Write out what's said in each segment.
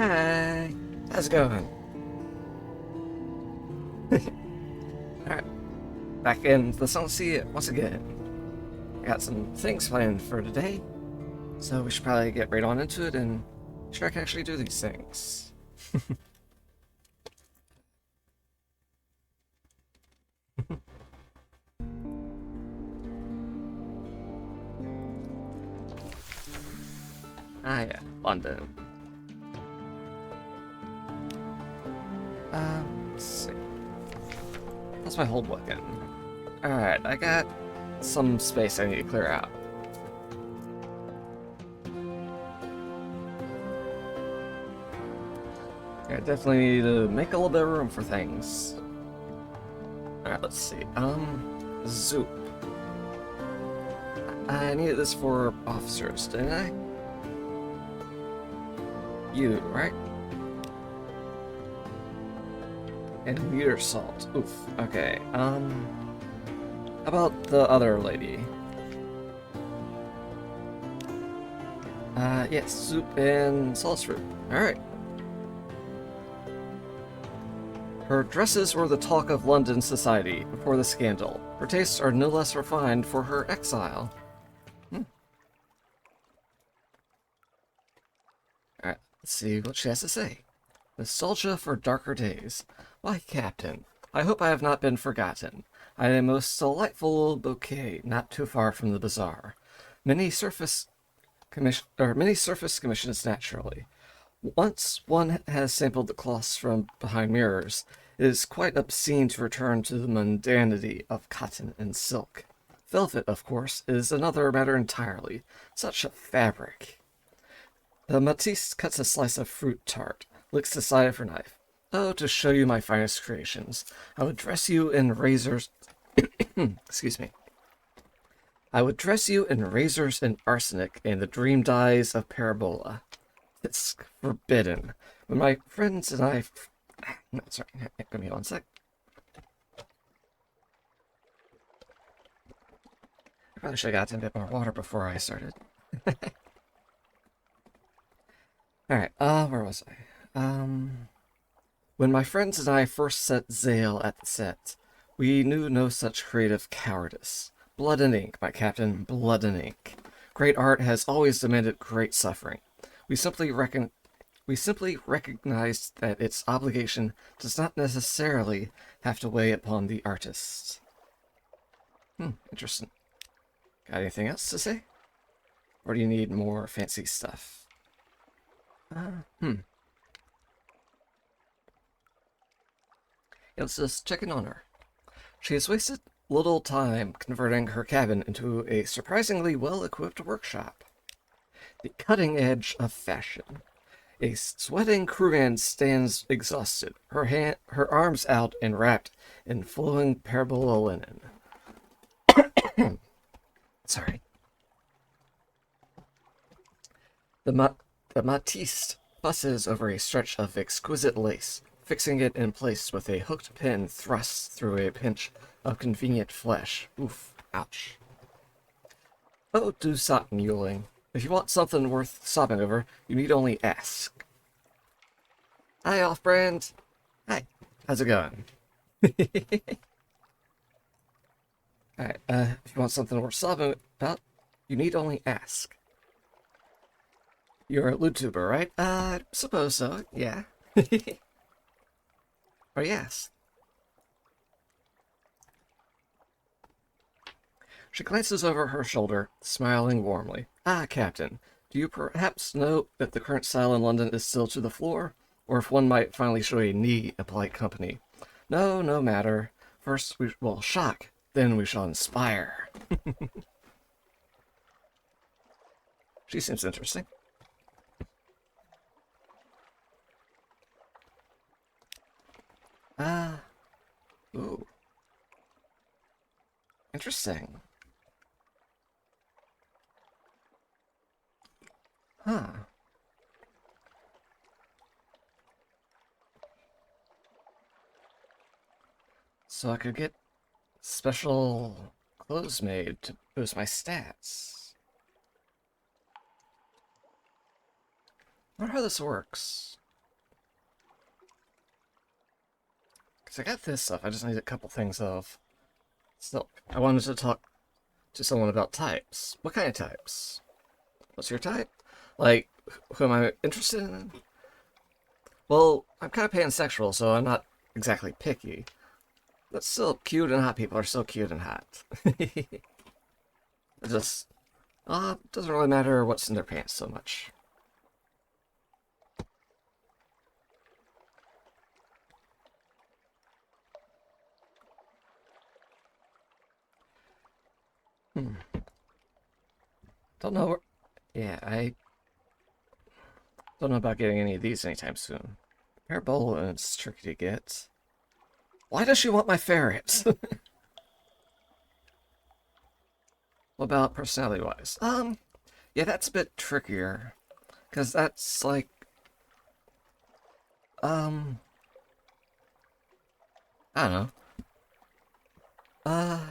Hi, how's it going? Alright, back in the Sunless Sea once again. I got some things planned for today, so we should probably get right on into it and sure I can actually do these things. Ah yeah, London. Let's see. How's my hold looking? Alright, I got some space I need to clear out. I definitely need to make a little bit of room for things. Alright, let's see. Zoop. I needed this for officers, didn't I? You, right? And meter salt. Oof. Okay. How about the other lady? Yes, soup and sauce fruit. Alright. Her dresses were the talk of London society before the scandal. Her tastes are no less refined for her exile. Alright, let's see what she has to say. Nostalgia for darker days. Why, Captain, I hope I have not been forgotten. I had a most delightful little bouquet not too far from the bazaar. Many surface commissions naturally. Once one has sampled the cloths from behind mirrors, it is quite obscene to return to the mundanity of cotton and silk. Velvet, of course, is another matter entirely. Such a fabric. The Matisse cuts a slice of fruit tart, licks the side of her knife. Oh, to show you my finest creations, I would dress you in razors. Excuse me. I would dress you in razors and arsenic and the dream dyes of parabola. It's forbidden. When my friends and I. No, sorry, give me one sec. I probably should have gotten a bit more water before I started. Alright, where was I? When my friends and I first set sail at the set, we knew no such creative cowardice. Blood and ink, my captain, blood and ink. Great art has always demanded great suffering. We simply recognized that its obligation does not necessarily have to weigh upon the artist. Interesting. Got anything else to say? Or do you need more fancy stuff? Yeah, let's just check in on her. She has wasted little time converting her cabin into a surprisingly well-equipped workshop. The cutting edge of fashion. A sweating crewman stands exhausted, her arms out and wrapped in flowing parabola linen. Sorry. The Matisse fusses over a stretch of exquisite lace, fixing it in place with a hooked pin thrust through a pinch of convenient flesh. Oof. Ouch. Oh, do stop mewling. If you want something worth sobbing over, you need only ask. Hi, off-brand. Hi. How's it going? Alright, if you want something worth sobbing about, you need only ask. You're a YouTuber, right? Suppose so, yeah. Or yes. She glances over her shoulder, smiling warmly. Ah, Captain, do you perhaps know that the current style in London is still to the floor? Or if one might finally show a knee in polite company? No, no matter. First we will shock, then we shall inspire. She seems interesting. Ooh. Interesting. Huh. So I could get special clothes made to boost my stats. I wonder how this works. So I got this stuff. I just need a couple things of silk. I wanted to talk to someone about types. What kind of types? What's your type? Like, who am I interested in? Well, I'm kind of pansexual, so I'm not exactly picky. But still, cute and hot people are still cute and hot. It just, doesn't really matter what's in their pants so much. Hmm. Don't know. Yeah, I don't know about getting any of these anytime soon. Parabola, it's tricky to get. Why does she want my ferret? What about personality-wise? Yeah, that's a bit trickier. Because that's like, um, I don't know. I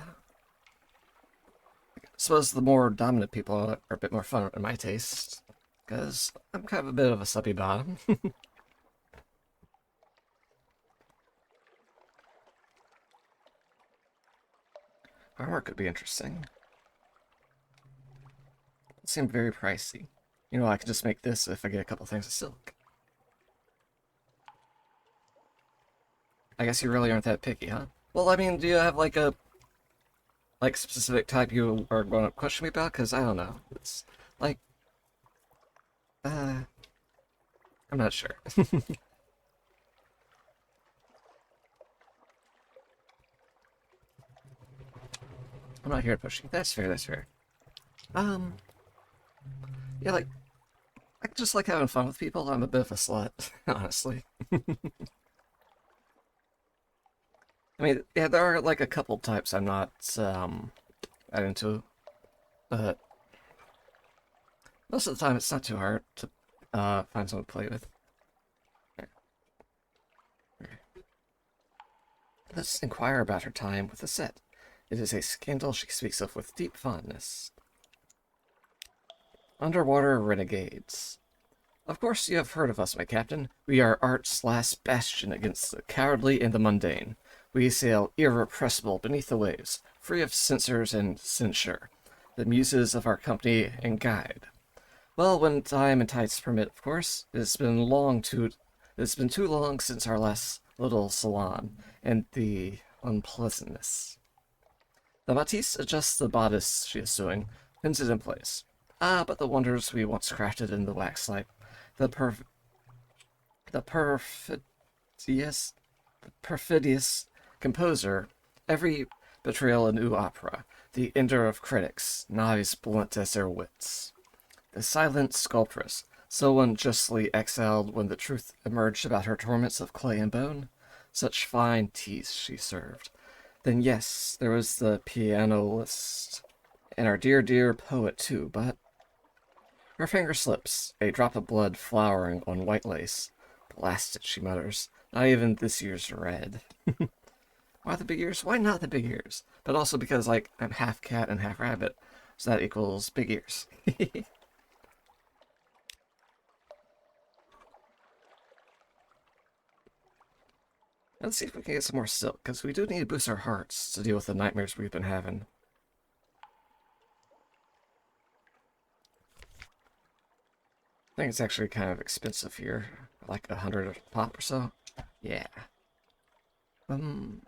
suppose the more dominant people are a bit more fun in my taste. Because I'm kind of a bit of a suppy bottom. Armor could be interesting. It seemed very pricey. You know, I could just make this if I get a couple things of silk. I guess you really aren't that picky, huh? Well, I mean, do you have like a specific type you are going to question me about? Because I don't know. It's like, I'm not sure. I'm not here to push you. That's fair, that's fair. Um, yeah, like, I just like having fun with people. I'm a bit of a slut, honestly. I mean, yeah, there are like a couple types I'm not, that into, but most of the time it's not too hard to, find someone to play with. Let's inquire about her time with the set. It is a scandal she speaks of with deep fondness. Underwater renegades. Of course you have heard of us, my captain. We are art's last bastion against the cowardly and the mundane. We sail irrepressible beneath the waves, free of censors and censure, the muses of our company and guide. Well, when time and tides permit, of course. It's been too long since our last little salon, and the unpleasantness. The Matisse adjusts the bodice she is sewing, pins it in place. Ah, but the wonders we once crafted in the waxlight, the the perfidious, perfidious composer, every betrayal a new opera, the ender of critics, knives blunt as their wits. The silent sculptress, so unjustly exiled when the truth emerged about her torments of clay and bone. Such fine teas she served. Then yes, there was the pianolist, and our dear, dear poet too, but her finger slips, a drop of blood flowering on white lace. Blast it, she mutters. Not even this year's red. Why the big ears? Why not the big ears? But also because, like, I'm half cat and half rabbit, so that equals big ears. Let's see if we can get some more silk, because we do need to boost our hearts to deal with the nightmares we've been having. I think it's actually kind of expensive here, like 100 a pop or so. Yeah. Um,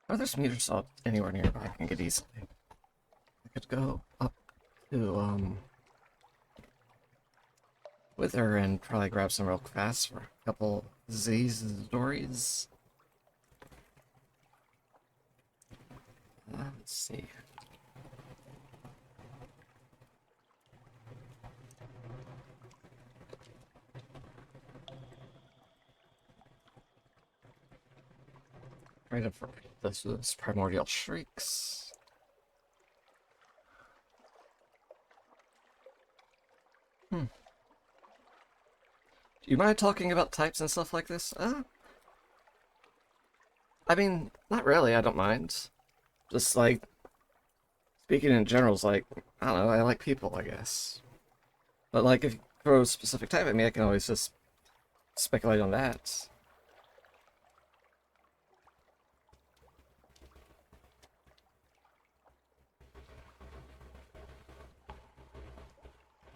are there some meters anywhere nearby I can get easily? I could go up to, with her and probably grab some real fast for a couple Z's and stories. Let's see. Right up for those primordial shrieks. Do you mind talking about types and stuff like this? I mean, not really, I don't mind. Just like, speaking in general is like, I don't know, I like people, I guess. But like, if you throw a specific type at me, I can always just speculate on that.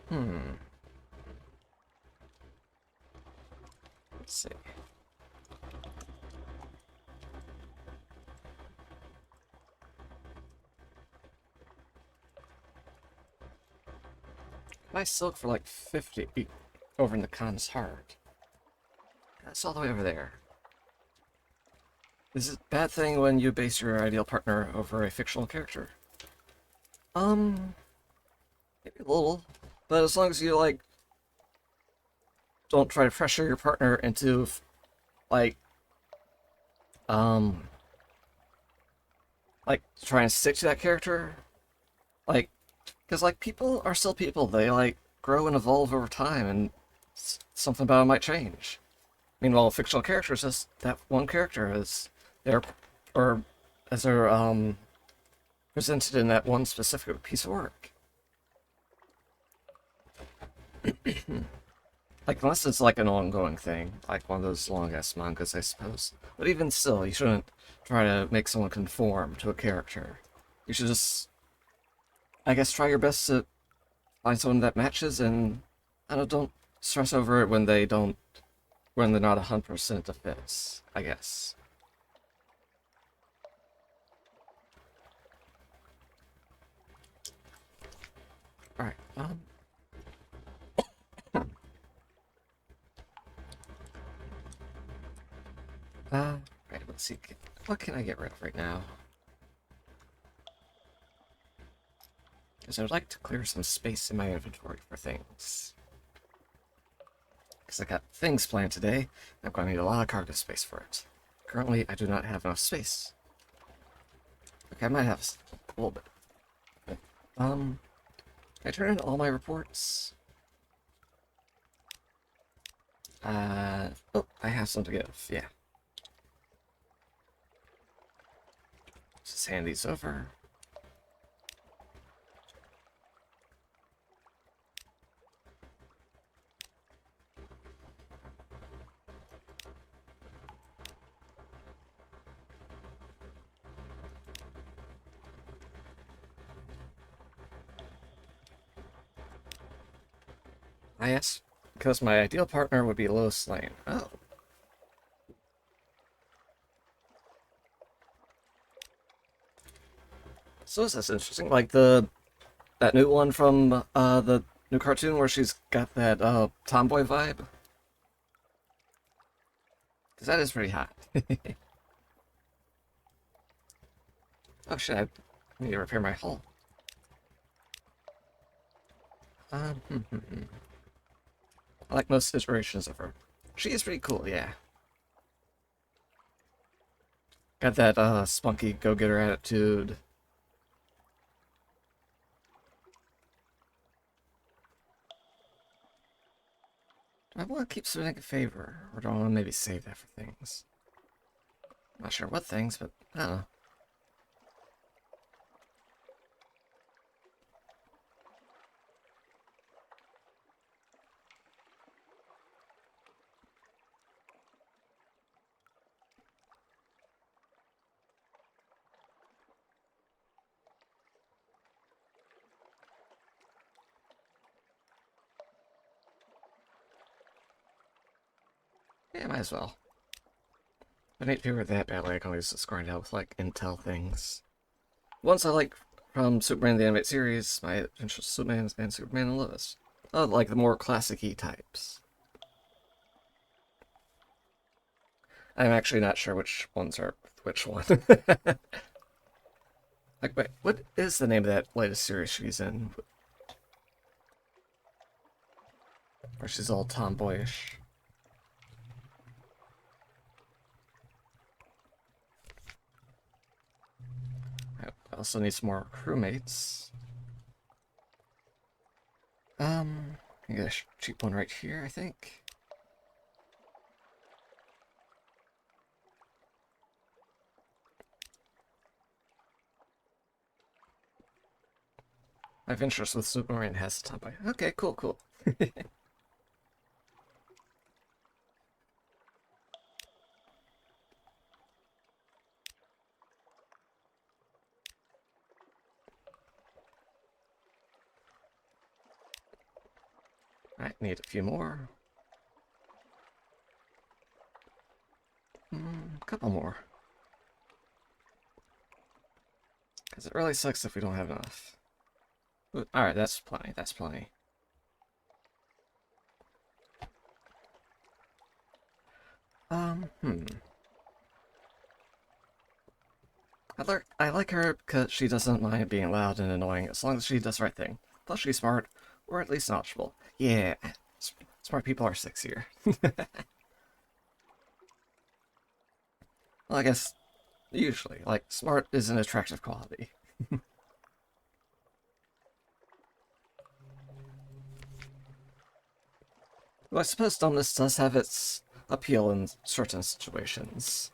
Hmm. Let's see. Buy silk for like 50 over in the Khan's Heart. That's all the way over there. This is a bad thing when you base your ideal partner over a fictional character. Um, maybe a little. But as long as you, like, don't try to pressure your partner into, like, um, trying to stick to that character. Like, because, like, people are still people. They, like, grow and evolve over time, and something about them might change. Meanwhile, fictional characters, just that one character is their, or as they're, presented in that one specific piece of work. Like, unless it's like an ongoing thing, like one of those long-ass mangas, I suppose. But even still, you shouldn't try to make someone conform to a character. You should just, I guess, try your best to find someone that matches, and I don't stress over it when when they're not 100% a fit, I guess. Alright, right, let's see. What can I get rid of right now? Because I would like to clear some space in my inventory for things. Because I got things planned today, I'm going to need a lot of cargo space for it. Currently, I do not have enough space. Okay, I might have a little bit. Can I turn in all my reports? Oh, I have some to give, yeah. Just hand these over. I asked because my ideal partner would be Lois Lane. Oh. So is this interesting? Like that new one from the new cartoon where she's got that tomboy vibe? Because that is pretty hot. Oh shit, I need to repair my hull. I like most iterations of her. She is pretty cool, yeah. Got that spunky go-getter attitude. Do I want to keep submitting a favor, or do I want to maybe save that for things? Not sure what things, but I don't know. Yeah, might as well. If I need favor that badly, I can always just grind out with like intel things. Once I like from Superman the Animated Series, my interest Superman and Superman and Lois. Oh, like the more classic-y types. I'm actually not sure which ones are which one. Like, wait, what is the name of that latest series she's in? Where she's all tomboyish. I also need some more crewmates. I get a cheap one right here, I think. My ventures with submarine has a ton by. Okay, cool, cool. I need a few more. A couple more. Because it really sucks if we don't have enough. Alright, that's plenty, that's plenty. Hmm. I like her because she doesn't mind being loud and annoying as long as she does the right thing. Plus she's smart, or at least knowledgeable. Yeah, smart people are sexier. Well, I guess, usually, like, smart is an attractive quality. Well, I suppose dumbness does have its appeal in certain situations.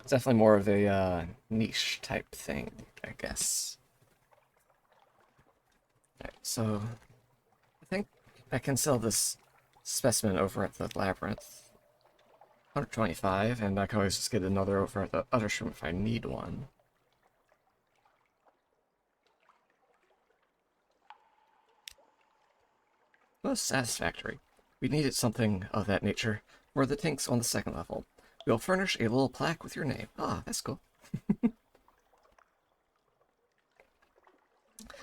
It's definitely more of a niche type thing, I guess. Right, so I think I can sell this specimen over at the labyrinth. 125, and I can always just get another over at the other room if I need one. Most satisfactory. We needed something of that nature. We're the Tinks on the second level. We'll furnish a little plaque with your name. Ah, that's cool.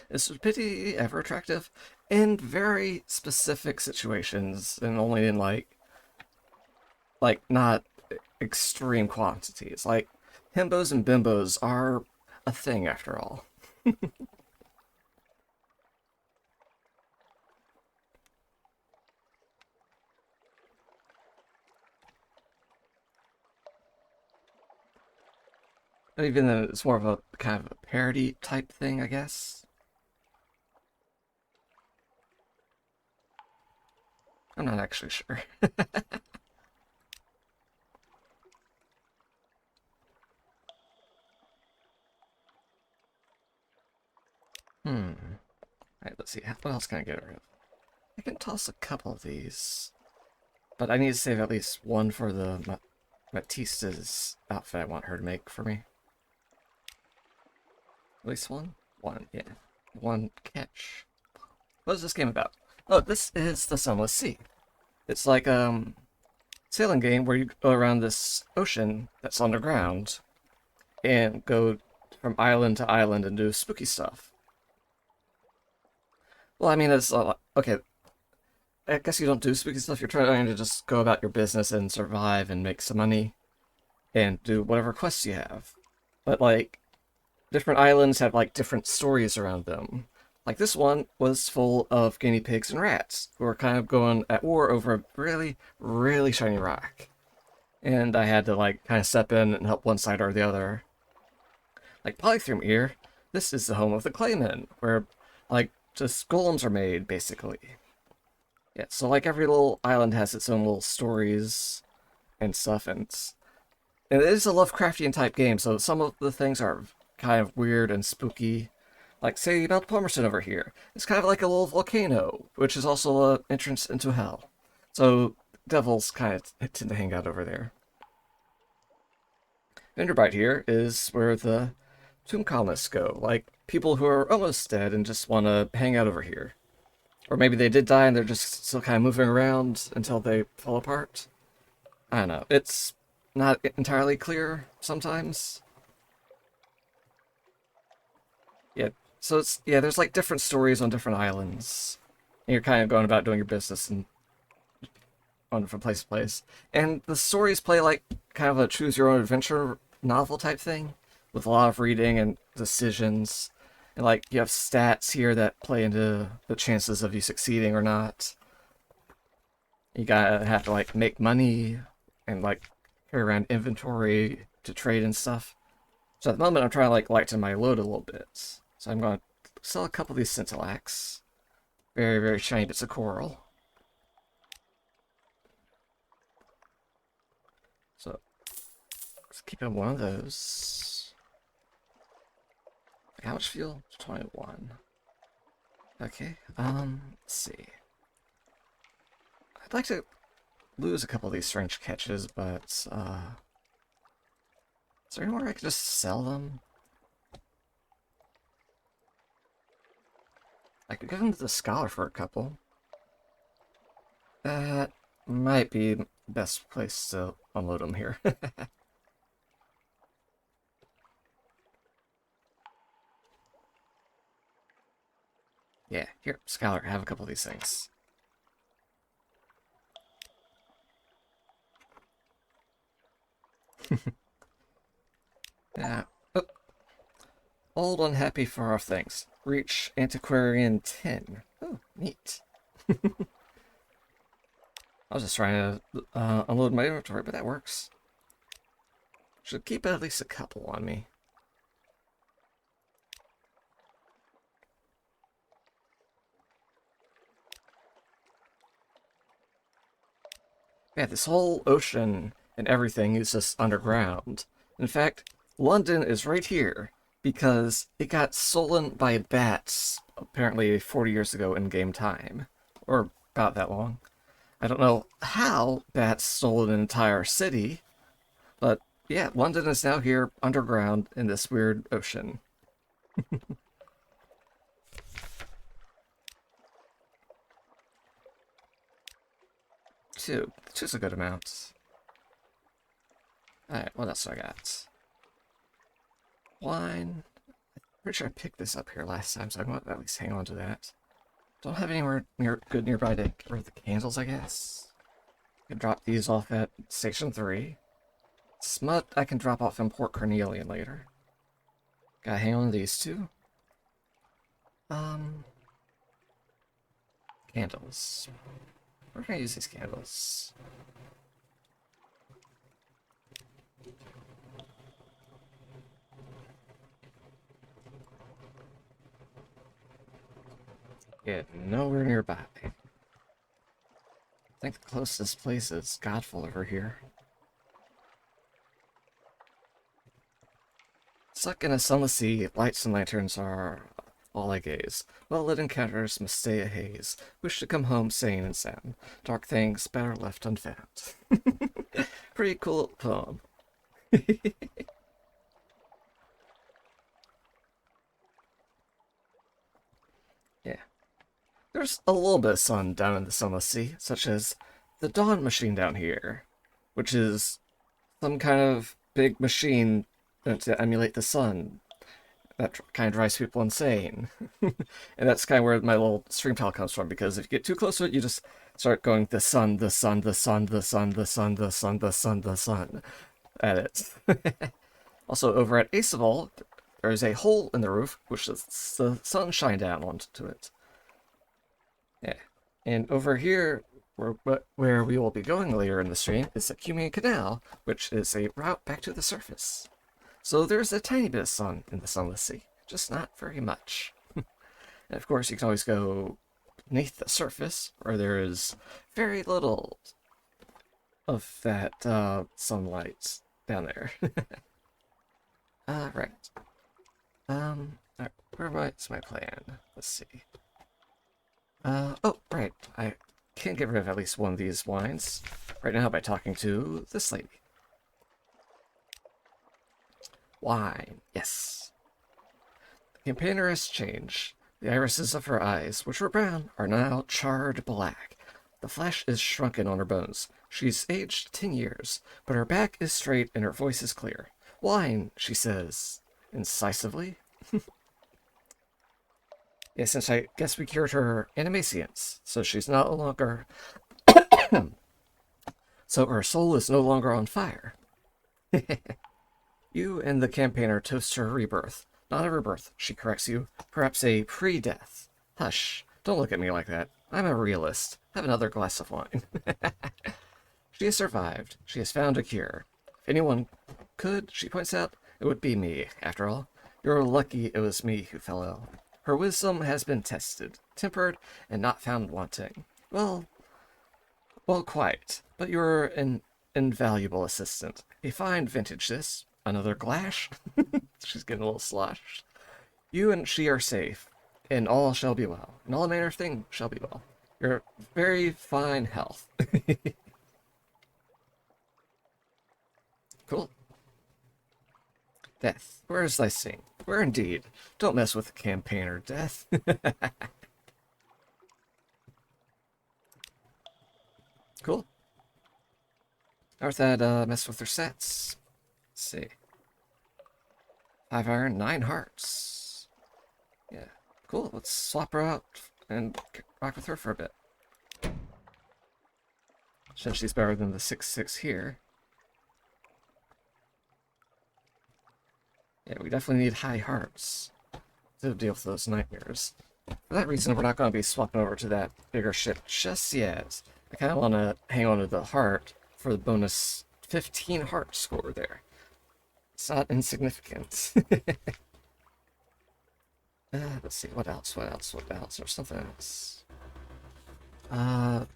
Is stupidity ever attractive? In very specific situations, and only in like not extreme quantities. Like himbos and bimbos are a thing after all. But even though it's more of a kind of a parody type thing, I guess. I'm not actually sure. Alright, let's see. What else can I get rid of? I can toss a couple of these. But I need to save at least one for the Batista's outfit I want her to make for me. At least one? One, yeah. One catch. What is this game about? Oh, this is the Sunless Sea. It's like, sailing game where you go around this ocean that's underground and go from island to island and do spooky stuff. Well, I mean, it's okay. I guess you don't do spooky stuff. You're trying to just go about your business and survive and make some money and do whatever quests you have. But like, different islands have like different stories around them. Like this one was full of guinea pigs and rats who were kind of going at war over a really, really shiny rock. And I had to like kind of step in and help one side or the other. Like Polythrum here, this is the home of the Claymen, where like just golems are made basically. Yeah, so like every little island has its own little stories and stuff, and it is a Lovecraftian type game, so some of the things are kind of weird and spooky. Like, say, Mount Palmerston over here. It's kind of like a little volcano, which is also an entrance into hell. So, devils kind of tend to hang out over there. Vinderbite here is where the tomb colonists go. Like, people who are almost dead and just want to hang out over here. Or maybe they did die and they're just still kind of moving around until they fall apart. I don't know. It's not entirely clear sometimes. Yeah, so it's yeah, there's like different stories on different islands. And you're kind of going about doing your business and on from place to place. And the stories play like kind of a choose your own adventure novel type thing with a lot of reading and decisions. And like you have stats here that play into the chances of you succeeding or not. You gotta have to like make money and like carry around inventory to trade and stuff. So at the moment I'm trying to like lighten my load a little bit. So I'm going to sell a couple of these scintillax. Very, very shiny bits of coral. So let's keep in one of those. how much fuel? 21. Okay, let's see. I'd like to lose a couple of these strange catches, but, is there anywhere I could just sell them? I could give them to the scholar for a couple. That might be the best place to unload them here. Yeah, here, scholar, have a couple of these things. Yeah. Oh. Old unhappy far off things. Reach antiquarian 10. Oh, neat. I was just trying to unload my inventory, but that works. Should keep at least a couple on me. Yeah, this whole ocean and everything is just underground. In fact, London is right here because it got stolen by bats apparently 40 years ago in game time. Or about that long. I don't know how bats stole an entire city, but yeah, London is now here underground in this weird ocean. Two's a good amount. Alright, what else do I got? Wine. Pretty sure I picked this up here last time, so I might at least hang on to that. Don't have anywhere good nearby to get rid of the candles, I guess. I can drop these off at Station 3. Smut I can drop off in Port Cornelian later. Gotta hang on to these two. Candles. Where can I use these candles? Yeah, nowhere nearby. I think the closest place is Godful over here. Stuck in a sunless sea, lights and lanterns are all I gaze. Well-lit encounters must stay a haze. Wish to come home sane and sound. Dark things better left unfound. Pretty cool poem. Yeah. There's a little bit of sun down in the Sunless Sea, such as the Dawn machine down here, which is some kind of big machine to emulate the sun. That kind of drives people insane. And that's kind of where my little stream tile comes from, because if you get too close to it, you just start going, the sun, the sun, the sun, the sun, the sun, the sun, the sun, the sun, at it. Also, over at Aceval, there is a hole in the roof, which lets the sun shine down onto it. Yeah. And over here, where we will be going later in the stream, is the Cumian Canal, which is a route back to the surface. So there's a tiny bit of sun in the Sunless Sea, just not very much. And of course, you can always go beneath the surface, where there is very little of that sunlight down there. Right. Alright, where's my plan? Let's see. Oh, right. I can get rid of at least one of these wines right now by talking to this lady. Wine, yes. The campaigner has changed. The irises of her eyes, which were brown, are now charred black. The flesh is shrunken on her bones. She's aged 10 years, but her back is straight and her voice is clear. Wine, she says, incisively. Yeah, since I guess we cured her animacience, so she's no longer... so her soul is no longer on fire. You and the campaigner toast her rebirth. Not a rebirth, she corrects you. Perhaps a pre-death. Hush, don't look at me like that. I'm a realist. Have another glass of wine. She has survived. She has found a cure. If anyone could, she points out, it would be me, after all. You're lucky it was me who fell ill. Her wisdom has been tested, tempered, and not found wanting. Well, quite. But you're an invaluable assistant. A fine vintage, this. Another glass? She's getting a little sloshed. You and she are safe, and all shall be well. And all manner of things shall be well. You're very fine health. Cool. Death, where is thy sting? Where indeed? Don't mess with the campaigner, Death. Cool. Earth had messed with their sets. Let's see. 5 iron, 9 hearts. Yeah. Cool. Let's swap her out and rock with her for a bit. Since she's better than the 6/6 here. Yeah, we definitely need high hearts to deal with those nightmares. For that reason, we're not going to be swapping over to that bigger ship just yet. I kind of want to hang on to the heart for the bonus 15 heart score there. It's not insignificant. Let's see, what else? Or something else. Do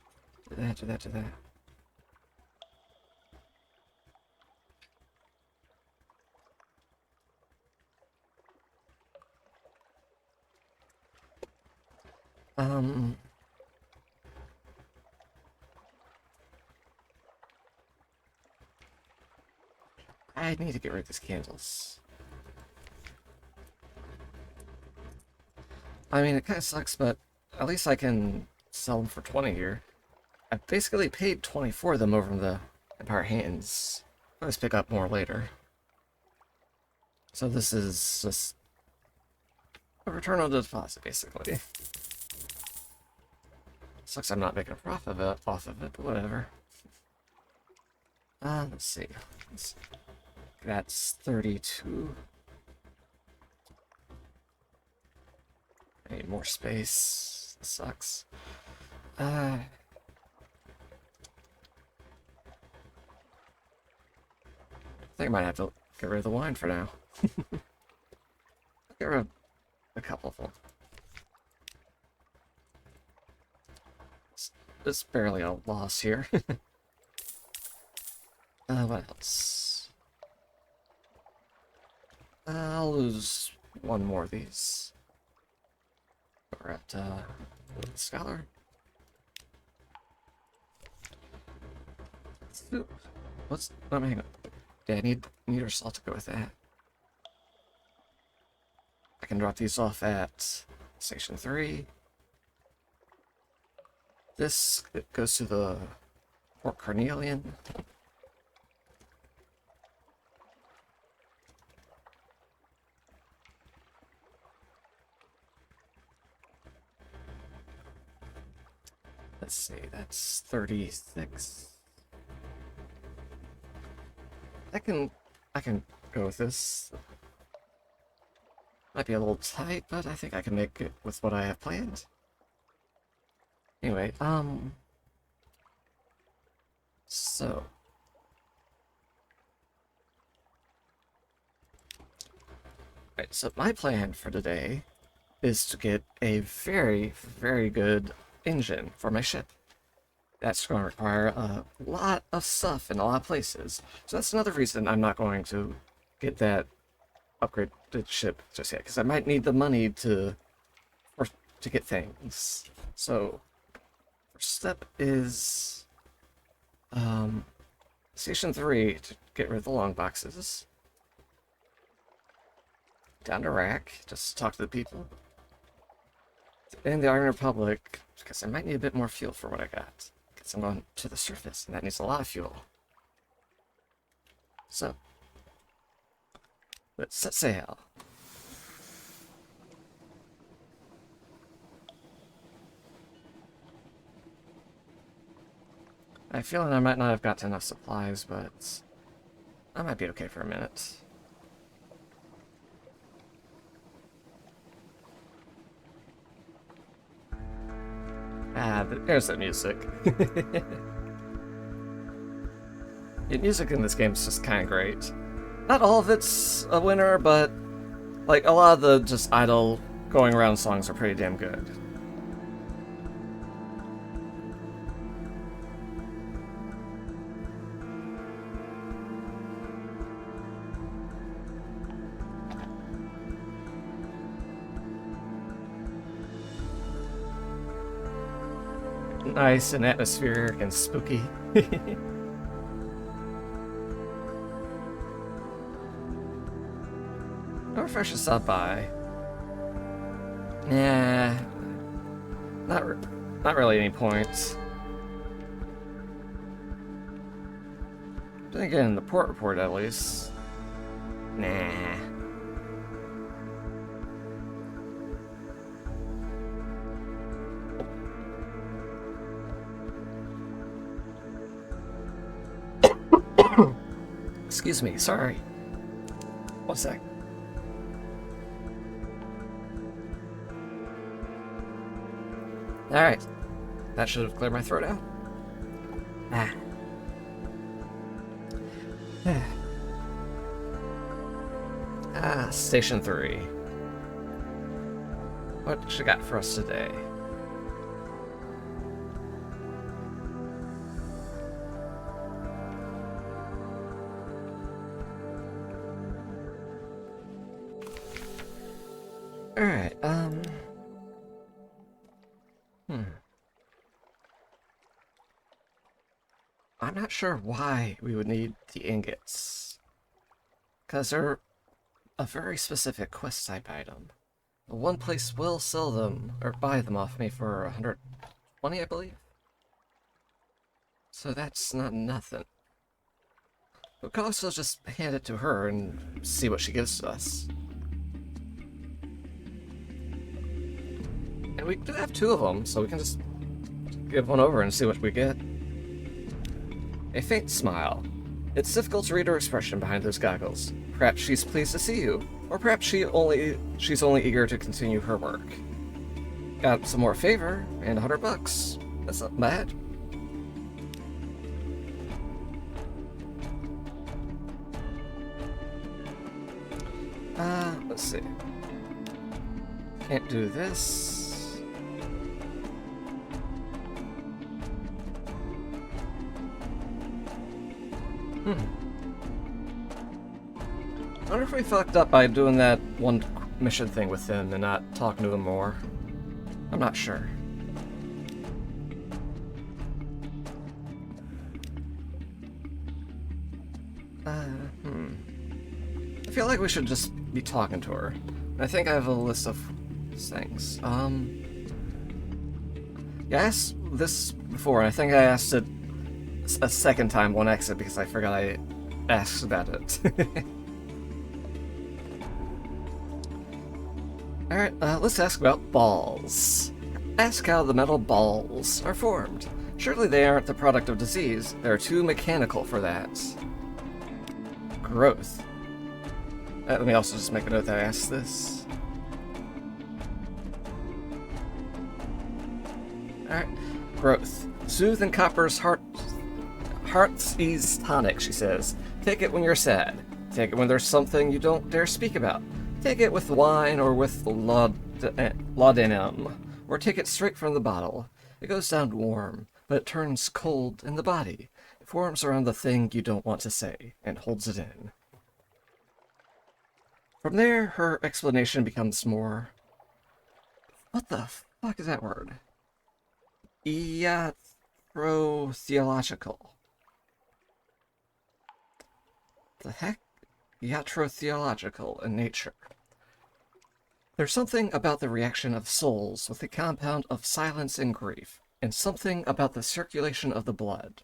that. I need to get rid of these candles. I mean, it kind of sucks, but at least I can sell them for 20 here. I basically paid 20 for them over in the Empire Hands. I'll just pick up more later. So this is just a return on the deposit, basically. Sucks I'm not making a profit off of it, but whatever. Let's see. That's 32. I need more space. This sucks. I think I might have to get rid of the wine for now. Get rid of a couple of them. It's barely a loss here. What else? I'll lose one more of these. We're at, Scholar. What's... Let me hang on. Yeah, I need our salt to go with that. I can drop these off at Station 3. This goes to the Port Carnelian. Let's see, that's 36. I can go with this. Might be a little tight, but I think I can make it with what I have planned. Anyway, so right, so my plan for today is to get a very, very good engine for my ship. That's going to require a lot of stuff in a lot of places. So that's another reason I'm not going to get that upgraded ship just yet, because I might need the money to get things. So first step is Station 3 to get rid of the long boxes. Down to Rack, just talk to the people. And the Iron Republic, because I might need a bit more fuel for what I got. Because I'm going to the surface, and that needs a lot of fuel. So, let's set sail. I have a feeling I might not have got enough supplies, but I might be okay for a minute. Ah, there's that music. The music in this game is just kind of great. Not all of it's a winner, but like a lot of the just idle going around songs are pretty damn good. nice and atmospheric and spooky. I wonder if I should stop by. Nah, not really any point. Then again, the port report at least. Nah. Excuse me, sorry. 1 sec. Alright. That should have cleared my throat out. Station 3. What she got for us today? Alright, I'm not sure why we would need the ingots. Because they're a very specific quest type item. One place will sell them, or buy them off me for 120, I believe? So that's not nothing. We could also just hand it to her and see what she gives to us. And we do have 2 of them, so we can just give one over and see what we get. A faint smile. It's difficult to read her expression behind those goggles. Perhaps she's pleased to see you, or perhaps she's only eager to continue her work. Got some more favor and $100. That's not bad. Let's see. Can't do this. I wonder if we fucked up by doing that one mission thing with him and not talking to him more. I'm not sure. I feel like we should just be talking to her. I think I have a list of things. Yeah, I asked this before, and I think I asked it a second time on exit because I forgot I asked about it. Alright, let's ask about balls. Ask how the metal balls are formed. Surely they aren't the product of disease. They're too mechanical for that. Growth. Let me also just make a note that I asked this. Alright. Growth. Soothe and Copper's heart's ease tonic, she says. Take it when you're sad. Take it when there's something you don't dare speak about. Take it with wine or with laudanum. Or take it straight from the bottle. It goes down warm, but it turns cold in the body. It forms around the thing you don't want to say, and holds it in. From there, her explanation becomes more... What the fuck is that word? Iatrotheological. The heck? Iatrotheological in nature. There's something about the reaction of souls with the compound of silence and grief, and something about the circulation of the blood.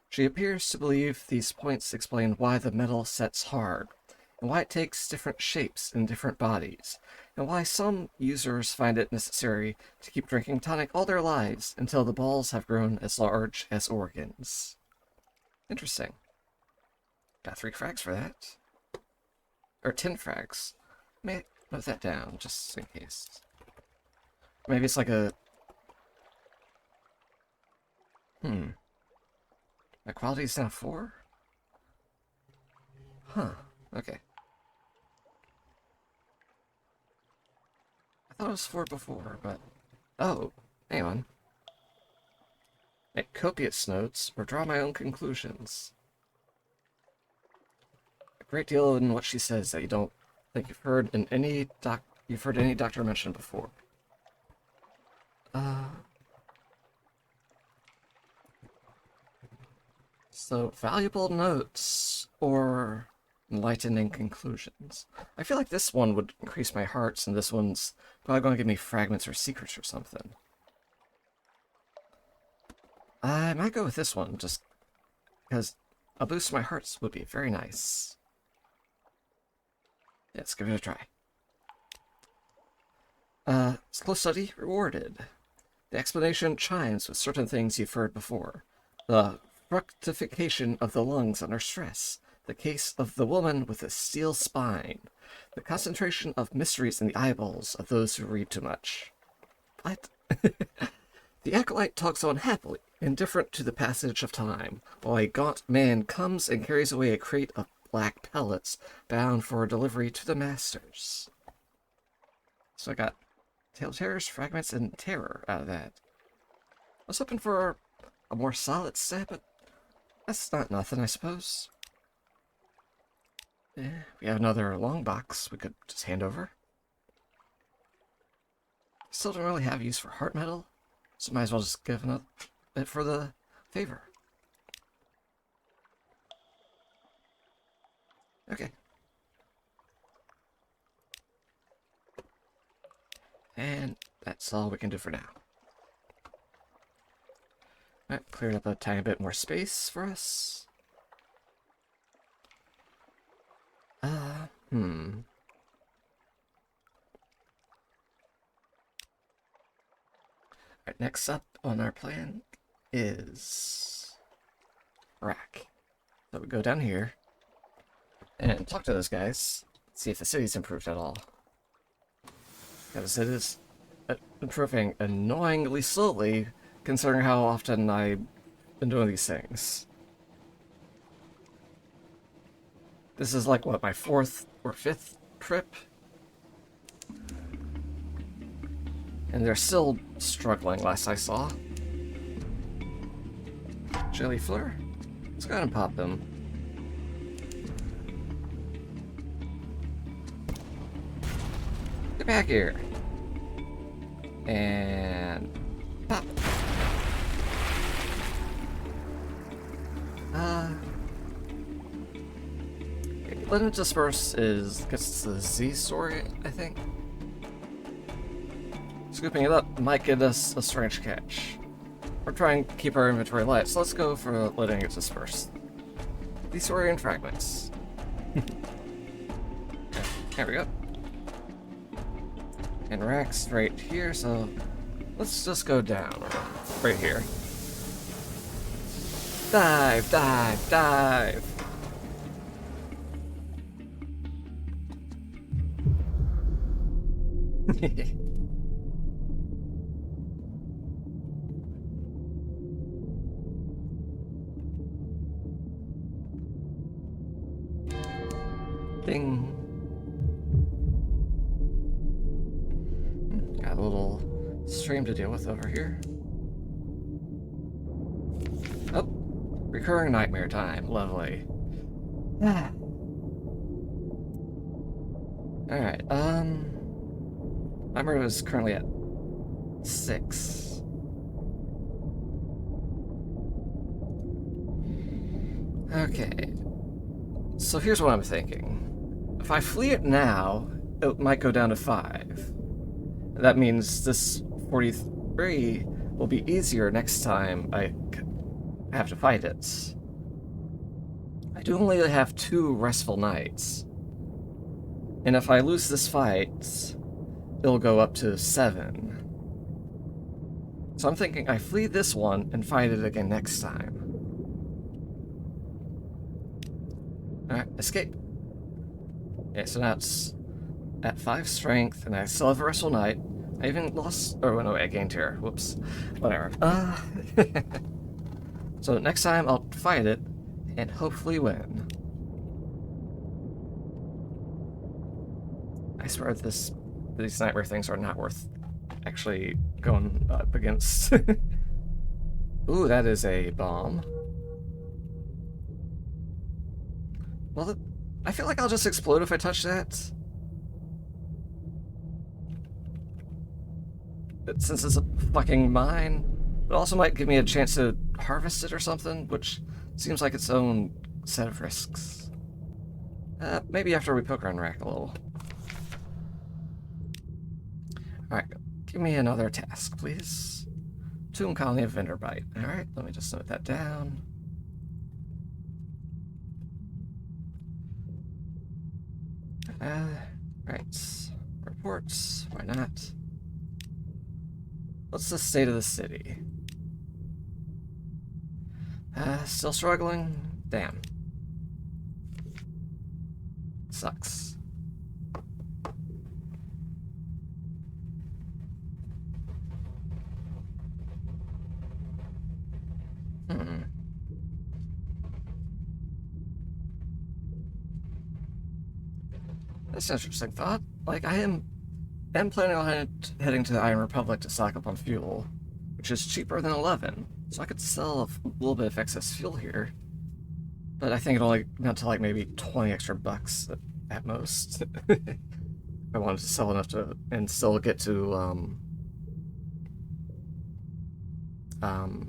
She appears to believe these points explain why the metal sets hard, and why it takes different shapes in different bodies, and why some users find it necessary to keep drinking tonic all their lives until the balls have grown as large as organs. Interesting. Got 3 frags for that. Or 10 frags. May note that down, just in case. Maybe it's like a... My quality is now 4? Huh, okay. I thought it was 4 before, but... Oh, hang on. Make copious notes, or draw my own conclusions. A great deal in what she says that you don't think you've heard in any doctor mention before. So, valuable notes or enlightening conclusions. I feel like this one would increase my hearts, and this one's probably going to give me fragments or secrets or something. I might go with this one, just because a boost to my hearts would be very nice. Yeah, let's give it a try. Close study rewarded. The explanation chimes with certain things you've heard before. The fructification of the lungs under stress. The case of the woman with a steel spine. The concentration of mysteries in the eyeballs of those who read too much. What? The acolyte tugs on happily, indifferent to the passage of time, while a gaunt man comes and carries away a crate of black pellets bound for delivery to the masters. So I got Tale Terrors, Fragments, and Terror out of that. I was hoping for a more solid set, but that's not nothing, I suppose. Yeah, we have another long box we could just hand over. Still don't really have use for heart metal, so might as well just give it for the favor. Okay. And that's all we can do for now. Alright, cleared up a tiny bit more space for us. Alright, next up on our plan is Rack. So we go down here and talk to those guys, see if the city's improved at all. Because it is improving annoyingly slowly, considering how often I've been doing these things. This is like, what, my 4th or 5th trip? And they're still struggling, last I saw. Jelly Fleur? Let's go ahead and pop them. Get back here. And pop. Limit Disperse gets the Z story, I think. Scooping it up might get us a strange catch. We're trying to keep our inventory light, so let's go for letting it disperse. The story and fragments. There we go. And Rack's right here, so let's just go down. Right here. Dive, dive, dive! Ding. Got a little stream to deal with over here. Oh, recurring nightmare time. Lovely. Ah. Alright, my murder is currently at 6. Okay. So here's what I'm thinking. If I flee it now, it might go down to 5. That means this 43 will be easier next time I have to fight it. I do only have 2 restful nights. And if I lose this fight, it'll go up to 7. So I'm thinking I flee this one and fight it again next time. Alright, escape. Okay, so now it's at 5 strength, and I still have a restful night. I even lost... Oh, no, I gained terror. Whoops. Whatever. So next time I'll fight it, and hopefully win. I swear these nightmare things are not worth actually going up against. Ooh, that is a bomb. Well, I feel like I'll just explode if I touch that. But since it's a fucking mine, it also might give me a chance to harvest it or something, which Seems like its own set of risks. Maybe after we poke around Rack a little. Alright, give me another task, please. Tomb Colony of Vinderbite. Alright, let me just note that down. Right. Reports. Why not? What's the state of the city? Still struggling? Damn. Sucks. That's an interesting thought. Like, I am planning on heading to the Iron Republic to stock up on fuel, which is cheaper than 11, so I could sell a little bit of excess fuel here. But I think it only amount to like maybe 20 extra bucks at most. If I wanted to sell enough to and still get to the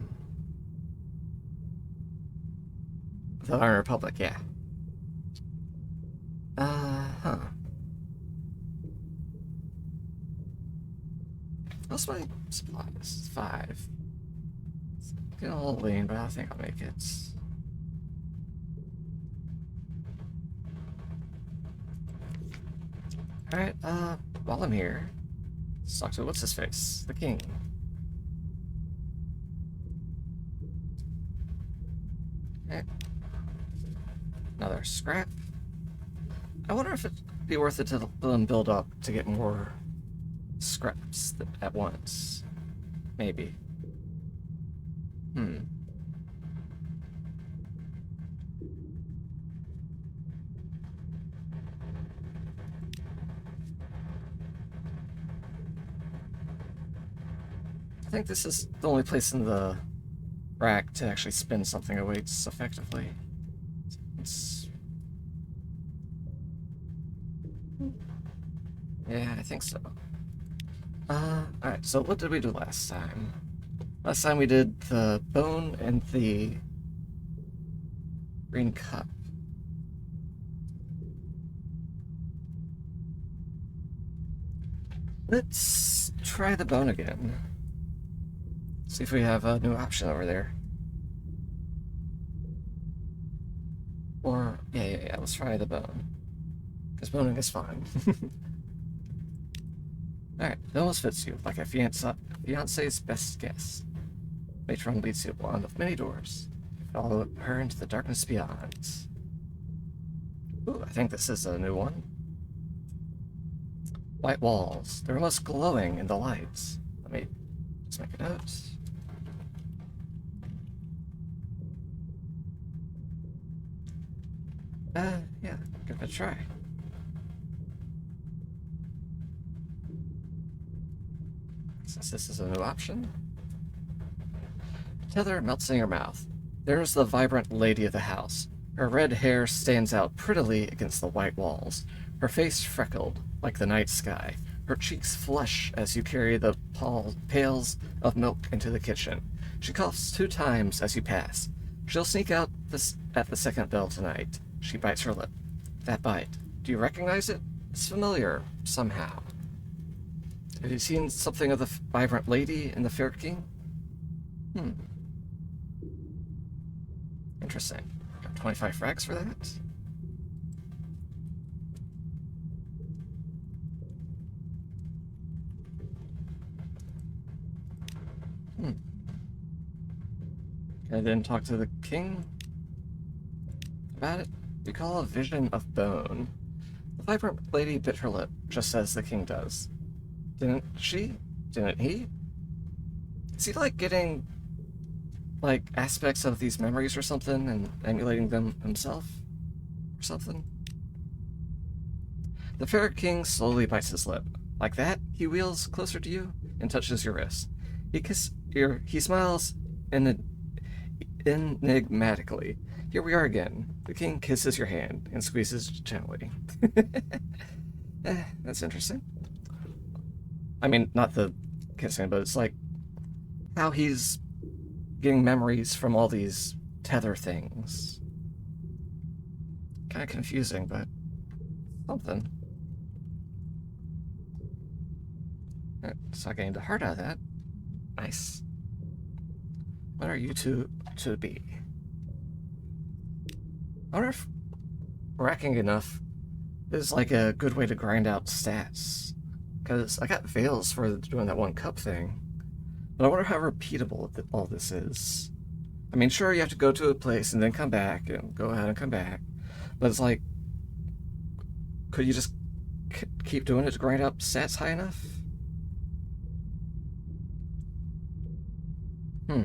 Iron Republic, yeah. What's my supplies? 5. It's getting a little lean, but I think I'll make it. Alright, while I'm here, let's talk to what's his face? The king. Okay. Another scrap. I wonder if it'd be worth it to build up to get more scraps at once. Maybe. I think this is the only place in the rack to actually spin something away effectively. Yeah, I think so. Alright, so what did we do last time? Last time we did the bone and the green cup. Let's try the bone again. See if we have a new option over there. Or, yeah, let's try the bone. Because boning is fine. Alright, it almost fits you, like a fiance's best guess. Matron leads you beyond of many doors. Follow her into the darkness beyond. Ooh, I think this is a new one. White walls. They're almost glowing in the lights. Let me just make a note. Yeah, give it a try. Since this is a new option. Tether melts in your mouth. There's the vibrant lady of the house. Her red hair stands out prettily against the white walls. Her face freckled, like the night sky. Her cheeks flush as you carry the pails of milk into the kitchen. She coughs 2 times as you pass. She'll sneak out at the second bell tonight. She bites her lip. That bite. Do you recognize it? It's familiar, somehow. Have you seen something of the vibrant lady in the Fair King? Interesting. Got 25 frags for that? Can I then talk to the king about it? We call a vision of bone. The vibrant lady bit her lip, just as the king does. Didn't she? Didn't he? Is he like getting like aspects of these memories or something and emulating them himself? Or something? The fair king slowly bites his lip. Like that, he wheels closer to you and touches your wrist. He smiles enigmatically. Here we are again. The king kisses your hand and squeezes gently. That's interesting. I mean, not the kissing, but it's like how he's getting memories from all these tether things. Kind of confusing, but something. Alright, so I gained a heart out of that. Nice. What are you two to be? I wonder if racking enough is like a good way to grind out stats. Because I got veils for doing that one cup thing. But I wonder how repeatable all this is. I mean, sure, you have to go to a place and then come back, and go out and come back. But it's like, could you just keep doing it to grind up stats high enough? I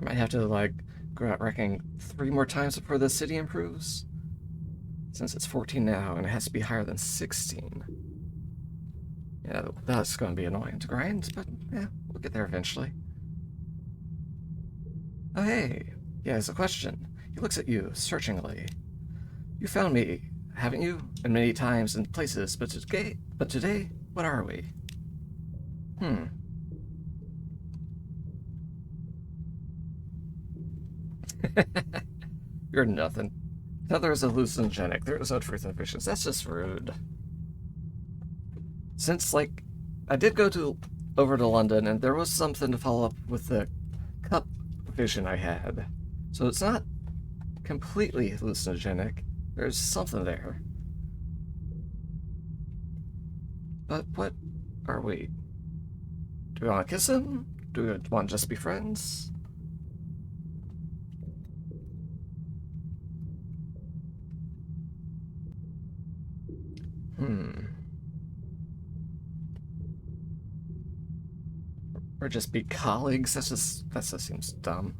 might have to, like, go out wrecking 3 more times before the city improves. Since it's 14 now, and it has to be higher than 16. Yeah, that's going to be annoying to grind, but yeah, we'll get there eventually. Oh, hey. Yeah, it's a question. He looks at you, searchingly. You found me, haven't you? And many times and places, but today, what are we? You're nothing. Tether is hallucinogenic. There is no truth in visions. That's just rude. Since, like, I did go over to London, and there was something to follow up with the cup vision I had. So it's not completely hallucinogenic. There's something there. But what are we? Do we want to kiss him? Do we want to just be friends? Or just be colleagues? That just seems dumb.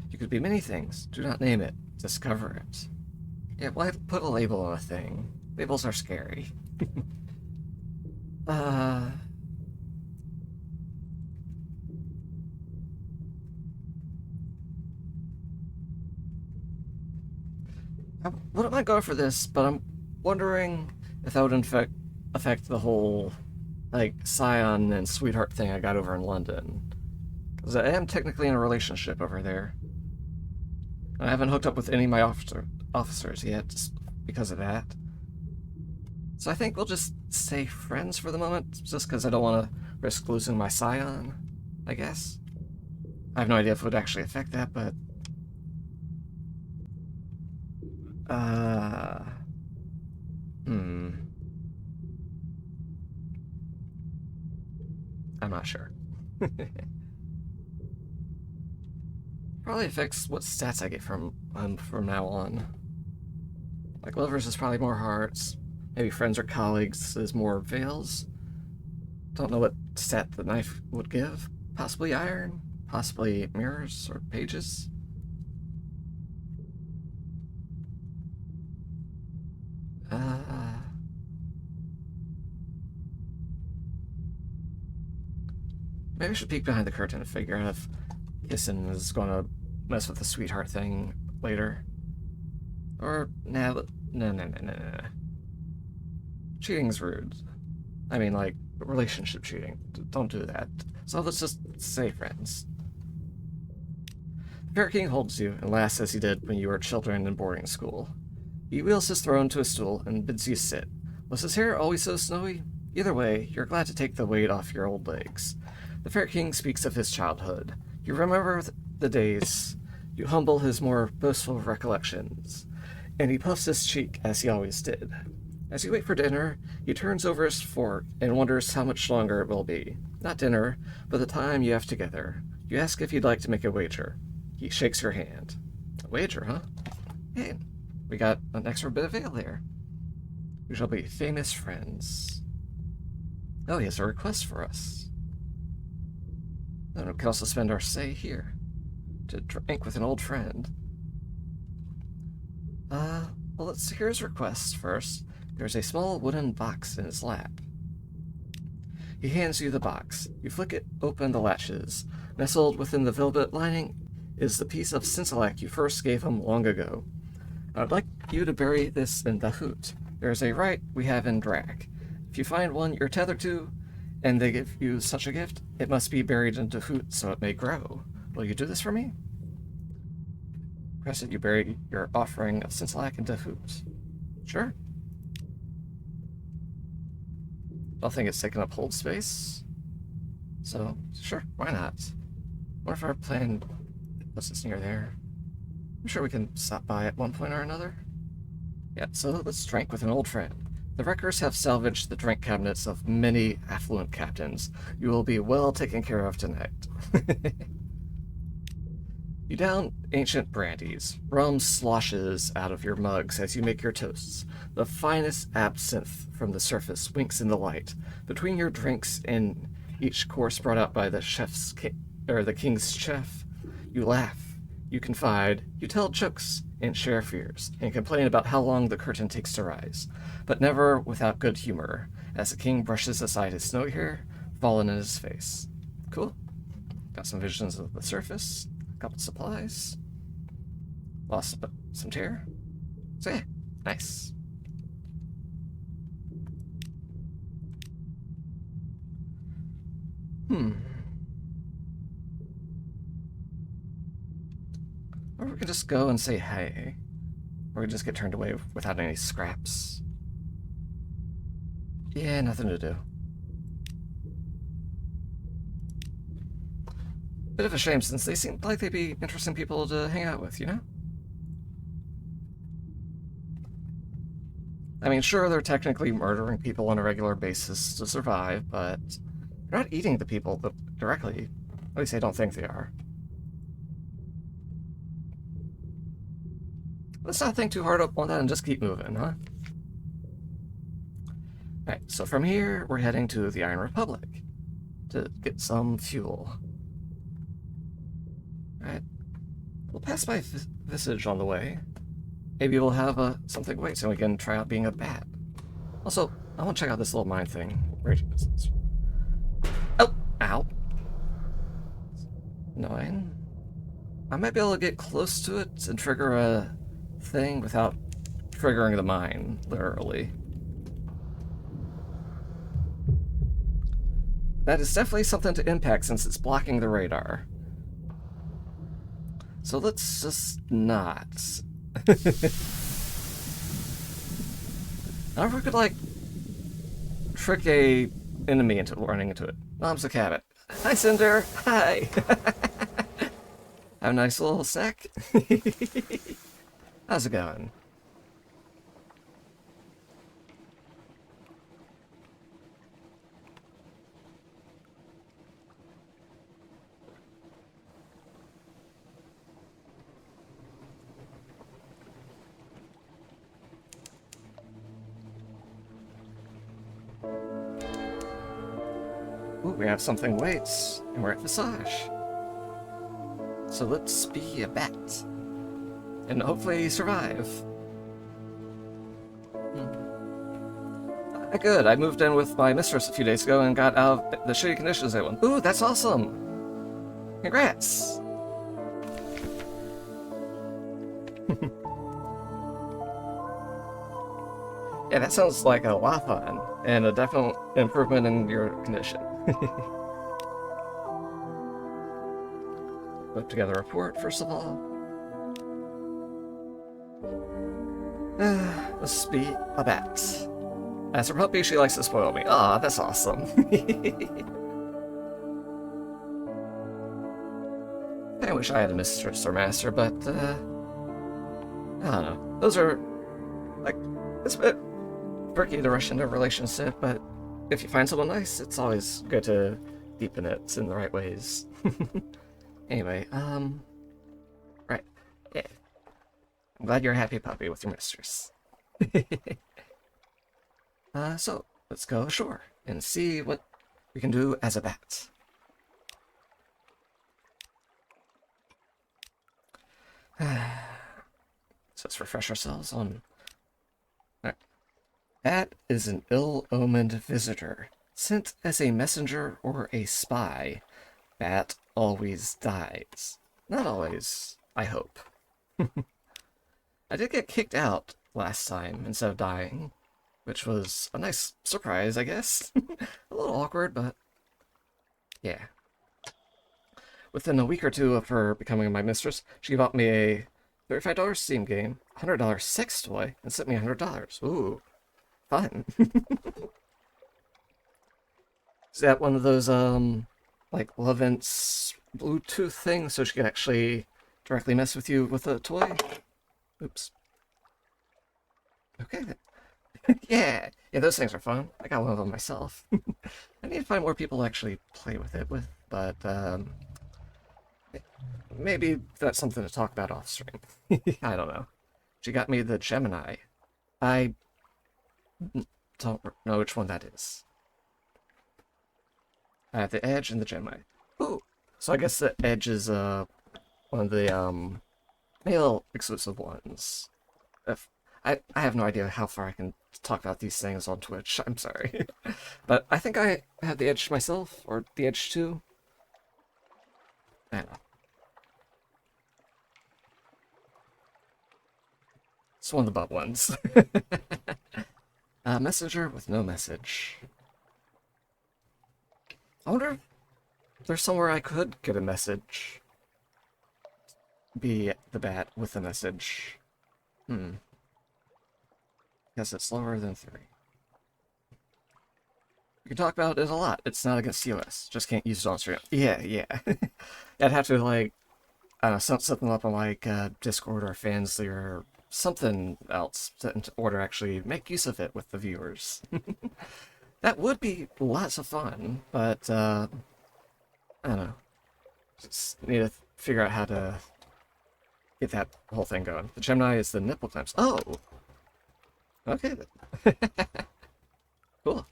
You could be many things. Do not name it. Discover it. Yeah, why put a label on a thing? Labels are scary. I wouldn't mind going for this, but I'm wondering if that would affect the whole, like, Scion and sweetheart thing I got over in London. Because I am technically in a relationship over there. I haven't hooked up with any of my officers yet, just because of that. So I think we'll just stay friends for the moment, just because I don't want to risk losing my Scion, I guess. I have no idea if it would actually affect that, but... I'm not sure. Probably affects what stats I get from now on. Like, lovers is probably more hearts. Maybe friends or colleagues is more veils. Don't know what stat the knife would give. Possibly iron. Possibly mirrors or pages. Maybe I should peek behind the curtain and figure out if kissing is going to mess with the sweetheart thing later. Or, no. Cheating's rude. I mean, like, relationship cheating. Don't do that. So let's just stay friends. The Ferret King holds you and laughs as he did when you were children in boarding school. He wheels his throne to a stool and bids you sit. Was his hair always so snowy? Either way, you're glad to take the weight off your old legs. The Ferret King speaks of his childhood. You remember the days. You humble his more boastful recollections. And he puffs his cheek, as he always did. As you wait for dinner, he turns over his fork and wonders how much longer it will be. Not dinner, but the time you have together. You ask if he'd like to make a wager. He shakes your hand. A wager, huh? Hey, we got an extra bit of ale there. We shall be famous friends. Oh, he has a request for us. And we can also spend our stay here to drink with an old friend. Well, let's hear his request first. There's a small wooden box in his lap. He hands you the box. You flick it open the latches. Nestled within the velvet lining is the piece of Sincelac you first gave him long ago. I'd like you to bury this in the hoot. There's a rite we have in Drac. If you find one you're tethered to, and they give you such a gift, it must be buried into hoot so it may grow. Will you do this for me? Request that you bury your offering of Sinsalak into hoot. Sure. Don't think it's taking up hold space. So, sure, why not? What if our plan puts us near there? I'm sure we can stop by at one point or another. Yeah, so let's drink with an old friend. The wreckers have salvaged the drink cabinets of many affluent captains. You will be well taken care of tonight. You down ancient brandies. Rum sloshes out of your mugs as you make your toasts. The finest absinthe from the surface winks in the light. Between your drinks and each course brought out by the the king's chef, you laugh, you confide, you tell jokes, and share fears, and complain about how long the curtain takes to rise, but never without good humor, as the king brushes aside his snowy hair, fallen in his face. Cool. Got some visions of the surface, a couple supplies, lost some tear. So yeah, nice. Or we could just go and say hey. Or we could just get turned away without any scraps. Yeah, nothing to do. Bit of a shame since they seemed like they'd be interesting people to hang out with, you know? I mean, sure, they're technically murdering people on a regular basis to survive, but they're not eating the people directly. At least I don't think they are. Let's not think too hard up on that and just keep moving, huh? Alright, so from here, we're heading to the Iron Republic to get some fuel. Alright. We'll pass by Visage on the way. Maybe we'll have something wait so we can try out being a bat. Also, I want to check out this little mine thing. Oh! Ow! 9. I might be able to get close to it and trigger a thing without triggering the mine, literally. That is definitely something to impact since it's blocking the radar. So let's just not. I wonder if we could, like, trick a enemy into running into it. Mom's a cabin. Hi, Cinder. Hi. Have a nice little snack. How's it going? Ooh, we have something waits, and we're at Visage. So let's be a bat. And hopefully survive. Good, I moved in with my mistress a few days ago and got out of the shitty conditions I went. Ooh, that's awesome! Congrats! Yeah, that sounds like a lot of fun, and a definite improvement in your condition. Put together a report, first of all. Let's be a bat. As her puppy, she likes to spoil me. Aw, that's awesome. I wish I had a mistress or master, but, I don't know. Those are, like, it's a bit tricky to rush into a relationship, but if you find someone nice, it's always good to deepen it in the right ways. Anyway, right. Yeah. I'm glad you're a happy puppy with your mistress. So, let's go ashore and see what we can do as a bat. So let's refresh ourselves on... Right. Bat is an ill-omened visitor, sent as a messenger or a spy. Bat always dies. Not always, I hope. I did get kicked out last time instead of dying. which was a nice surprise, I guess. A little awkward, but yeah. Within a week or two of her becoming my mistress, she bought me a $35 Steam game, $100 sex toy, and sent me $100. Ooh, fun. Is that one of those, like, Lovense Bluetooth things so she can actually directly mess with you with a toy? Oops. Okay, then. Yeah, those things are fun. I got one of them myself. I need to find more people to actually play with it with, but, maybe that's something to talk about off stream. I don't know. She got me the Gemini. I don't know which one that is. I have the Edge and the Gemini. Ooh. So I guess the Edge is one of the male exclusive ones. If I have no idea how far I can talk about these things on Twitch. I'm sorry. But I think I have the Edge myself, or the Edge 2. I don't know. It's one of the butt ones. Messenger with no message. I wonder if there's somewhere I could get a message. Be the bat with a message. Guess it's slower than 3. We can talk about it a lot. It's not against TOS. Just can't use it on stream. Yeah. I'd have to, like, I don't know, set something up on, like, Discord or Fansly or something else in order to actually make use of it with the viewers. That would be lots of fun, but, I don't know. Just need to figure out how to get that whole thing going. The Gemini is the nipple clamps. Oh! Okay, then. Cool.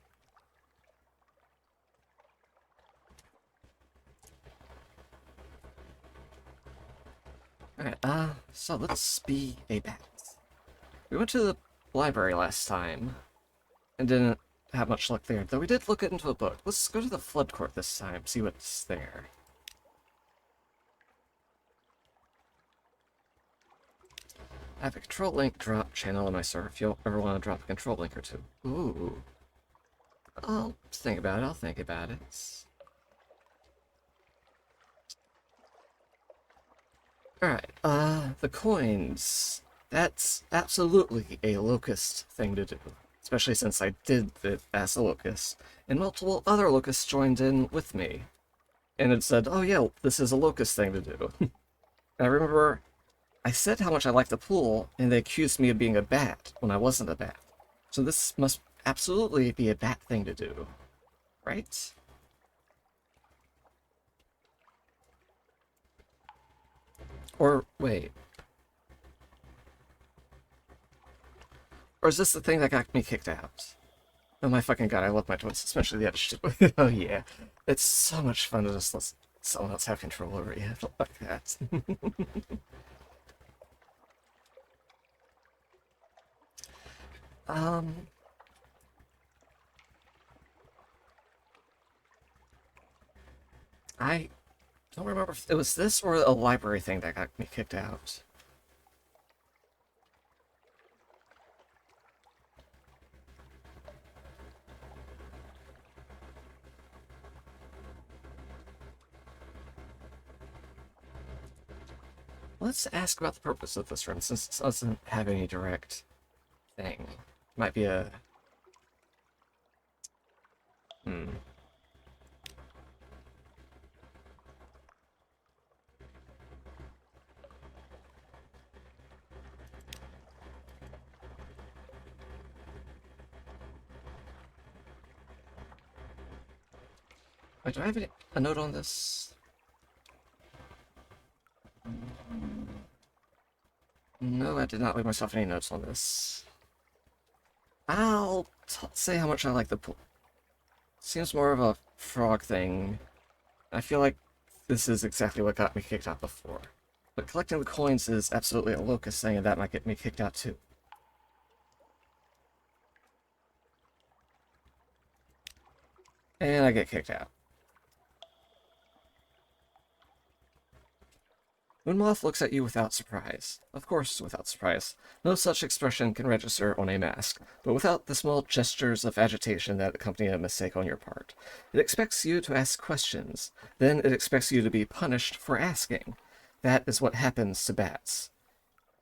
Alright, so let's be a bat. We went to the library last time, and didn't have much luck there, though we did look into a book. Let's go to the Flood Court this time, see what's there. I have a control link drop channel on my server if you ever want to drop a control link or two. Ooh. I'll think about it, I'll think about it. Alright, the coins. That's absolutely a locust thing to do. Especially since I did it as a locust, and multiple other locusts joined in with me. And it said, oh yeah, this is a locust thing to do. I remember I said how much I liked the pool, and they accused me of being a bat when I wasn't a bat. So this must absolutely be a bat thing to do, right? Or, wait. Or is this the thing that got me kicked out? Oh my fucking god, I love my twins, especially the Edge 2. Oh yeah. It's so much fun to just let someone else have control over you. Like that. I don't remember if it was this or a library thing that got me kicked out. Let's ask about the purpose of this room, since it doesn't have any direct thing. Might be a... Wait, do I have a note on this? No, I did not leave myself any notes on this. I'll say how much I like the pool. Seems more of a frog thing. I feel like this is exactly what got me kicked out before. But collecting the coins is absolutely a locust thing, and that might get me kicked out too. And I get kicked out. Moonmoth looks at you without surprise. Of course, without surprise. No such expression can register on a mask, but without the small gestures of agitation that accompany a mistake on your part. It expects you to ask questions. Then it expects you to be punished for asking. That is what happens to bats.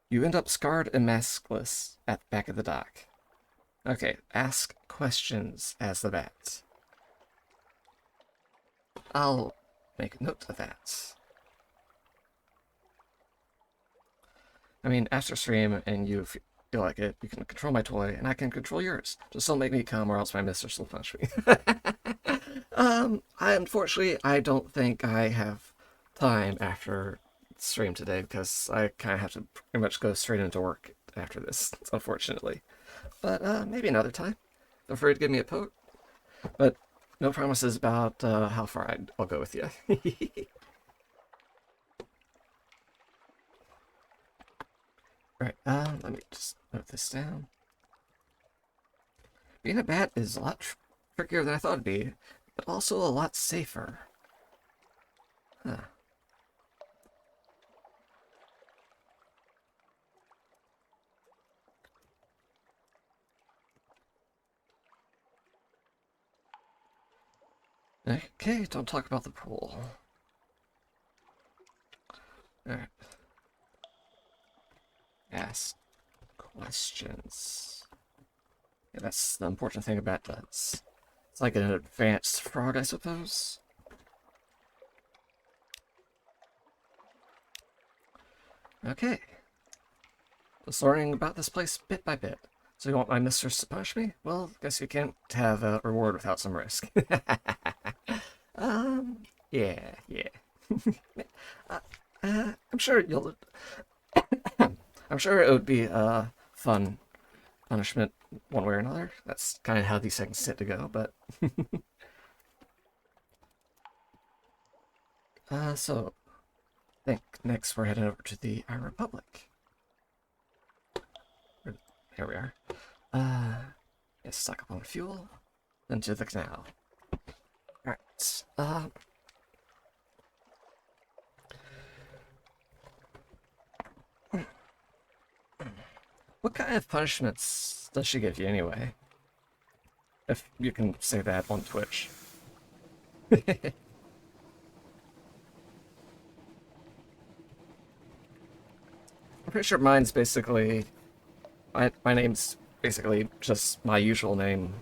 You end up scarred and maskless at the back of the dock. Okay, ask questions as the bat. I'll make a note of that. I mean, after stream and you feel like it, you can control my toy and I can control yours. Just don't make me come or else my mistress will punch me. Unfortunately, I don't think I have time after stream today because I kind of have to pretty much go straight into work after this, unfortunately. But maybe another time. Feel free to give me a poke. But no promises about how far I'll go with you. Alright, let me just note this down. Being a bat is a lot trickier than I thought it'd be, but also a lot safer. Huh. Okay, don't talk about the pool. Alright. Ask questions. Yeah, that's the important thing about that. It's like an advanced frog, I suppose. Okay. Just learning about this place bit by bit. So you want my mistress to punish me? Well, guess you can't have a reward without some risk. Yeah. I'm sure you'll... I'm sure it would be a fun punishment one way or another. That's kind of how these things tend to go, but... so... I think next we're heading over to the Iron Republic. Here we are. Get stuck up on fuel, then to the canal. Alright, what kind of punishments does she give you anyway? If you can say that on Twitch. I'm pretty sure mine's basically... My name's basically just my usual name.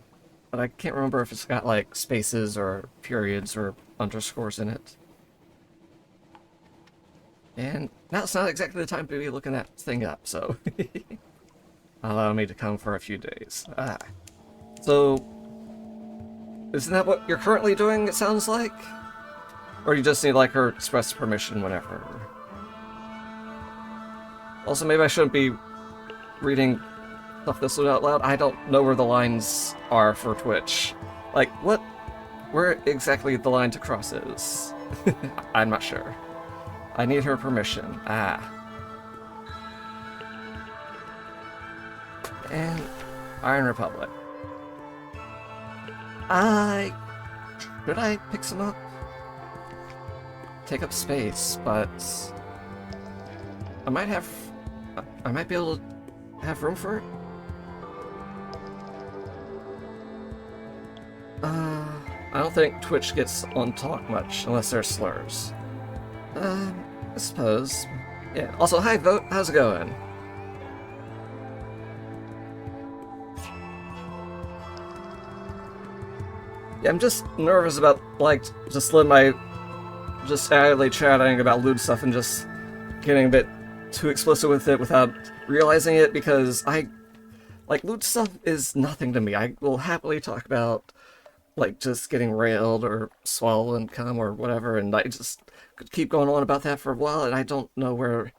But I can't remember if it's got, like, spaces or periods or underscores in it. And now it's not exactly the time to be looking that thing up, so... Allow me to come for a few days. So... Isn't that what you're currently doing, it sounds like? Or you just need, like, her express permission whenever? Also, maybe I shouldn't be reading stuff this out loud. I don't know where the lines are for Twitch. Like, where exactly the line to cross is? I'm not sure. I need her permission. And Iron Republic. Should I pick some up? Take up space, but... I might be able to have room for it? I don't think Twitch gets on talk much, unless there's slurs. I suppose. Yeah, also, hi Vote, how's it going? Yeah, I'm just nervous about, like, just idly chatting about lewd stuff and just getting a bit too explicit with it without realizing it, because lewd stuff is nothing to me. I will happily talk about, like, just getting railed or swallowing cum or whatever, and I just could keep going on about that for a while, and I don't know where,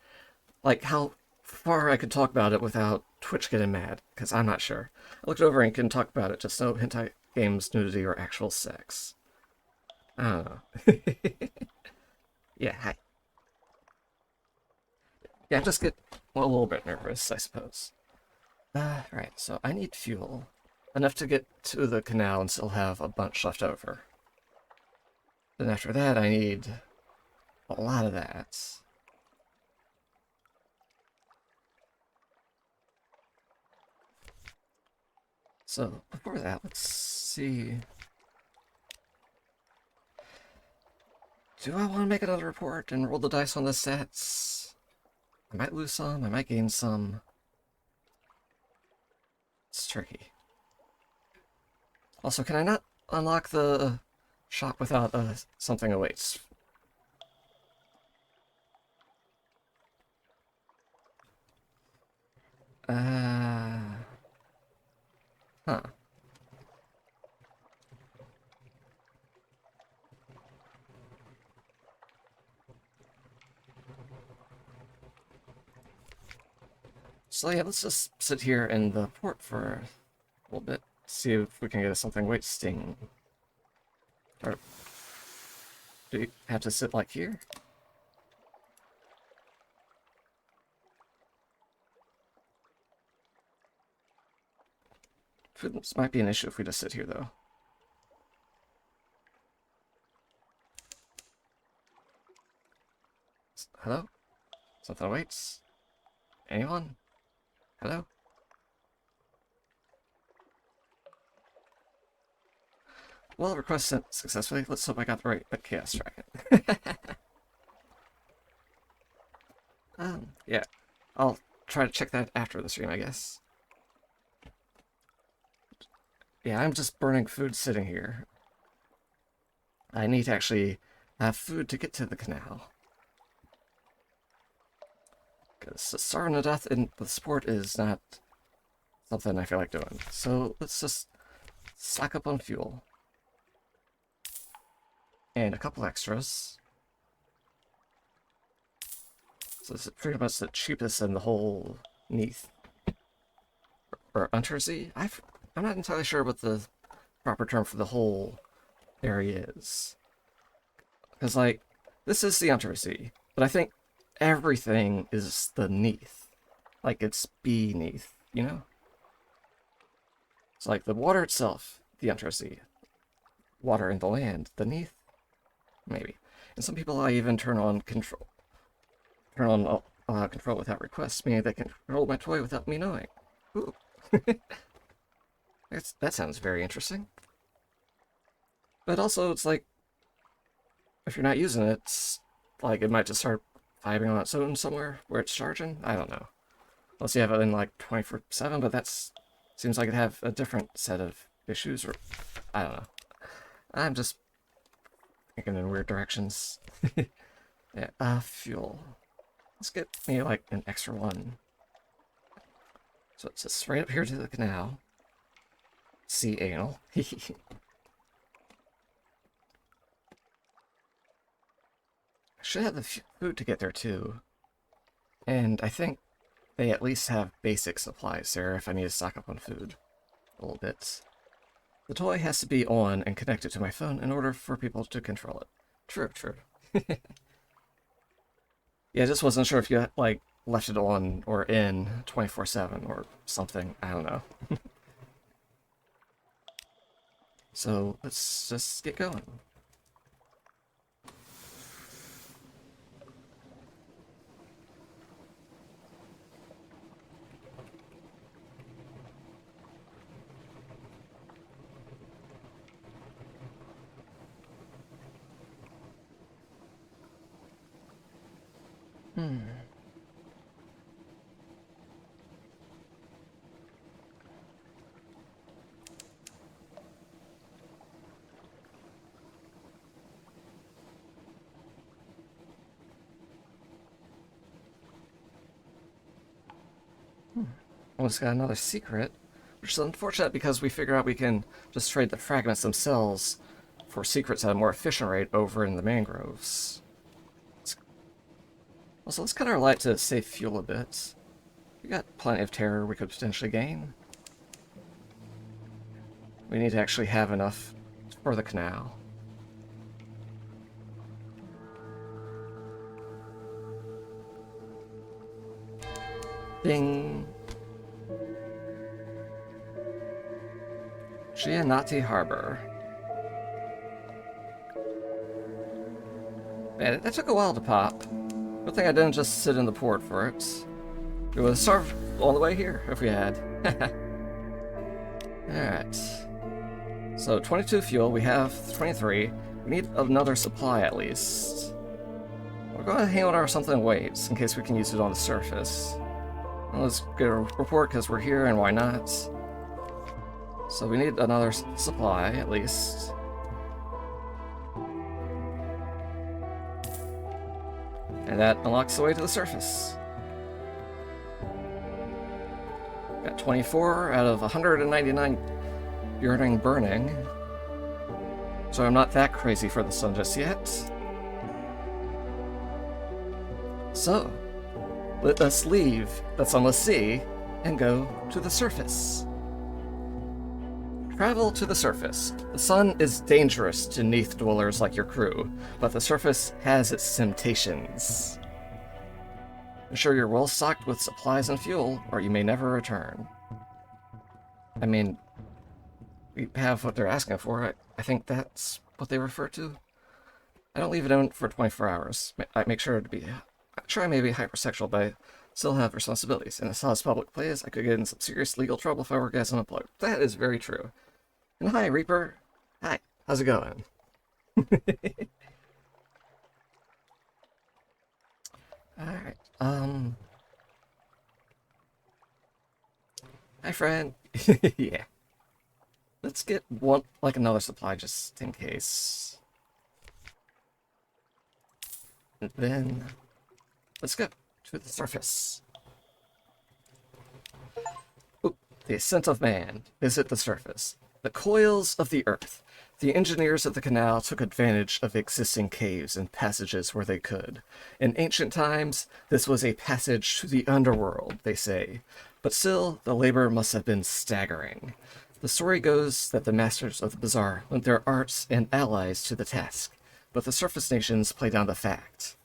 like, how far I could talk about it without Twitch getting mad, because I'm not sure. I looked over and can talk about it, just no hentai games, nudity, or actual sex. I don't know. Yeah, hi. Yeah, I just get a little bit nervous, I suppose. Right, so I need fuel. Enough to get to the canal and still have a bunch left over. Then after that, I need a lot of that. So, before that, let's see. Do I want to make another report and roll the dice on the sets? I might lose some, I might gain some. It's tricky. Also, can I not unlock the shop without something awaits? Huh. So yeah, let's just sit here in the port for a little bit. See if we can get something wasting. Or do you have to sit like here? This might be an issue if we just sit here, though. Hello? Something awaits? Anyone? Hello? Well, request sent successfully. Let's hope I got the right chaos dragon. Yeah. I'll try to check that after the stream, I guess. Yeah, I'm just burning food sitting here. I need to actually have food to get to the canal. Because starving to death in the sport is not something I feel like doing. So let's just stock up on fuel. And a couple extras. So this is pretty much the cheapest in the whole Neath. Or Untersea? I'm not entirely sure what the proper term for the whole area is. Because, like, this is the Untersea, but I think everything is the Neath. Like, it's beneath, you know? It's like the water itself, the Untersea. Water in the land, the Neath? Maybe. And some people I even turn on control. Turn on control without request, meaning they can control my toy without me knowing. Ooh. That sounds very interesting. But also, it's like, if you're not using it, it's like it might just start vibing on its own somewhere where it's charging. I don't know. Unless you have it in like 24/7, but that's seems like it'd have a different set of issues, or I don't know. I'm just thinking in weird directions. Yeah, fuel. Let's get me like an extra one. So it's just right up here to the canal. Sea anal. I should have the food to get there too. And I think they at least have basic supplies there if I need to stock up on food. A little bit. The toy has to be on and connected to my phone in order for people to control it. True, true. Yeah, I just wasn't sure if you, like, left it on or in 24/7 or something. I don't know. So, let's just get going. Almost got another secret, which is unfortunate because we figure out we can just trade the fragments themselves for secrets at a more efficient rate over in the mangroves. Also, let's cut our light to save fuel a bit. We got plenty of terror we could potentially gain. We need to actually have enough for the canal. Ding! Giannotti Harbor. Man, that took a while to pop. Good thing I didn't just sit in the port for it. We would have starved all the way here if we had. Alright. So 22 fuel, we have 23. We need another supply at least. We're going to hang on our something waves in case we can use it on the surface. Well, let's get a report because we're here and why not. So we need another supply at least. And that unlocks the way to the surface. Got 24 out of 199 yearning burning. So I'm not that crazy for the sun just yet. So, let us leave the Sunless Sea and go to the surface. Travel to the surface. The sun is dangerous to Neath dwellers like your crew, but the surface has its temptations. Ensure you're well stocked with supplies and fuel, or you may never return. I mean, we have what they're asking for. I think that's what they refer to. I don't leave it in for 24 hours. I make sure to be... I'm sure I may be hypersexual, but I still have responsibilities. And as hot as public play is, I could get in some serious legal trouble if I were guys unemployed. That is very true. And hi, Reaper. Hi. How's it going? Alright. Hi, friend. Yeah. Let's get one, like another supply just in case. And then, let's go to the surface. Ooh, the ascent of man. Visit the surface. The coils of the earth. The engineers of the canal took advantage of existing caves and passages where they could. In ancient times, this was a passage to the underworld, they say. But still, the labor must have been staggering. The story goes that the masters of the bazaar lent their arts and allies to the task, but the surface nations play down the fact.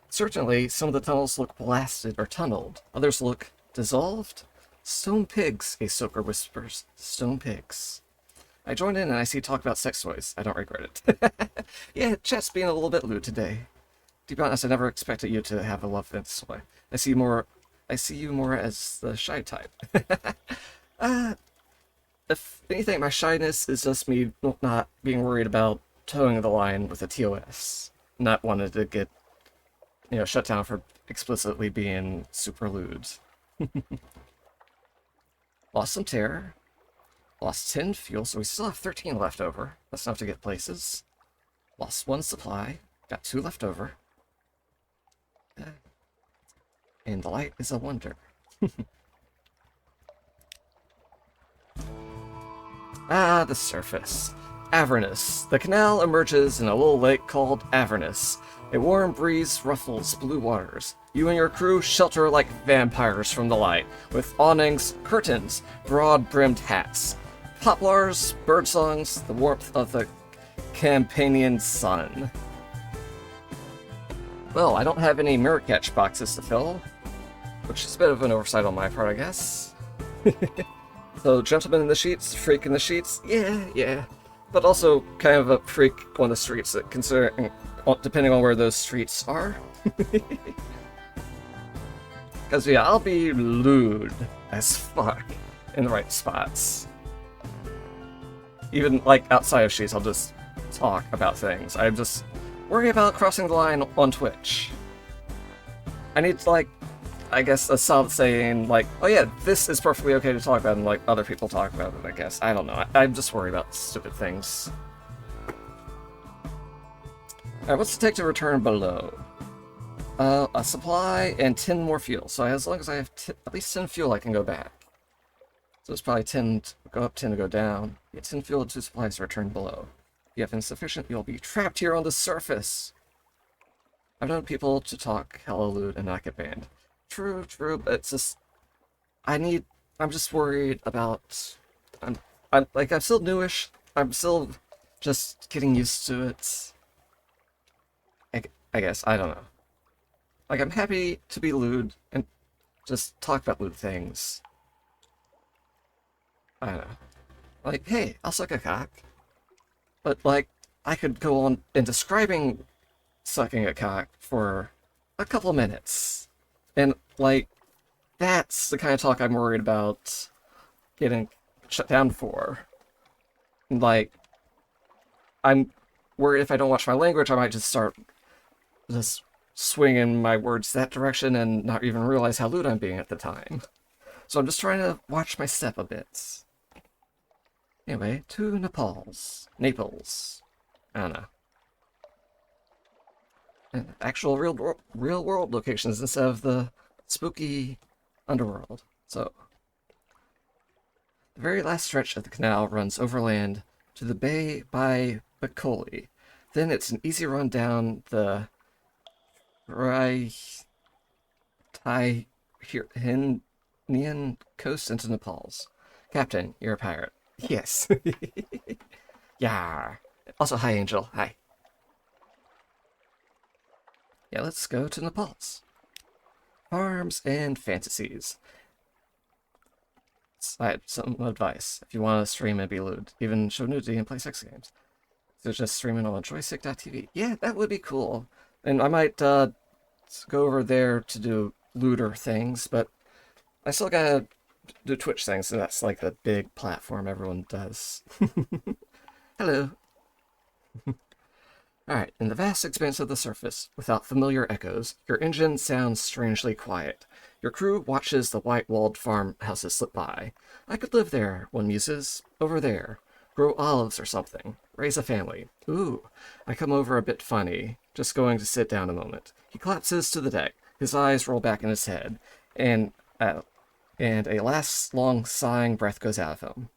Certainly, some of the tunnels look blasted or tunneled. Others look dissolved. Stone pigs, a soaker whispers. Stone pigs. I joined in and I see talk about sex toys. I don't regret it. Yeah, chat's being a little bit lewd today. To be honest, I never expected you to have a love this way. I see you more as the shy type. If anything, my shyness is just me not being worried about towing the line with a TOS. Not wanting to get, shut down for explicitly being super lewd. Lost some terror. Lost 10 fuel, so we still have 13 left over. That's enough to get places. Lost 1 supply. Got 2 left over. And the light is a wonder. Ah, the surface. Avernus. The canal emerges in a little lake called Avernus. A warm breeze ruffles blue waters. You and your crew shelter like vampires from the light, with awnings, curtains, broad-brimmed hats. Poplars, birdsongs, the warmth of the Campanian sun. Well, I don't have any mirror catch boxes to fill, which is a bit of an oversight on my part, I guess. So, gentleman in the sheets, freak in the sheets, yeah. But also kind of a freak on the streets, depending on where those streets are. Because, yeah, I'll be lewd as fuck in the right spots. Even, like, outside of sheets, I'll just talk about things. I just worry about crossing the line on Twitch. I need, like, I guess a solid saying, like, oh yeah, this is perfectly okay to talk about, and, like, other people talk about it, I guess. I don't know. I'm just worried about stupid things. Alright, what's it take to return below? A supply and 10 more fuel. So as long as I have at least 10 fuel, I can go back. So it's probably 10 to go up, 10 to go down. Get 10 fuel and 2 supplies to return below. If you have insufficient, you'll be trapped here on the surface. I've known people to talk hella lewd and not get banned. True, but it's just... I'm just worried about... I'm still newish. I'm still just getting used to it. I guess, I don't know. Like, I'm happy to be lewd and just talk about lewd things. I don't know. Like, hey, I'll suck a cock. But, like, I could go on in describing sucking a cock for a couple minutes. And, like, that's the kind of talk I'm worried about getting shut down before. Like, I'm worried if I don't watch my language, I might just start just swinging my words that direction and not even realize how lewd I'm being at the time. So I'm just trying to watch my step a bit. Anyway, to Naples. I don't know. And actual real world locations instead of the spooky underworld. So, the very last stretch of the canal runs overland to the bay by Bacoli. Then it's an easy run down the Thai-Nian coast into Nepal's. Captain, you're a pirate. Yes. Yeah. Also, hi, Angel. Hi. Yeah, let's go to Nepal's. Farms and fantasies. I have some advice. If you want to stream and be lewd, even show nudity and play sex games, so just stream it on joystick.tv. Yeah, that would be cool. And I might go over there to do lewder things, but I still gotta do Twitch things, and that's like the big platform everyone does. Hello. Alright, in the vast expanse of the surface, without familiar echoes, your engine sounds strangely quiet. Your crew watches the white-walled farmhouses slip by. I could live there, one muses. Over there. Grow olives or something. Raise a family. Ooh, I come over a bit funny. Just going to sit down a moment. He collapses to the deck. His eyes roll back in his head, and a last long sighing breath goes out of him.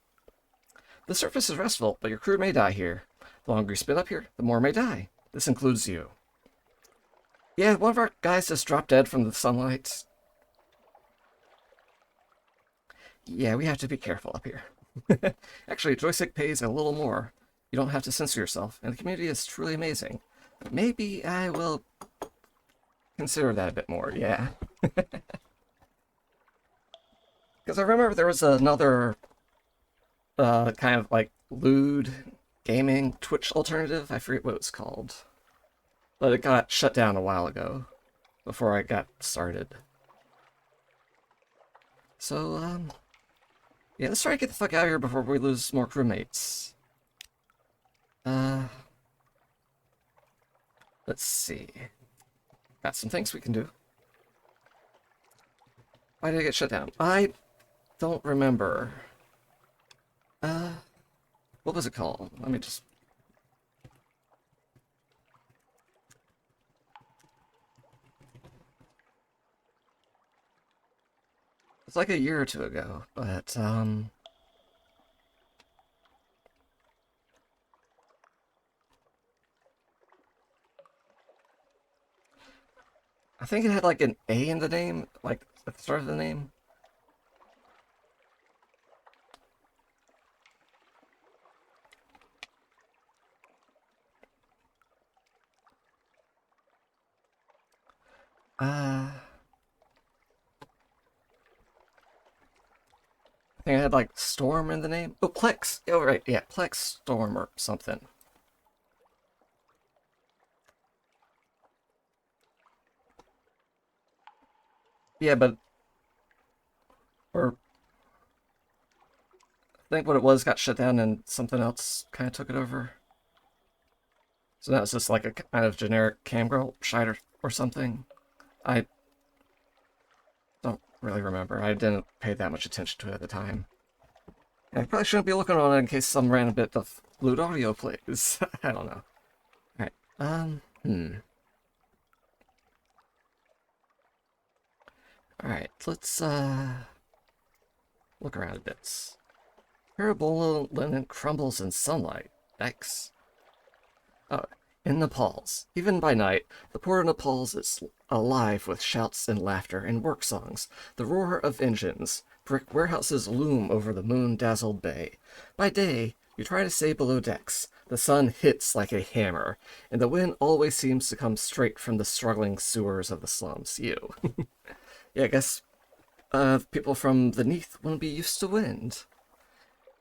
The surface is restful, but your crew may die here. The longer you spend up here, the more may die. This includes you. Yeah, one of our guys just dropped dead from the sunlight. Yeah, we have to be careful up here. Actually, joystick pays a little more. You don't have to censor yourself, and the community is truly amazing. Maybe I will consider that a bit more, yeah. Because I remember there was another kind of like lewd gaming Twitch alternative. I forget what it was called. But it got shut down a while ago, before I got started. So, yeah, let's try to get the fuck out of here before we lose more crewmates. Let's see. Got some things we can do. Why did it get shut down? I don't remember. What was it called? Let me just... It's like a year or two ago, but, I think it had like an A in the name, like at the start of the name. I think it had like Storm in the name. Oh, Plex. Oh, right. Yeah, Plex Storm or something. Yeah, but... Or... I think what it was got shut down and something else kind of took it over. So now it's just like a kind of generic camgirl shite or something. I don't really remember. I didn't pay that much attention to it at the time. And I probably shouldn't be looking on it in case some random bit of lewd audio plays. I don't know. Alright, Alright, let's, look around a bit. Parabola linen crumbles in sunlight. Yikes. Oh, in Nepal's. Even by night, the port of Nepal's is alive with shouts and laughter and work songs. The roar of engines. Brick warehouses loom over the moon-dazzled bay. By day, you try to stay below decks. The sun hits like a hammer, and the wind always seems to come straight from the struggling sewers of the slums. You. Yeah, I guess people from the Neath wouldn't be used to wind,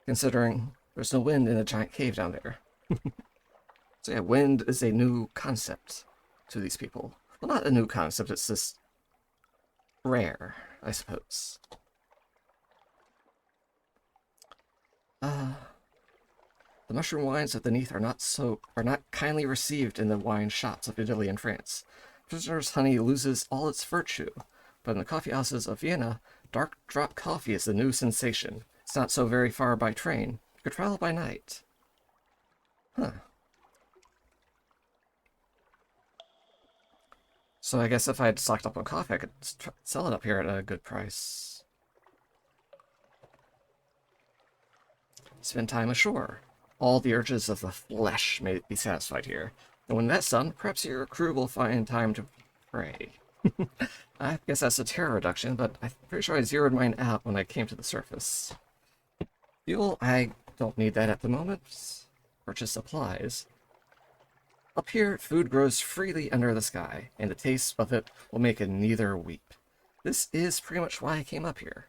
considering there's no wind in a giant cave down there. So yeah, wind is a new concept to these people. Well, not a new concept, it's just rare, I suppose. Uh, the mushroom wines of the Neath are not kindly received in the wine shops of Italy and France. Prisoner's honey loses all its virtue, but in the coffee houses of Vienna, dark drop coffee is the new sensation. It's not so very far by train. You could travel by night. Huh. So I guess if I had stocked up on coffee, I could sell it up here at a good price. Spend time ashore. All the urges of the flesh may be satisfied here. And when that's done, perhaps your crew will find time to pray. I guess that's a terror reduction, but I'm pretty sure I zeroed mine out when I came to the surface. Fuel, I don't need that at the moment. Purchase supplies. Up here, food grows freely under the sky, and the taste of it will make a neither weep. This is pretty much why I came up here.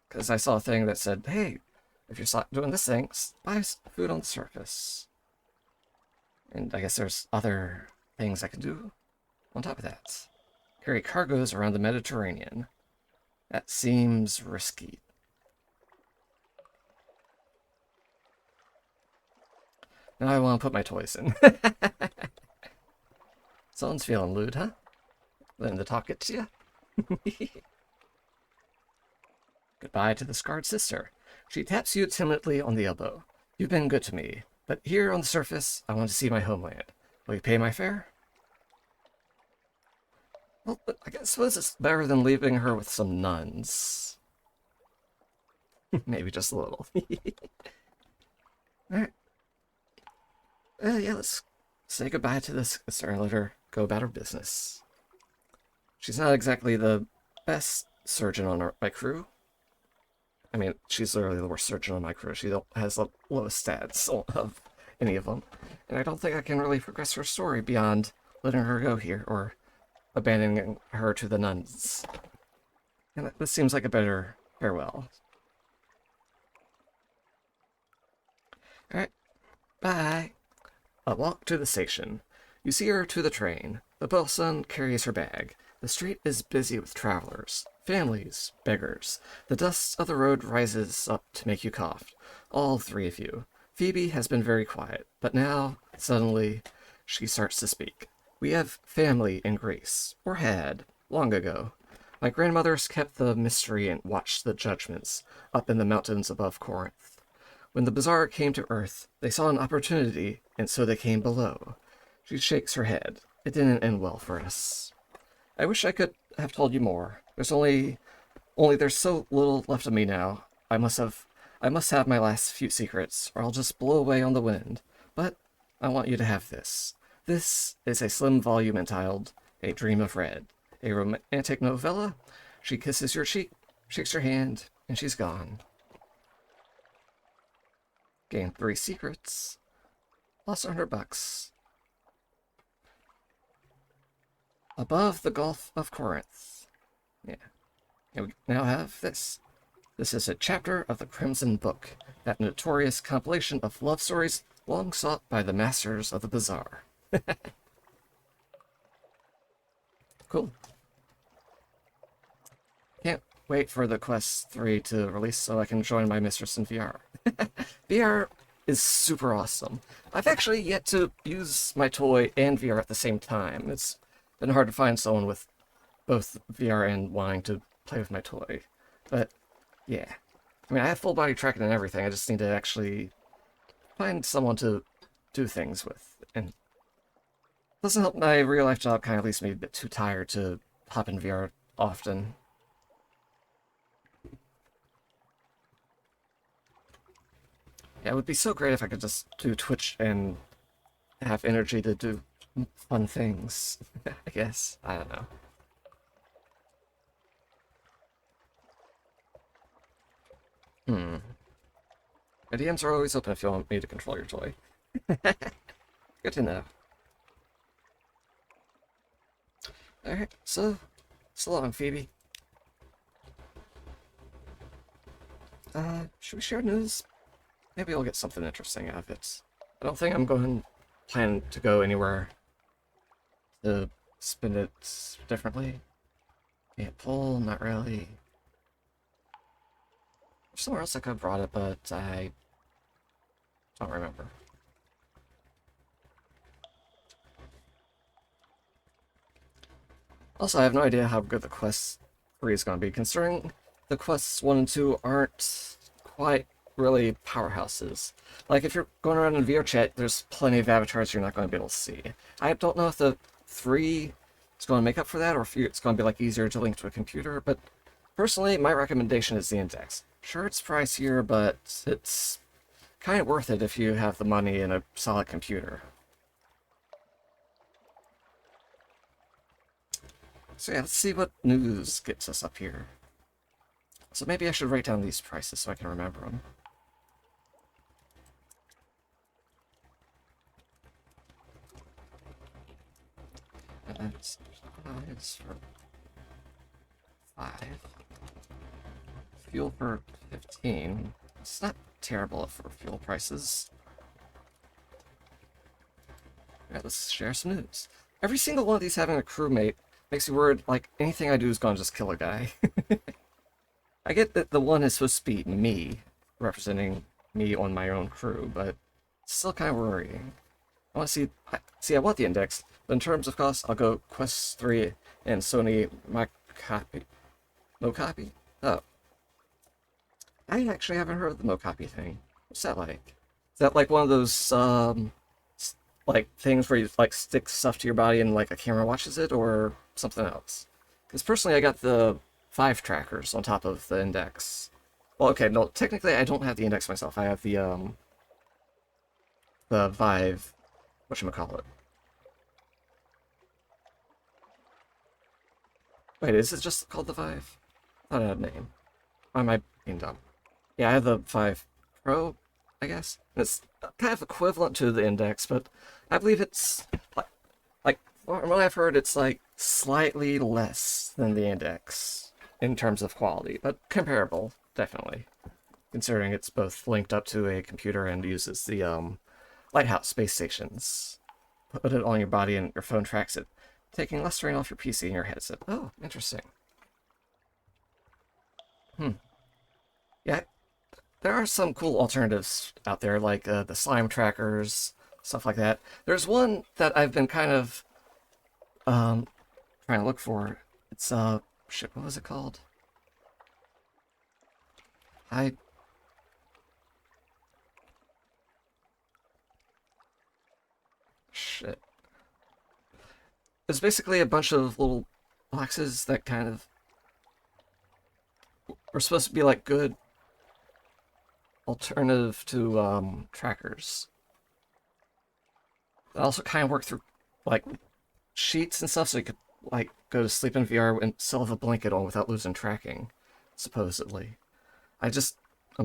Because I saw a thing that said, hey, if you're doing this thing, buy food on the surface. And I guess there's other things I can do on top of that. Carry cargoes around the Mediterranean. That seems risky. Now I want to put my toys in. Someone's feeling lewd, huh? Letting the talk get to you? Goodbye to the scarred sister. She taps you timidly on the elbow. You've been good to me, but here on the surface, I want to see my homeland. Will you pay my fare? Well, but I suppose it's better than leaving her with some nuns. Maybe just a little. Alright. Yeah, let's say goodbye to this sister and let her go about her business. She's not exactly the best surgeon on my crew. I mean, she's literally the worst surgeon on my crew. She has the lowest stats of any of them. And I don't think I can really progress her story beyond letting her go here, or abandoning her to the nuns. And this seems like a better farewell. Alright, bye. A walk to the station. You see her to the train. The bosun carries her bag. The street is busy with travelers, families, beggars. The dust of the road rises up to make you cough. All three of you. Phoebe has been very quiet, but now, suddenly, she starts to speak. We have family in Greece, or had, long ago. My grandmothers kept the mystery and watched the judgments up in the mountains above Corinth. When the bazaar came to earth, they saw an opportunity, and so they came below. She shakes her head. It didn't end well for us. I wish I could have told you more. There's so little left of me now. I must have my last few secrets, or I'll just blow away on the wind. But I want you to have this. This is a slim volume entitled A Dream of Red, a romantic novella. She kisses your cheek, shakes your hand, and she's gone. Gained 3 secrets. Lost $100. Above the Gulf of Corinth. Yeah. And we now have this. This is a chapter of the Crimson Book, that notorious compilation of love stories long sought by the masters of the bazaar. Cool. Can't wait for the Quest 3 to release so I can join my mistress in VR. VR is super awesome. I've actually yet to use my toy and VR at the same time. It's been hard to find someone with both VR and wanting to play with my toy. But, yeah. I mean, I have full body tracking and everything. I just need to actually find someone to do things with. And it doesn't help my real life job kind of leaves me a bit too tired to hop in VR often. Yeah, it would be so great if I could just do Twitch and have energy to do fun things, I guess. I don't know. My DMs are always open if you want me to control your toy. Good to know. Alright, so long, Phoebe. Should we share news? Maybe I'll get something interesting out of it. I don't think I'm plan to go anywhere to spend it differently. Can't pull, not really. Somewhere else I could have brought it, but I don't remember. Also, I have no idea how good the Quest 3 is going to be, considering the Quests 1 and 2 aren't quite really powerhouses. Like, if you're going around in VR chat, there's plenty of avatars you're not going to be able to see. I don't know if the 3 is going to make up for that, or if it's going to be, like, easier to link to a computer, but personally, my recommendation is the Index. Sure, it's pricier, but it's kind of worth it if you have the money and a solid computer. So yeah, let's see what news gets us up here. So maybe I should write down these prices so I can remember them. That's for 5. Fuel for 15. It's not terrible for fuel prices. Alright, let's share some news. Every single one of these having a crewmate makes me worried, like, anything I do is gonna just kill a guy. I get that the one is supposed to be me, representing me on my own crew, but it's still kind of worrying. I want to see, I want the Index, but in terms of cost, I'll go Quest 3 and Sony Mocapi. Mocapi? Oh. I actually haven't heard of the Mocapi thing. What's that like? Is that like one of those, like, things where you, like, stick stuff to your body and, like, a camera watches it, or something else? Because personally, I got the 5 trackers on top of the Index. Well, okay, no, technically I don't have the Index myself. I have the Vive, whatchamacallit. Wait, is it just called the Vive? I thought it had a name. Why am I being dumb? Yeah, I have the Vive Pro, I guess. It's kind of equivalent to the Index, but I believe it's, like from what I've heard, it's like slightly less than the Index in terms of quality, but comparable, definitely. Considering it's both linked up to a computer and uses the Lighthouse space stations. Put it on your body and your phone tracks it, taking less strain off your PC and your headset. Oh, interesting. Yeah, there are some cool alternatives out there, like the slime trackers, stuff like that. There's one that I've been kind of trying to look for. It's shit, what was it called? Shit. It's basically a bunch of little boxes that kind of are supposed to be like good alternative to trackers. They also kind of work through like sheets and stuff, so you could like go to sleep in VR and still have a blanket on without losing tracking, supposedly. I'm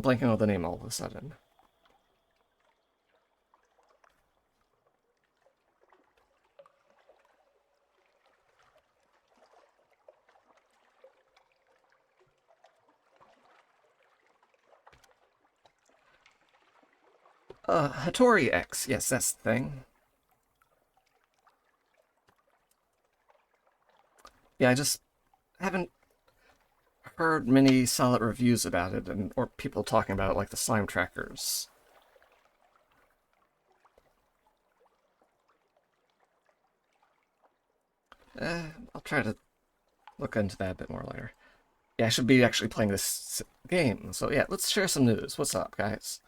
blanking on the name all of a sudden. Hattori X. Yes, that's the thing. Yeah, I just haven't heard many solid reviews about it, and or people talking about it, like the slime trackers. I'll try to look into that a bit more later. Yeah, I should be actually playing this game. So yeah, let's share some news. What's up, guys?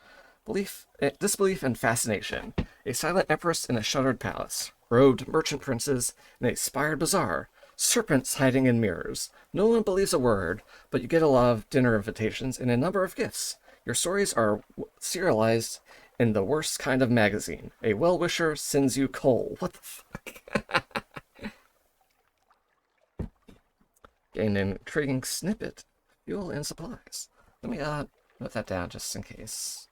Disbelief and fascination. A silent empress in a shuttered palace. Robed merchant princes in a spired bazaar. Serpents hiding in mirrors. No one believes a word, but you get a lot of dinner invitations and a number of gifts. Your stories are serialized in the worst kind of magazine. A well-wisher sends you coal. What the fuck? Gain an intriguing snippet. Fuel and supplies. Let me note that down just in case.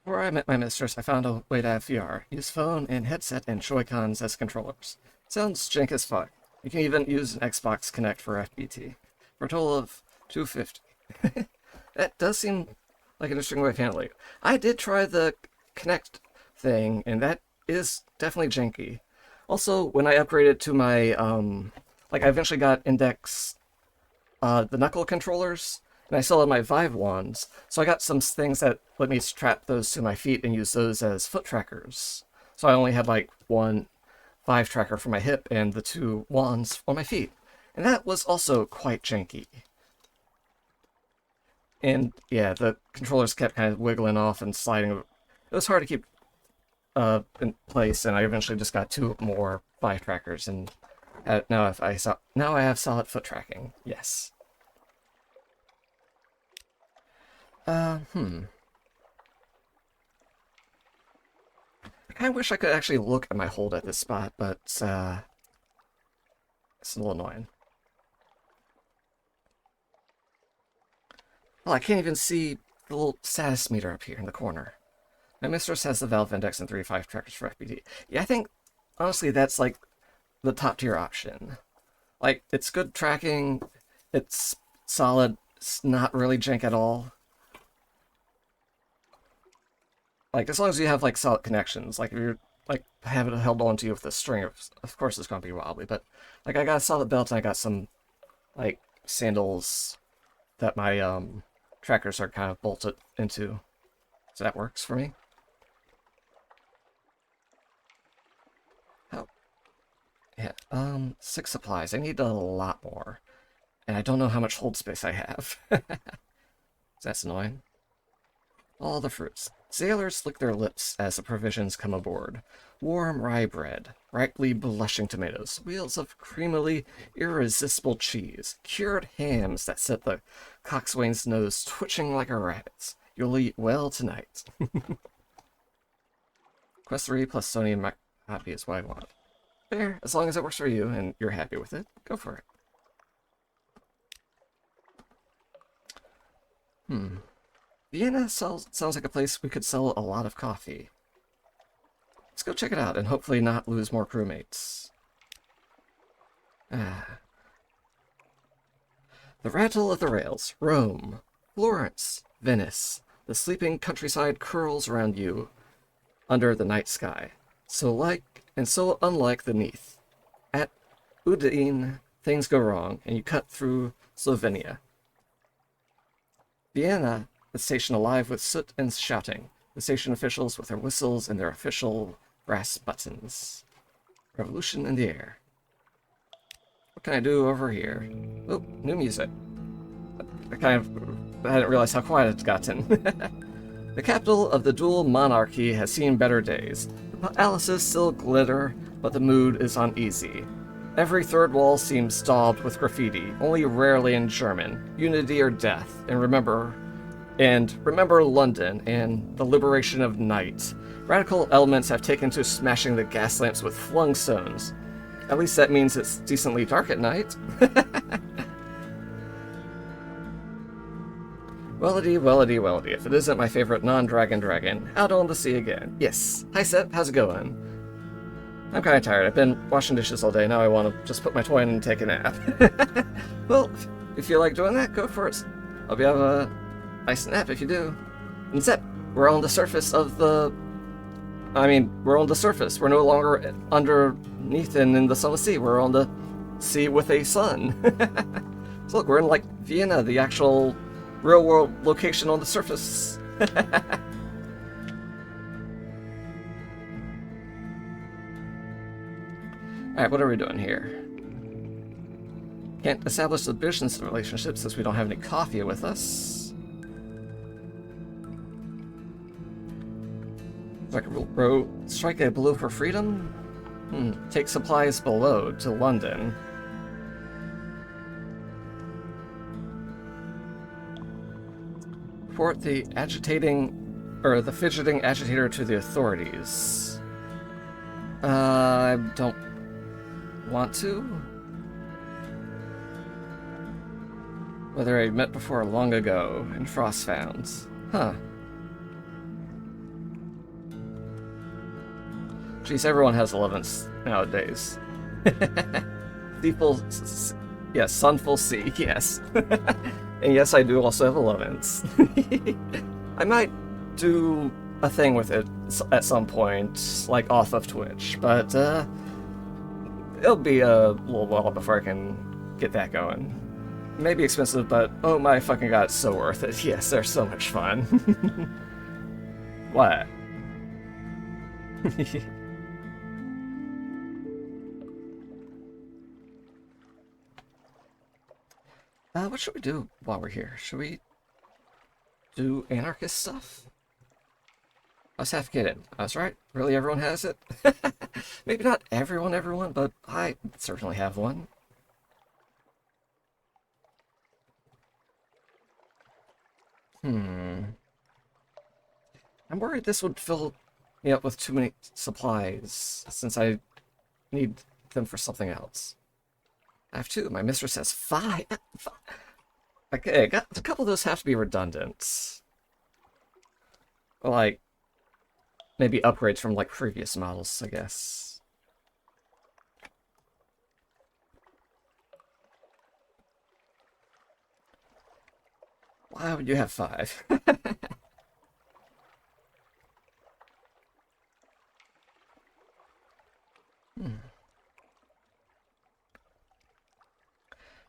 Before I met my mistress, I found a way to have VR. Use phone and headset and Joy-Cons as controllers. Sounds jank as fuck. You can even use an Xbox Connect for FBT, for a total of $250. That does seem like an interesting way of handling it. I did try the Connect thing, and that is definitely janky. Also, when I upgraded to my, I eventually got Index, the knuckle controllers, and I still have my Vive ones, so I got some things that let me strap those to my feet and use those as foot trackers. So I only had, like, one Vive tracker for my hip and the two wands on my feet. And that was also quite janky. And, yeah, the controllers kept kind of wiggling off and sliding. It was hard to keep in place, and I eventually just got two more Vive trackers, and now I have solid foot tracking. Yes. I kind of wish I could actually look at my hold at this spot, but it's a little annoying. Well, I can't even see the little status meter up here in the corner. My mistress has the Valve Index and 3 Vive trackers for FPD. Yeah, I think, honestly, that's, like, the top-tier option. Like, it's good tracking, it's solid, it's not really jank at all. Like, as long as you have, like, solid connections, like, if you're, like, have it held onto you with a string, of course it's going to be wobbly, but, like, I got a solid belt and I got some, like, sandals that my, trackers are kind of bolted into. So that works for me. Oh. Yeah, 6 supplies. I need a lot more. And I don't know how much hold space I have. That's annoying. All the fruits. Sailors lick their lips as the provisions come aboard. Warm rye bread, ripely blushing tomatoes, wheels of creamily irresistible cheese, cured hams that set the coxswain's nose twitching like a rabbit's. You'll eat well tonight. Quest 3 plus sodium copy is what I want. Fair, as long as it works for you and you're happy with it, go for it. Vienna sounds like a place we could sell a lot of coffee. Let's go check it out and hopefully not lose more crewmates. The rattle of the rails. Rome. Florence. Venice. The sleeping countryside curls around you under the night sky. So like and so unlike the Neath. At Udine, things go wrong, and you cut through Slovenia. Vienna, the station alive with soot and shouting. The station officials with their whistles and their official brass buttons. Revolution in the air. What can I do over here? Oh, new music. I hadn't realized how quiet it's gotten. The capital of the dual monarchy has seen better days. The palaces still glitter, but the mood is uneasy. Every third wall seems daubed with graffiti, only rarely in German. Unity or death, and remember London and the liberation of night. Radical elements have taken to smashing the gas lamps with flung stones. At least that means it's decently dark at night. Wellity, wellity, wellity. If it isn't my favorite non-dragon, out on the sea again. Yes. Hi, Seth. How's it going? I'm kind of tired. I've been washing dishes all day. Now I want to just put my toy in and take a nap. Well, if you feel like doing that, go for it. Hope you have a nice nap if you do. And Zep, we're on the surface of the... we're on the surface. We're no longer underneath and in the Sunless Sea. We're on the sea with a sun. So look, we're in, like, Vienna, the actual real-world location on the surface. Alright, what are we doing here? Can't establish the business relationship since we don't have any coffee with us. Strike a blow for freedom? Take supplies below to London. Report the fidgeting agitator to the authorities. I don't want to. Whether I met before long ago in Frostfounds. Huh. Geez, everyone has 11s nowadays. Yes, Sunful Sea, yes. And yes, I do also have 11s. I might do a thing with it at some point, like off of Twitch, but it'll be a little while before I can get that going. Maybe expensive, but oh my fucking god, it's so worth it. Yes, they're so much fun. What? What should we do while we're here? Should we do anarchist stuff? Let's have to get it. That's right. Really, everyone has it? Maybe not everyone, but I certainly have one. I'm worried this would fill me up with too many supplies, since I need them for something else. I have 2. My mistress has 5. Okay, a couple of those have to be redundant. Like, maybe upgrades from, like, previous models, I guess. Why would you have 5?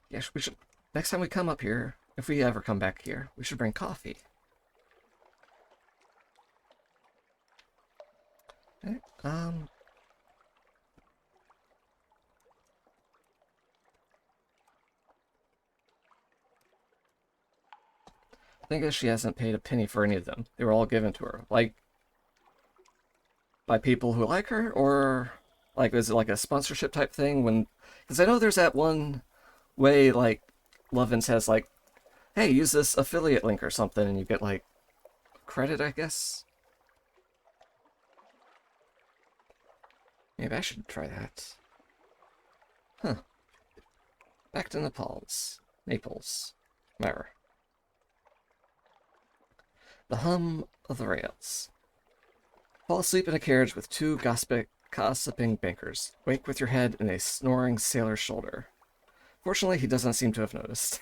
Yes, we should... Next time we come up here, if we ever come back here, we should bring coffee. Okay, I think she hasn't paid a penny for any of them. They were all given to her. Like, by people who like her, or like, is it like a sponsorship type thing? When, because I know there's that one way, like, Lovins has like, hey, use this affiliate link or something, and you get like credit, I guess. Maybe I should try that. Huh. Back to Naples. Whatever. The hum of the rails. Fall asleep in a carriage with 2 gossiping bankers. Wake with your head in a snoring sailor's shoulder. Fortunately, he doesn't seem to have noticed.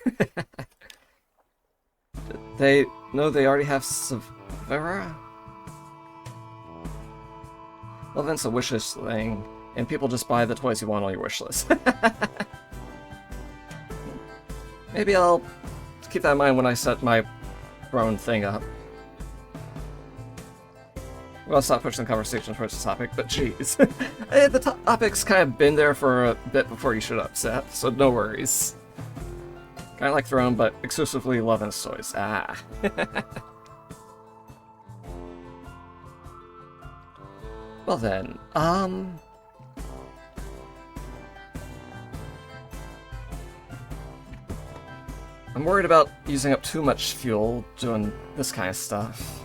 They know they already have Severa? Well, then it's a wish list thing, and people just buy the toys you want on your wish list. Maybe I'll keep that in mind when I set my drone thing up. Well, stop pushing the conversation towards the topic, but jeez. The topic's kind of been there for a bit before you showed up, Seth, so no worries. Kind of like Throne, but exclusively Lovin's toys. Ah. Well then, I'm worried about using up too much fuel doing this kind of stuff.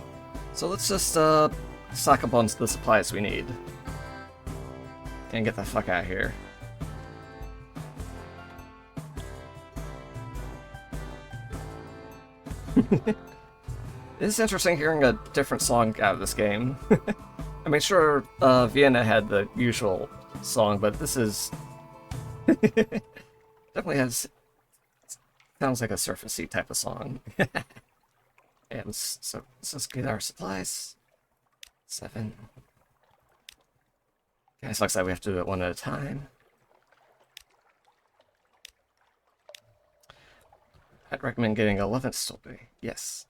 So let's just, stock up on the supplies we need. And get the fuck out of here. It's interesting hearing a different song out of this game. I mean, sure, Vienna had the usual song, but this is... definitely has... sounds like a surfacey type of song. And so let's just get our supplies. 7. Kind of sucks that we have to do it one at a time. I'd recommend getting 11th Stolby. Yes.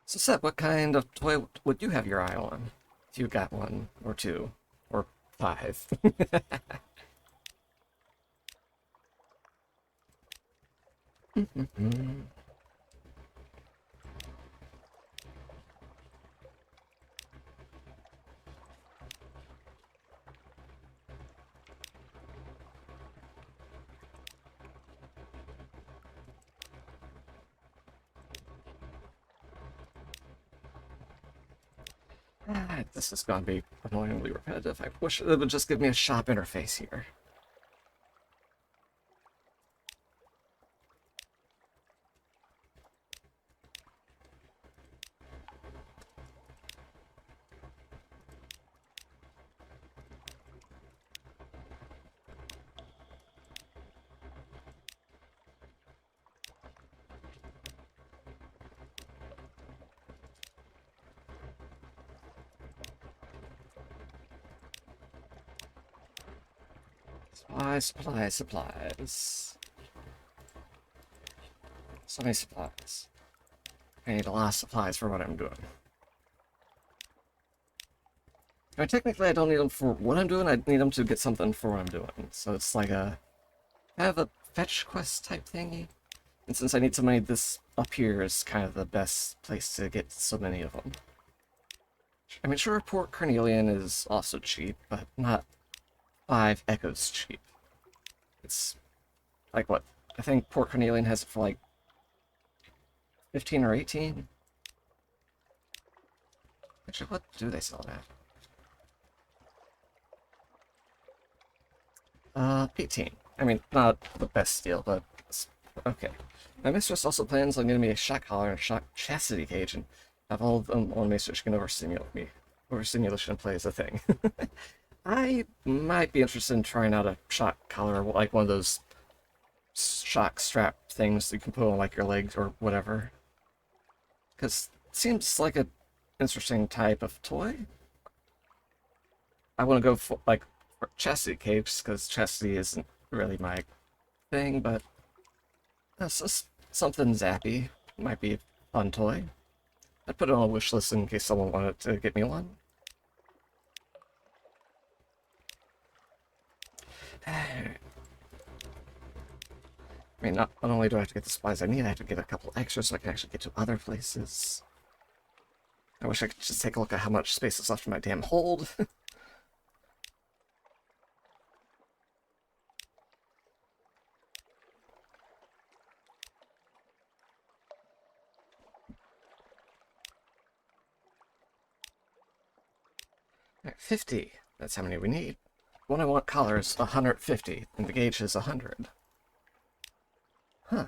So Seth, what kind of toy would you have your eye on? If you got 1, or 2, or 5. This is going to be annoyingly repetitive. I wish it would just give me a shop interface here. Supplies. So many supplies. I need a lot of supplies for what I'm doing. I mean, technically, I don't need them for what I'm doing. I need them to get something for what I'm doing. So it's like a kind of a fetch quest type thingy. And since I need so many, this up here is kind of the best place to get so many of them. I mean, sure, Port Carnelian is also cheap, but not 5 echoes cheap. It's like what? I think Port Carnelian has it for like 15 or 18. Actually, what do they sell it at? 18. I mean, not the best deal, but it's okay. My mistress also plans on getting me a shock collar and a shock chastity cage, and have all of them on me so she can overstimulate me. Overstimulation play is a thing. I might be interested in trying out a shock collar, like one of those shock strap things that you can put on like your legs or whatever. Because it seems like a interesting type of toy. I want to go for like for chastity capes because chastity isn't really my thing, but that's just something zappy. Might be a fun toy. I'd put it on a wish list in case someone wanted to get me one. I mean, not only do I have to get the supplies I need, I have to get a couple extras so I can actually get to other places. I wish I could just take a look at how much space is left in my damn hold. Alright, 50. That's how many we need. One I want collar is 150, and the gauge is 100. Huh.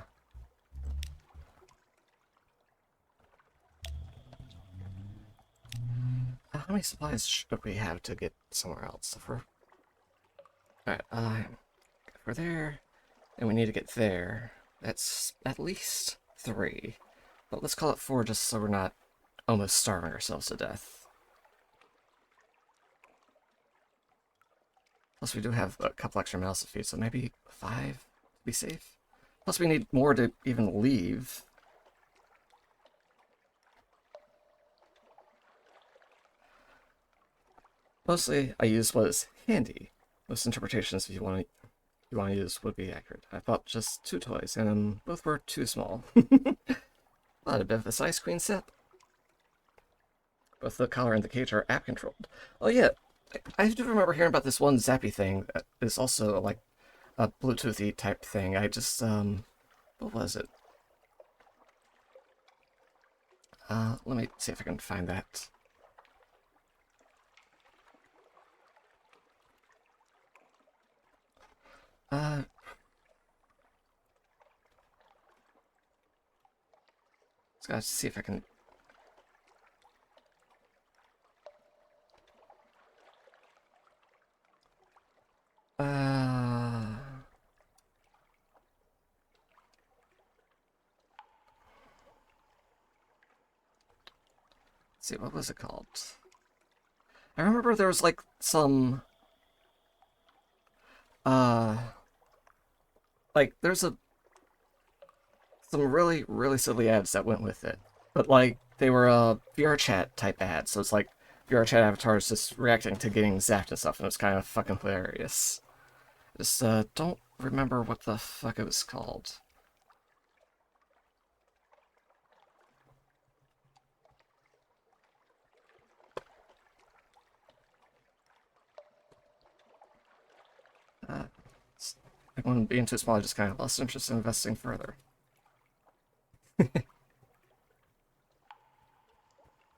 How many supplies should we have to get somewhere else? Alright, we're there, and we need to get there. That's at least 3. But let's call it 4 just so we're not almost starving ourselves to death. Plus we do have a couple extra mouths to feed, so maybe 5 to be safe. Plus we need more to even leave. Mostly I use what is handy. Most interpretations if you want to use would be accurate. I bought just 2 toys, and both were too small. Not a bit of a size queen set. Both the collar and the cage are app controlled. Oh yeah, I do remember hearing about this one zappy thing that is also like a Bluetoothy type thing. I just what was it? Let me see if I can find that. Let's gotta see if I can. Let's see, what was it called? I remember there was like some like there's some really silly ads that went with it. But like they were VR chat type ads, so it's like VR chat avatars just reacting to getting zapped and stuff, and it's kind of fucking hilarious. I just don't remember what the fuck it was called. When being too small, I just kind of lost interest in investing further.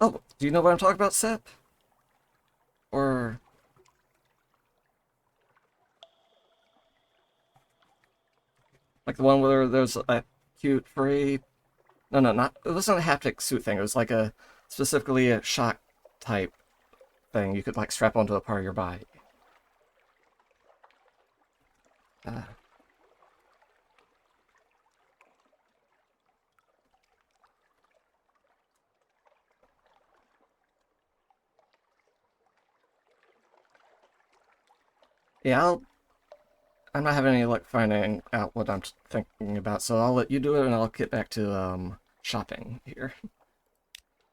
Oh, do you know what I'm talking about, Sep? Or like the one where there's a cute furry? No, not it wasn't a haptic suit thing. It was like a specifically a shock type thing you could like strap onto a part of your body. Uh, yeah, I'm not having any luck finding out what I'm thinking about, so I'll let you do it and I'll get back to shopping here.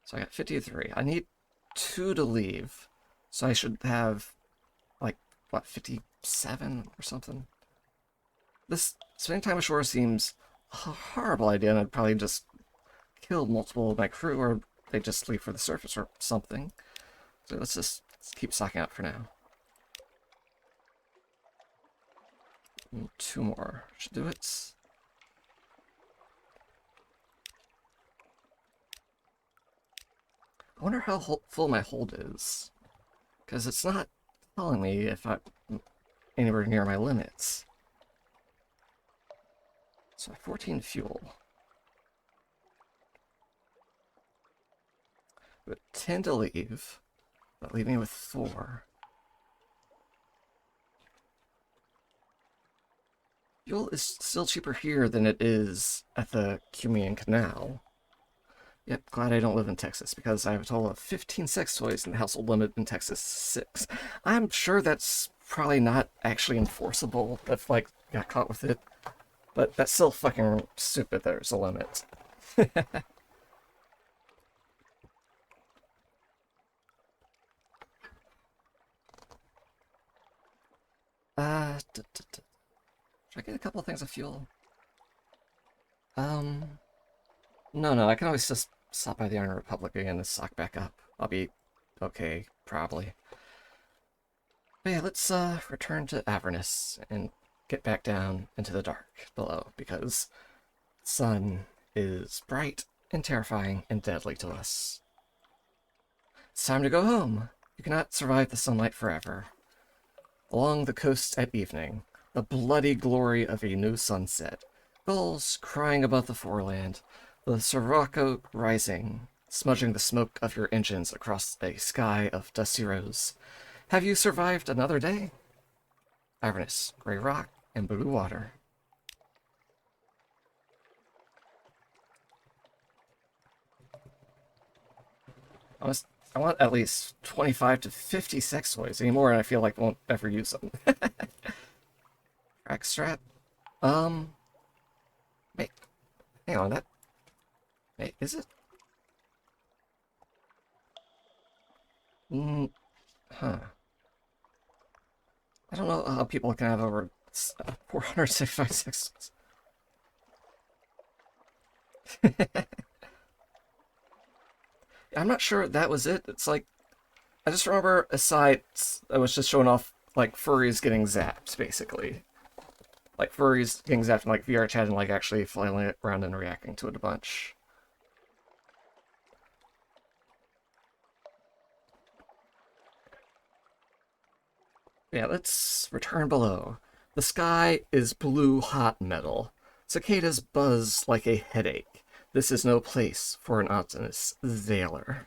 So I got 53. I need 2 to leave. So I should have, like, what, 57 or something? This spending time ashore seems a horrible idea, and I'd probably just kill multiple of my crew, or they just leave for the surface or something. So let's keep stocking up for now. 2 more should do it. I wonder how full my hold is, because it's not telling me if I'm anywhere near my limits. So 14 fuel. But 10 to leave, but leave me with 4. Fuel is still cheaper here than it is at the Cumian Canal. Yep, glad I don't live in Texas, because I have a total of 15 sex toys and the household limit in Texas is 6. I'm sure that's probably not actually enforceable if, like, got caught with it. But that's still fucking stupid there's a limit. Should I get a couple of things of fuel? No, I can always just stop by the Iron Republic again and stock back up. I'll be okay, probably. But yeah, let's return to Avernus and get back down into the dark below, because the sun is bright and terrifying and deadly to us. It's time to go home. You cannot survive the sunlight forever. Along the coast at evening, the bloody glory of a new sunset, gulls crying above the foreland, the sirocco rising, smudging the smoke of your engines across a sky of dusty rose. Have you survived another day? Avernus, gray rock, and blue water. I want at least 25 to 50 sex toys anymore, and I feel like I won't ever use them. Rack strap. Wait. Hang on, that... Wait, is it? Huh. I don't know how people can have over 465 sex toys. I'm not sure that was it. It's like, I just remember a site that was just showing off, like, furries getting zapped, basically. Like, furries getting zapped in, like, VR chat and, like, actually flailing around and reacting to it a bunch. Yeah, let's return below. The sky is blue hot metal. Cicadas buzz like a headache. This is no place for an honest sailor.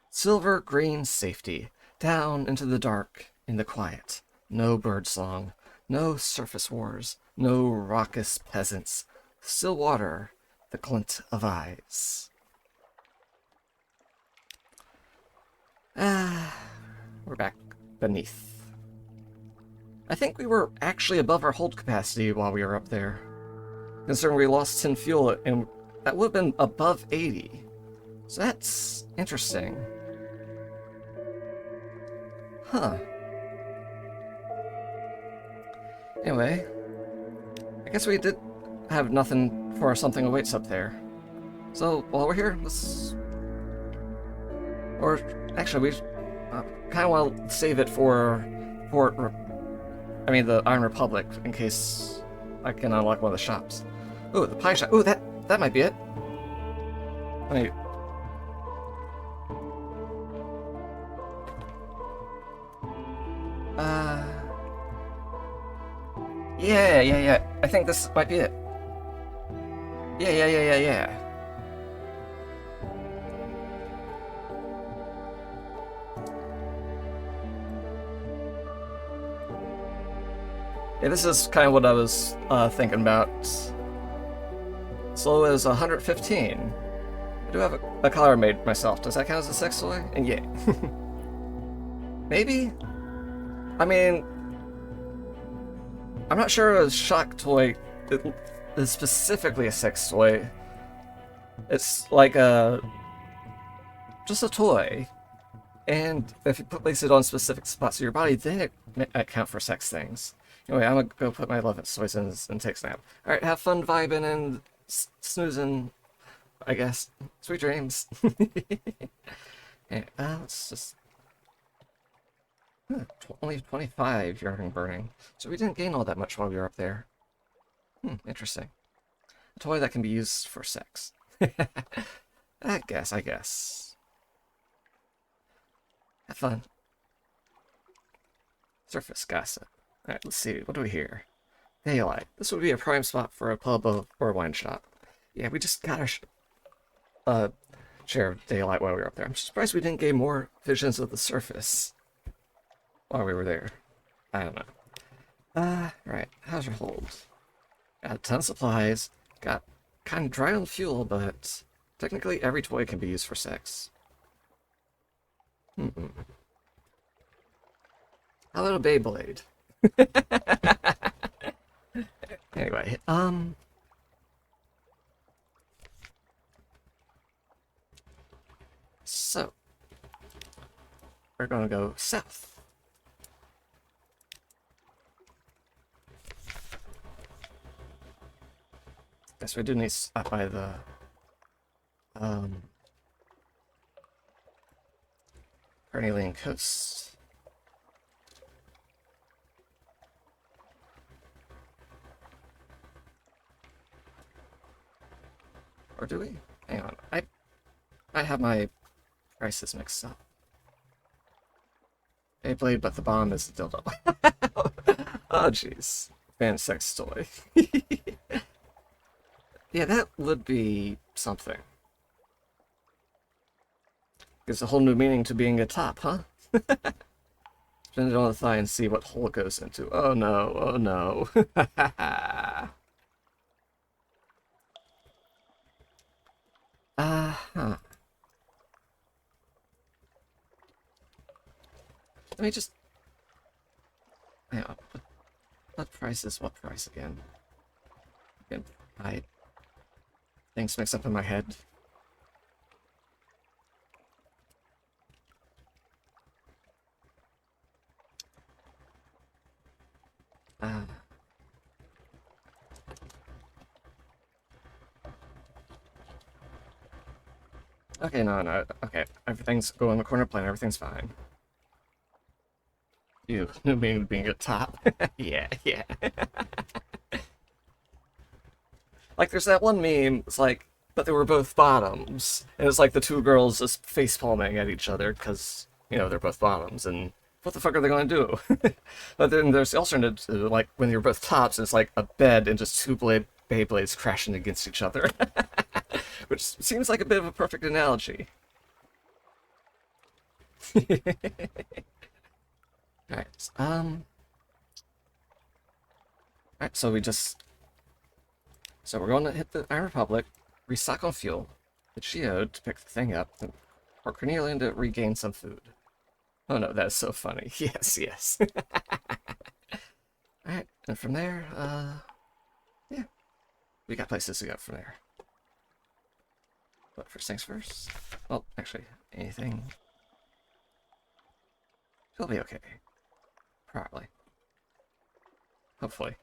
Silver green safety. Down into the dark, in the quiet. No birdsong. No surface wars. No raucous peasants. Still water. The glint of eyes. We're back beneath. I think we were actually above our hold capacity while we were up there. Considering we lost 10 fuel, and that would have been above 80. So that's interesting. Huh. Anyway, I guess we did have nothing for something awaits up there. So while we're here, let's... Or actually, we kind of want to save it for the Iron Republic, in case I can unlock one of the shops. Ooh, the pie shop. Ooh, that might be it. I mean, yeah. I think this might be it. Yeah. Yeah, this is kind of what I was thinking about. As low as 115. I do have a collar made myself. Does that count as a sex toy? And yeah. Maybe? I mean, I'm not sure a shock toy is specifically a sex toy. It's like just a toy. And if you place it on specific spots of your body, then it might count for sex things. Anyway, I'm gonna go put my love toys in and take a snap. Alright, have fun vibing and snoozing, I guess. Sweet dreams. Okay, let's just... only 25 yearning burning. So we didn't gain all that much while we were up there. Interesting. A toy that can be used for sex. I guess. Have fun. Surface gossip. Alright, let's see. What do we hear? Daylight. This would be a prime spot for a pub or a wine shop. Yeah, we just got our share of daylight while we were up there. I'm surprised we didn't gain more visions of the surface while we were there. I don't know. Right. How's your hold? Got a ton of supplies. Got kind of dry on fuel, but technically every toy can be used for sex. How about a Beyblade? Anyway, so we're gonna go south. Guess we do need to stop by the Carnelian Coast. Or do we? Hang on. I have my prices mixed up. Beyblade, but the bomb is the dildo. Oh, jeez. Fan sex toy. Yeah, that would be something. Gives a whole new meaning to being a top, huh? Spin it on the thigh and see what hole it goes into. Oh no, oh no. Huh. Let me just... Hang on. What price is what price again? Again, things mixed up in my head. Okay, no. Okay, everything's going the corner plan. Everything's fine. You, new meaning being a top. Yeah. Like, there's that one meme, it's like, but they were both bottoms. And it's like the two girls just face-palming at each other because, you know, they're both bottoms. And what the fuck are they going to do? But then there's the alternative, like, when you're both tops, it's like a bed and just two Beyblades crashing against each other. Which seems like a bit of a perfect analogy. Alright, Alright, so we're going to hit the Iron Republic, restock on fuel, the Geode to pick the thing up, and Port Cornelian to regain some food. Oh no, that's so funny. Yes. Alright, and from there, yeah, we got places to go from there. But first things first. Well, actually, anything. She'll be okay. Probably. Hopefully.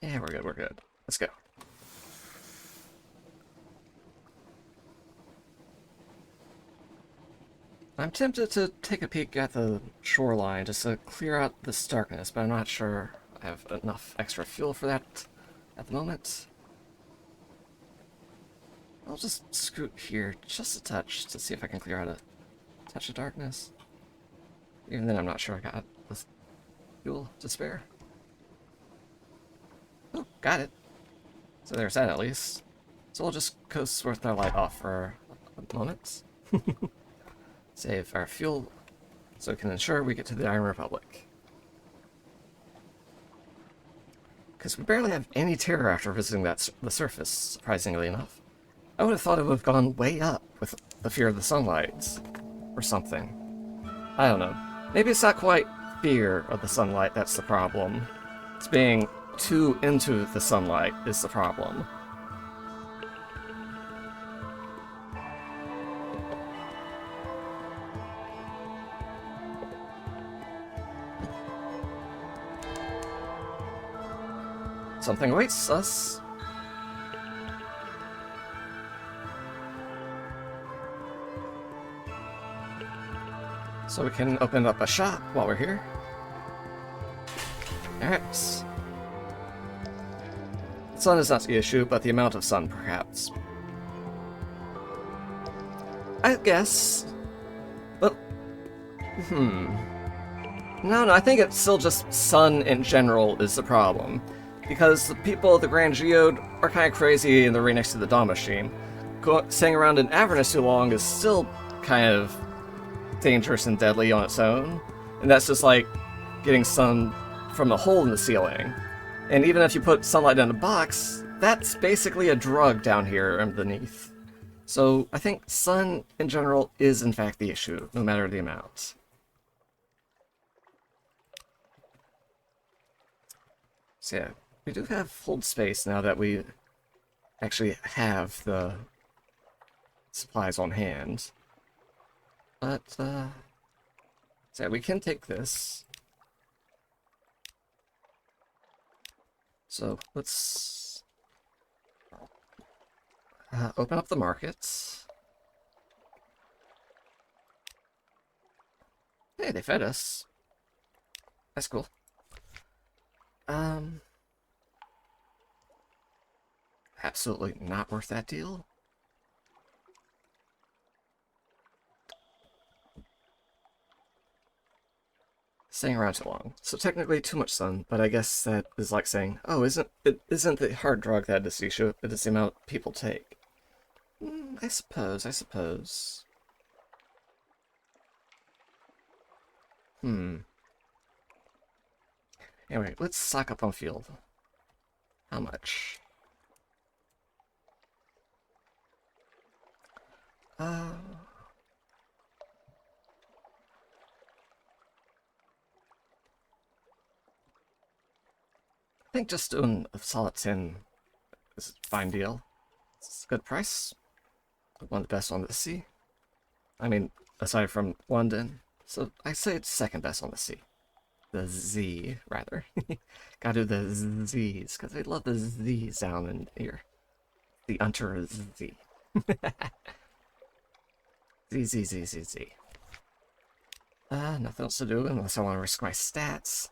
Yeah, we're good. Let's go. I'm tempted to take a peek at the shoreline just to clear out this darkness, but I'm not sure I have enough extra fuel for that at the moment. I'll just scoot here just a touch to see if I can clear out a touch of darkness. Even then, I'm not sure I got the fuel to spare. Oh, got it. So there's that at least. So we'll just coast with our light off for a moment. Save our fuel so we can ensure we get to the Iron Republic. because we barely have any terror after visiting the surface, surprisingly enough. I would have thought it would have gone way up with the fear of the sunlight, or something. I don't know. Maybe it's not quite fear of the sunlight that's the problem. It's being too into the sunlight is the problem. Something awaits us. So we can open up a shop while we're here. Alright. The sun is not the issue, but the amount of sun, perhaps. I guess. But, No, I think it's still just sun in general is the problem. Because the people of the Grand Geode are kind of crazy and they're right next to the Dawn Machine. Staying around in Avernus too long is still kind of dangerous and deadly on its own. And that's just like getting sun from a hole in the ceiling. And even if you put sunlight in a box, that's basically a drug down here underneath. So I think sun in general is in fact the issue, no matter the amount. So yeah, we do have hold space now that we actually have the supplies on hand. But, so yeah, we can take this. So let's open up the markets. Hey, they fed us. That's cool. Absolutely not worth that deal. Staying around too long. So technically too much sun, but I guess that is like saying, oh, isn't the hard drug that is the issue, it is the amount people take. I suppose. Anyway, let's stock up on fuel. How much? I think just doing a solid 10 is a fine deal. It's a good price. One of the best on the sea. I mean, aside from London. So I say it's second best on the sea. The Z, rather. Gotta do the Z's, because I love the Z's down in here. The Unter Z. Z. Nothing else to do unless I want to risk my stats.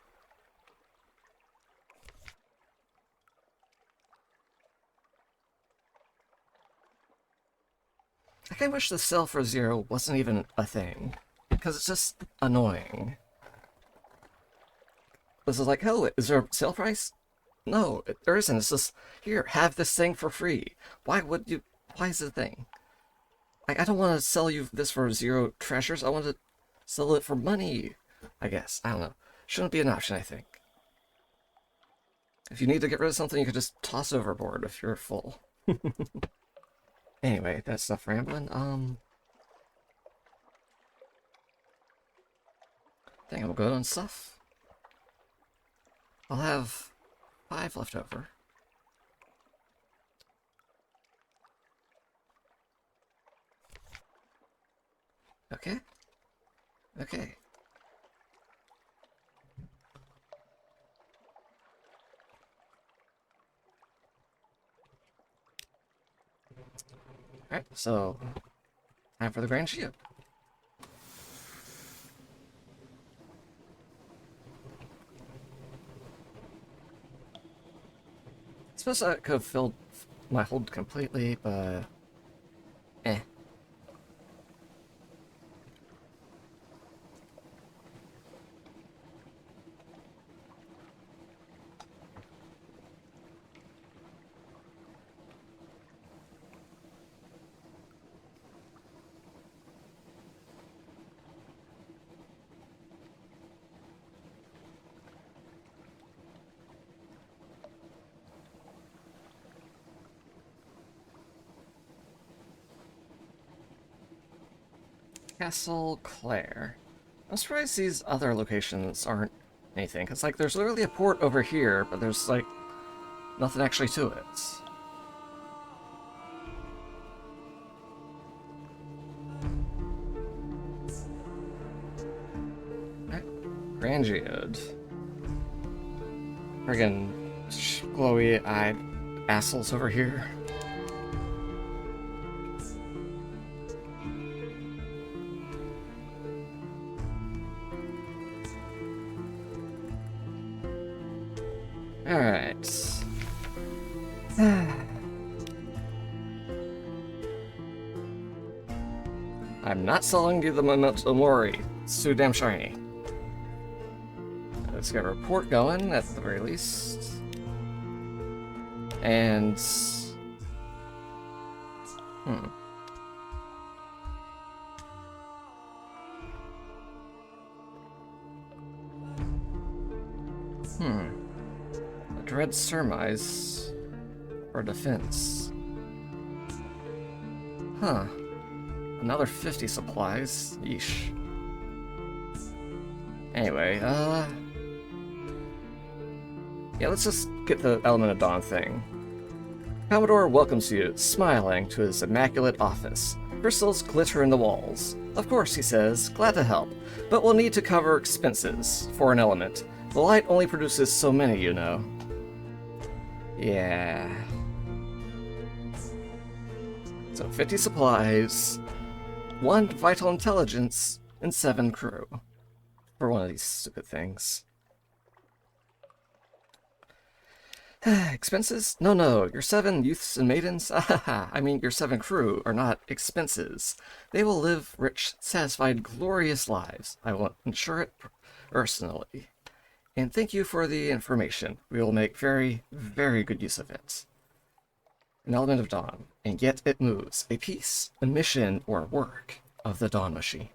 I kinda wish the sell for 0 wasn't even a thing, because it's just annoying. This is like, oh, is there a sale price? No, there isn't. It's just, here, have this thing for free. Why is it a thing? I don't want to sell you this for 0 treasures. I want to sell it for money, I guess. I don't know. Shouldn't be an option, I think. If you need to get rid of something, you could just toss overboard if you're full. Anyway, that's enough rambling. I think I'm good on stuff. I'll have 5 left over. Okay. Alright, so time for the Grand Geode. I suppose I could have filled my hold completely, but eh. Castle Clare. I'm surprised these other locations aren't anything, because, like, there's literally a port over here, but there's, like, nothing actually to it. Grand Geode. Friggin' glowy-eyed assholes over here. Alright. I'm not selling you the Memento Mori. It's too damn shiny. Let's get a report going, at the very least. And... A dread surmise for defense. Huh. Another 50 supplies. Yeesh. Anyway, yeah, let's just get the Element of Dawn thing. Commodore welcomes you, smiling, to his immaculate office. Crystals glitter in the walls. Of course, he says, glad to help, but we'll need to cover expenses for an element. The light only produces so many, you know. Yeah. So 50 supplies, 1 vital intelligence, and 7 crew. For one of these stupid things. Expenses? No, your 7 youths and maidens, I mean your 7 crew, are not expenses. They will live rich, satisfied, glorious lives. I will ensure it personally. And thank you for the information. We will make very, very good use of it. An element of dawn, and yet it moves. A piece, a mission, or work of the dawn machine.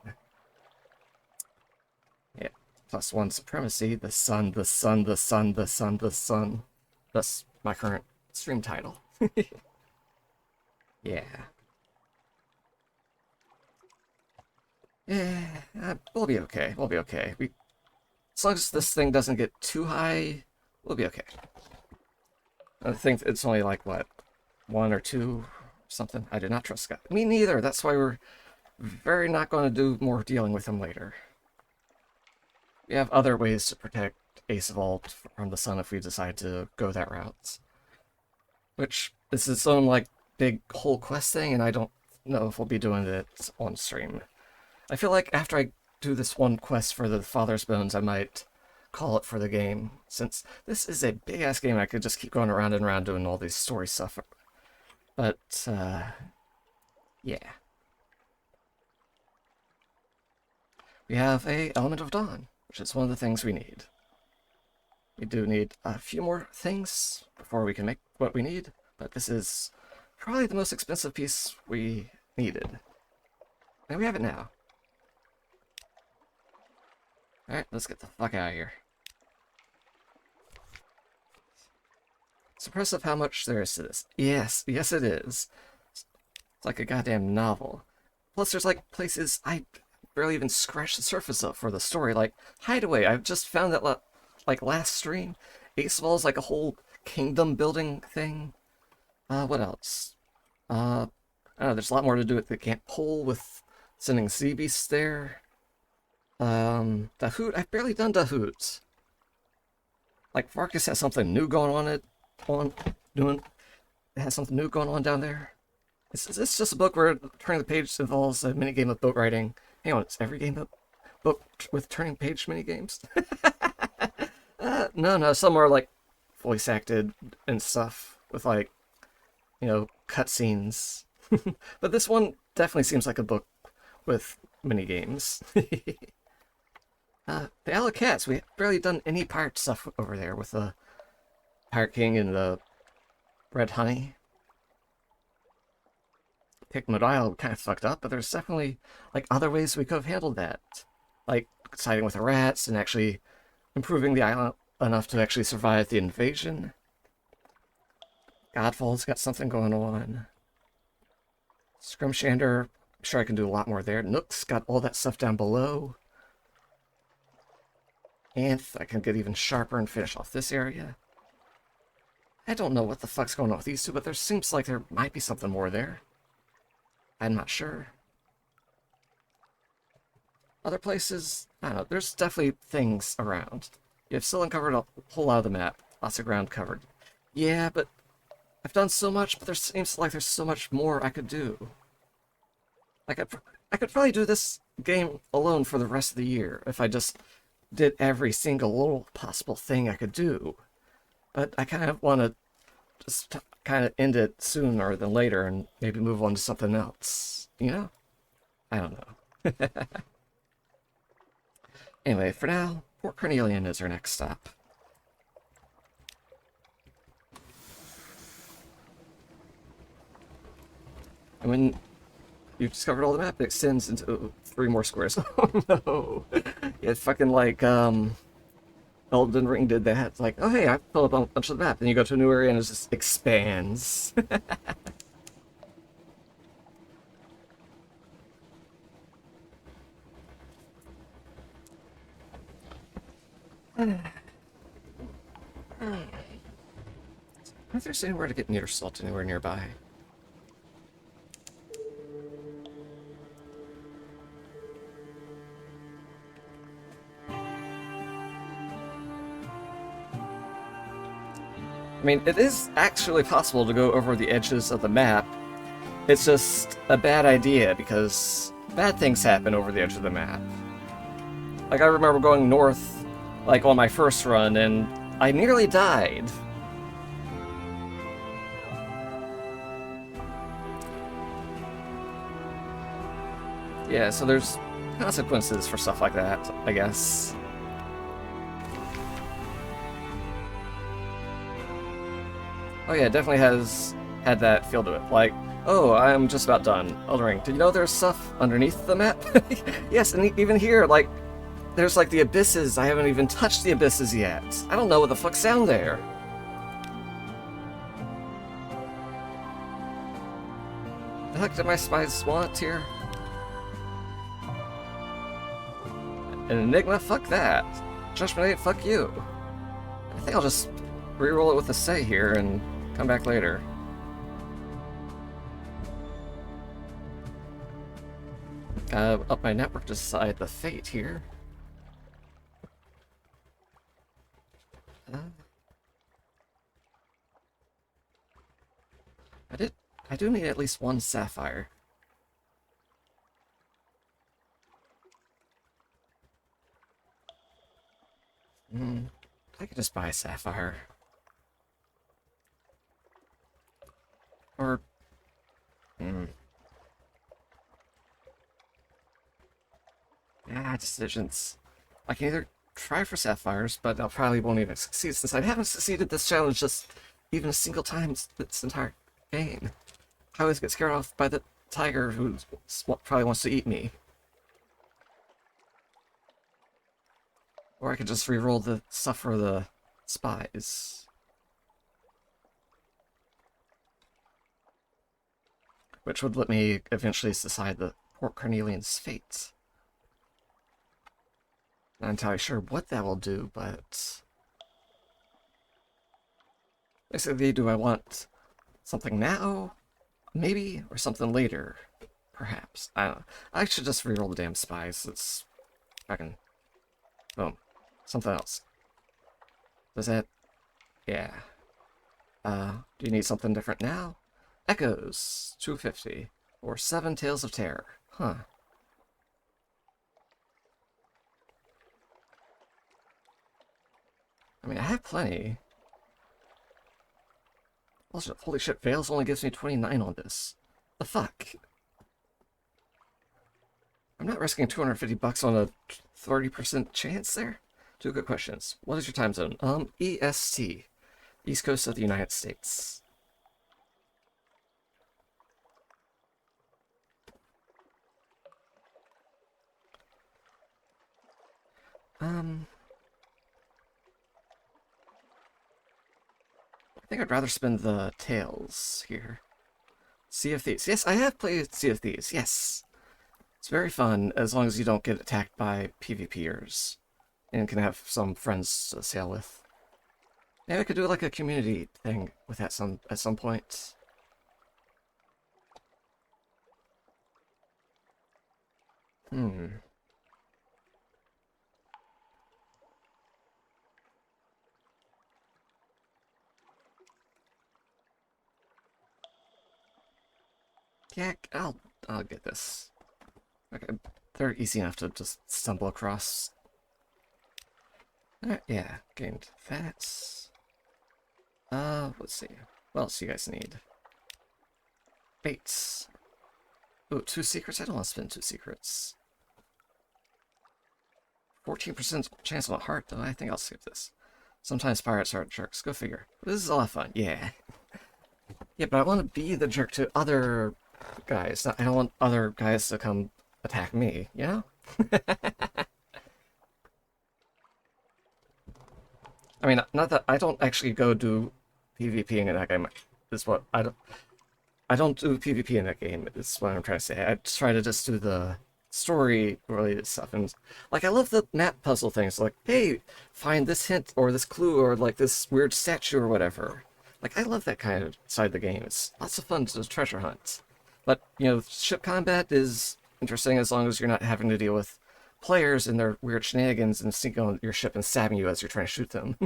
Yeah, +1 supremacy, the sun, the sun, the sun, the sun, the sun. That's my current stream title. Yeah. Yeah, we'll be okay. We'll be okay. As long as this thing doesn't get too high, we'll be okay. I think it's only like, what, 1 or 2 or something? I do not trust Scott. Me neither. That's why we're very not going to do more dealing with him later. We have other ways to protect Ace Vault from the sun if we decide to go that route. Which is its own, like, big whole quest thing, and I don't know if we'll be doing it on stream. I feel like after I do this one quest for the Father's Bones, I might call it for the game, since this is a big-ass game. I could just keep going around and around doing all these story stuff. But, yeah. We have a Element of Dawn, which is one of the things we need. We do need a few more things before we can make what we need, but this is probably the most expensive piece we needed. And we have it now. Alright, let's get the fuck out of here. It's impressive how much there is to this. Yes it is. It's like a goddamn novel. Plus there's like places I barely even scratched the surface of for the story, like Hideaway. I've just found that like last stream. Ace Vault is like a whole kingdom building thing. What else? I don't know, there's a lot more to do with the Camp Pole with sending sea beasts there. Dahoot, I've barely done Dahoot. Like, Vargas has something new going on it has something new going on down there. Is this just a book where turning the page involves a minigame of boat riding? Hang on, it's every game of book with turning page minigames? No, some are like voice acted and stuff with, like, you know, cutscenes. But this one definitely seems like a book with minigames. The Isle of Cats, we've barely done any pirate stuff over there with the Pirate King and the Red Honey. Pigment Isle kind of fucked up, but there's definitely, like, other ways we could have handled that. Like, siding with the rats and actually improving the island enough to actually survive the invasion. Godfall's got something going on. Scrimshander sure I can do a lot more there. Nook's got all that stuff down below. And I can get even sharper and finish off this area. I don't know what the fuck's going on with these two, but there seems like there might be something more there. I'm not sure. Other places, I don't know, there's definitely things around. You've still uncovered a whole lot of the map. Lots of ground covered. Yeah, but I've done so much, but there seems like there's so much more I could do. Like, I could probably do this game alone for the rest of the year if I just did every single little possible thing I could do. But I kind of want to just kind of end it sooner than later and maybe move on to something else. You know? I don't know. Anyway, for now, Port Carnelian is our next stop. And when you've discovered all the map, it extends into 3 more squares. Oh no! It's fucking like, Elden Ring did that. It's like, oh hey, I filled up a bunch of the map. Then you go to a new area and it just expands. If there's anywhere to get near salt anywhere nearby. I mean, it is actually possible to go over the edges of the map. It's just a bad idea because bad things happen over the edge of the map. Like, I remember going north, like, on my first run, and I nearly died. Yeah, so there's consequences for stuff like that, I guess. Oh yeah, it definitely has had that feel to it. Like, oh, I'm just about done. Elden Ring. Did you know there's stuff underneath the map? Yes, and even here, like, there's like the abysses. I haven't even touched the abysses yet. I don't know what the fuck's down there. The heck did my spies want here? An Enigma? Fuck that. Judgment 8, fuck you. I think I'll just reroll it with a say here and come back later. Up my network to decide the fate here. I do need at least 1 sapphire. I could just buy a sapphire. Or... decisions. I can either try for sapphires, but I probably won't even succeed since I haven't succeeded this challenge just even a single time this entire game. I always get scared off by the tiger who probably wants to eat me. Or I could just re-roll the stuff for the spies. Which would let me eventually decide the Port Carnelian's fate. Not entirely sure what that will do, but... basically, do I want something now? Maybe? Or something later? Perhaps. I don't know. I should just re-roll the damn spies. It's... fucking... boom. Something else. Does that... yeah. Do you need something different now? Echoes, 250. Or 7 Tales of Terror. Huh. I mean, I have plenty. Also, holy shit, Veils only gives me 29 on this. The fuck? I'm not risking 250 bucks on a 30% chance there? 2 good questions. What is your time zone? EST. East Coast of the United States. I think I'd rather spend the tails here. Sea of Thieves. Yes, I have played Sea of Thieves. Yes. It's very fun as long as you don't get attacked by PvPers and can have some friends to sail with. Maybe I could do like a community thing with that at some point. Hmm. Yeah, I'll get this. Okay, they're easy enough to just stumble across. Yeah, gained that. Let's see. What else do you guys need? Baits. Ooh, 2 secrets? I don't want to spend 2 secrets. 14% chance on a heart, though. I think I'll skip this. Sometimes pirates are jerks. Go figure. This is a lot of fun. Yeah. Yeah, but I want to be the jerk to other guys. I don't want other guys to come attack me, you know? I mean, not that I don't actually go do PvP in that game. Is what I don't do PvP in that game. Is what I'm trying to say. I try to just do the story-related stuff, and like I love the map puzzle things. Like, hey, find this hint or this clue or like this weird statue or whatever. Like, I love that kind of side of the game. It's lots of fun to just treasure hunt. But you know, ship combat is interesting as long as you're not having to deal with players and their weird shenanigans and sneaking on your ship and stabbing you as you're trying to shoot them.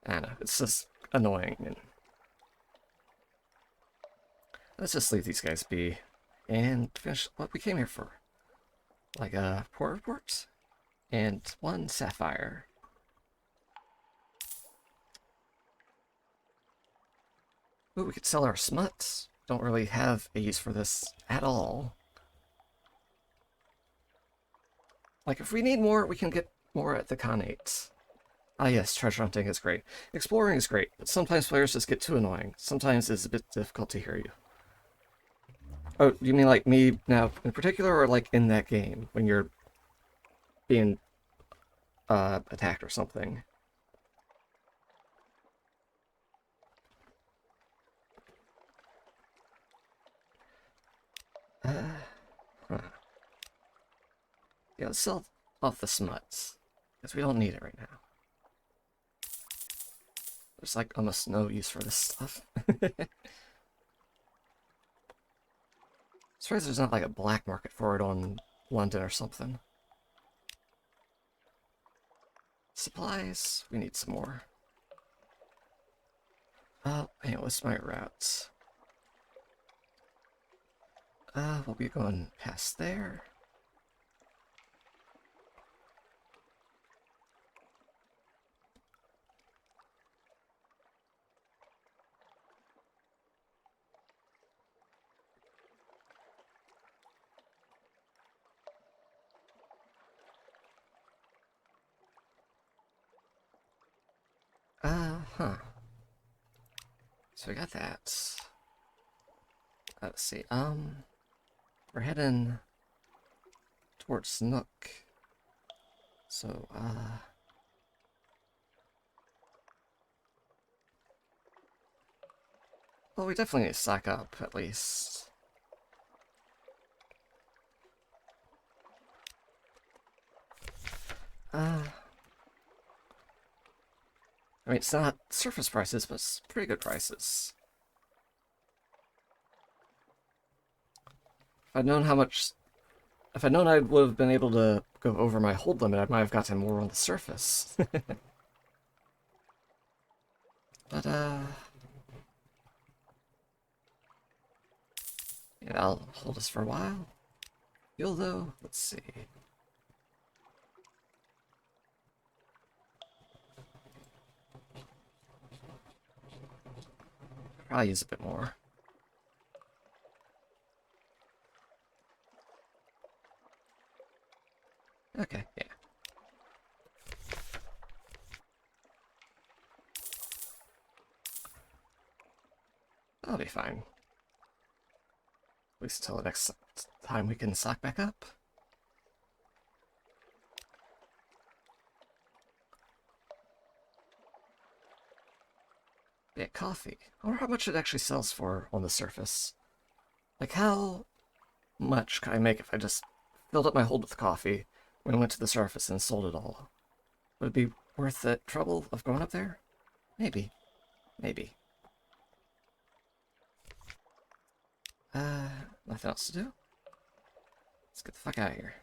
I don't know, it's just annoying. And let's just leave these guys be and finish what we came here for. Like a port report and 1 sapphire. Ooh, we could sell our smuts. Don't really have a use for this at all. Like, if we need more, we can get more at the Khanate. Ah yes, treasure hunting is great. Exploring is great, but sometimes players just get too annoying. Sometimes it's a bit difficult to hear you. Oh, you mean like me now in particular, or like in that game, when you're being attacked or something? Huh. Yeah, let's sell off the smuts, because we don't need it right now. There's like almost no use for this stuff. Surprised there's not like a black market for it on London or something. Supplies, we need some more. Hang on, what's my route? We'll be going past there. Huh. So we got that. Let's see, we're heading towards Nook. So, well, we definitely need to stock up, at least. I mean, it's not surface prices, but it's pretty good prices. If I'd known how much... If I'd known I would have been able to go over my hold limit, I might have gotten more on the surface. But, yeah, I'll hold us for a while. Fuel, though, let's see. Probably use a bit more. Okay, yeah. That'll be fine. At least until the next time we can stock back up. Yeah, coffee. I wonder how much it actually sells for on the surface. Like, how much could I make if I just filled up my hold with coffee when I went to the surface and sold it all? Would it be worth the trouble of going up there? Maybe. Maybe. Nothing else to do? Let's get the fuck out of here.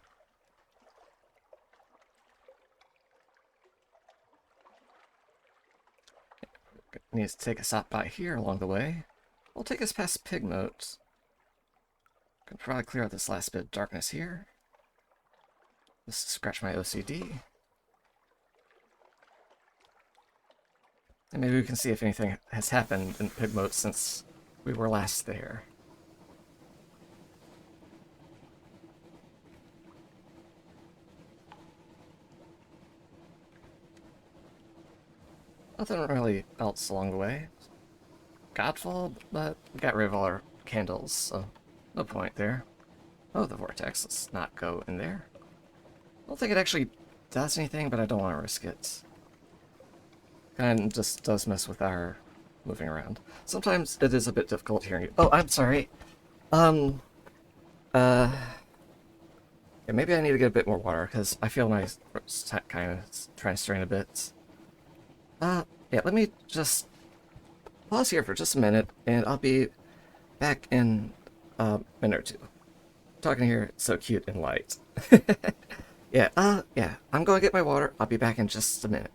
Needs to take a stop by here along the way. We'll take us past pig moats. Can probably clear out this last bit of darkness here. Just to scratch my OCD. And maybe we can see if anything has happened in pig moats since we were last there. Nothing really else along the way. Godfall, but we got rid of all our candles, so no point there. Oh, the vortex. Let's not go in there. I don't think it actually does anything, but I don't want to risk it. Kind of just does mess with our moving around. Sometimes it is a bit difficult hearing you. Oh, I'm sorry. Yeah, maybe I need to get a bit more water, because I feel my throat's kind of trying to strain a bit. Yeah, let me just pause here for just a minute, and I'll be back in a minute or two. Talking here, it's so cute and light. Yeah, I'm going to get my water. I'll be back in just a minute.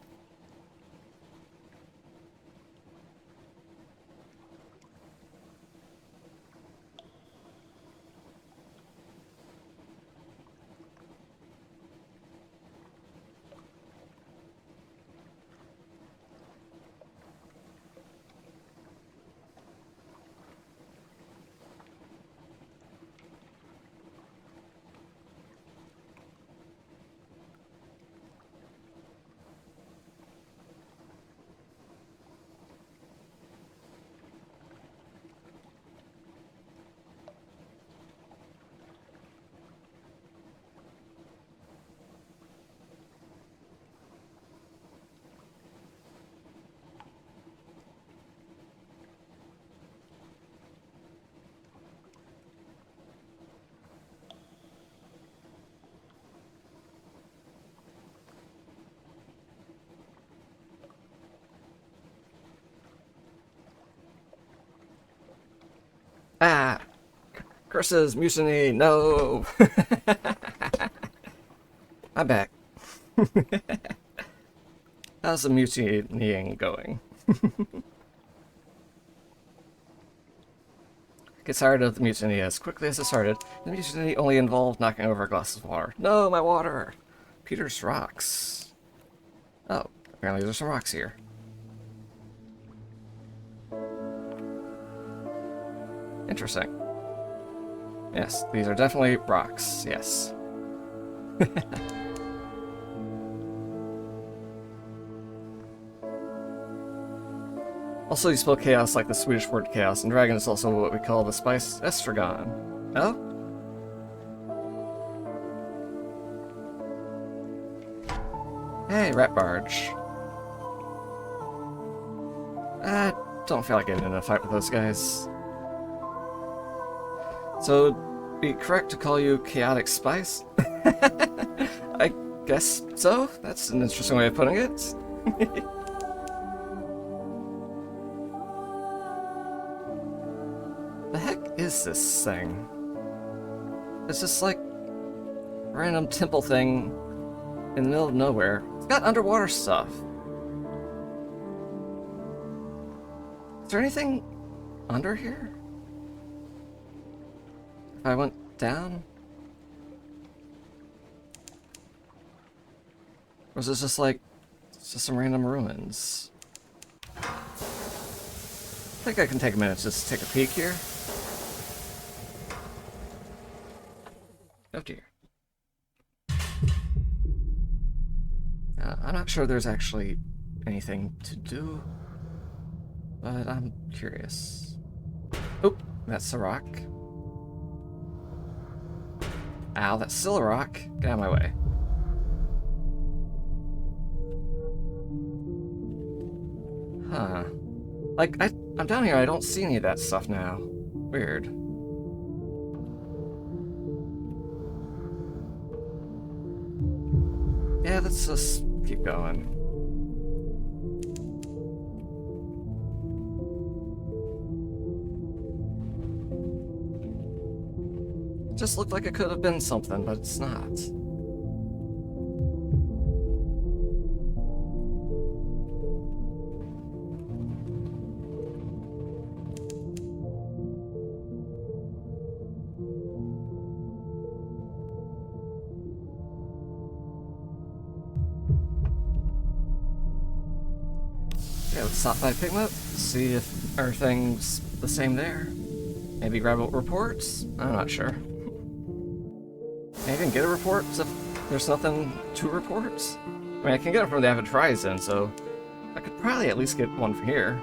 Ah! Curses! Mutiny! No! I'm back. How's the mutinying going? Get tired of the mutiny as quickly as it started. The mutiny only involved knocking over a glass of water. No, my water! Peter's rocks. Oh, apparently there's some rocks here. Interesting. Yes, these are definitely rocks, yes. Also, you spell chaos like the Swedish word chaos, and dragon is also what we call the spice estragon. Oh? Hey, rat barge. I don't feel like getting in a fight with those guys. So, it'd be correct to call you chaotic spice? I guess so. That's an interesting way of putting it. The heck is this thing? It's just like a random temple thing in the middle of nowhere. It's got underwater stuff. Is there anything under here? If I went down? Or is this just like, it's just some random ruins? I think I can take a minute to just take a peek here. Oh dear. I'm not sure there's actually anything to do, but I'm curious. Oop, that's a rock. Ow, that's still a rock. Get out of my way. Huh. Like, I'm down here, I don't see any of that stuff now. Weird. Yeah, let's just keep going. It just looked like it could have been something, but it's not. Yeah, let's stop by Pigment, see if everything's the same there. Maybe grab a report? I'm not sure. Maybe I can get a report if there's nothing to report? I mean, I can get it from the Avid Horizon, so I could probably at least get one from here.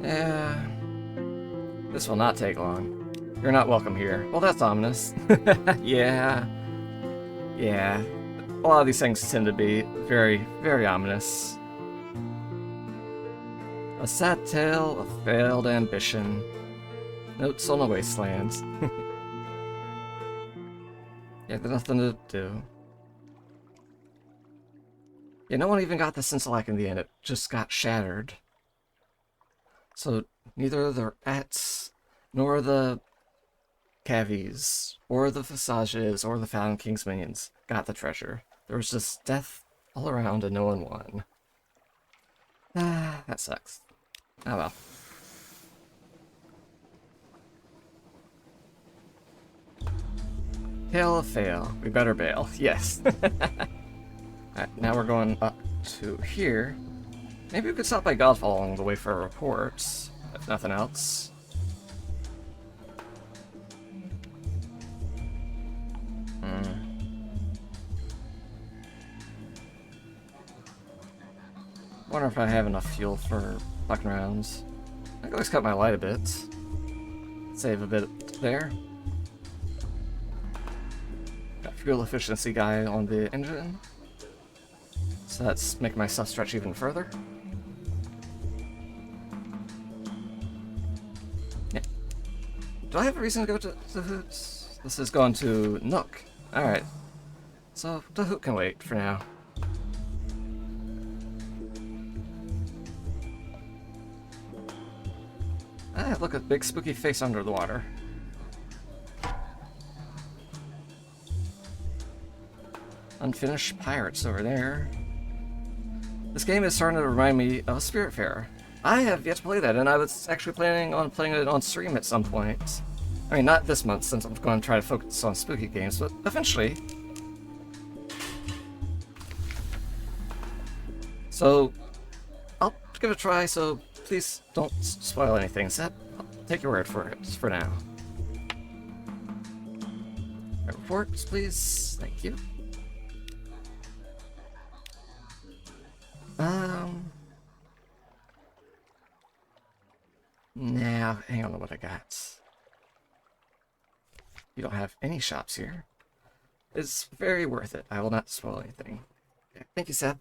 Yeah. This will not take long. You're not welcome here. Well, that's ominous. Yeah. Yeah. A lot of these things tend to be very, very ominous. A sad tale of failed ambition. Notes on a wasteland. Yeah, there's nothing to do. Yeah, no one even got the Senselak in the end. It just got shattered. So neither the rats, nor the cavies, or the Visages, or the Fountain King's minions got the treasure. There was just death all around and no one won. Ah, that sucks. Oh well. Hail of fail. We better bail. Yes. Alright, now we're going up to here. Maybe we could stop by Godfall along the way for reports, if nothing else. Wonder if I have enough fuel for fucking rounds. I can always cut my light a bit. Save a bit there. Got fuel efficiency guy on the engine. So that's making my stuff stretch even further. Yeah. Do I have a reason to go to the Hoots? This is going to Nook. Alright. So the Hoot can wait for now. Ah, look, a big spooky face under the water. Unfinished pirates over there. This game is starting to remind me of Spiritfarer. I have yet to play that, and I was actually planning on playing it on stream at some point. I mean, not this month, since I'm going to try to focus on spooky games, but eventually. So, I'll give it a try, so please don't spoil anything. Seth, I'll take your word for it for now. Reports, please. Thank you. Now, hang on to what I got. You don't have any shops here. It's very worth it. I will not spoil anything. Yeah, thank you, Seth.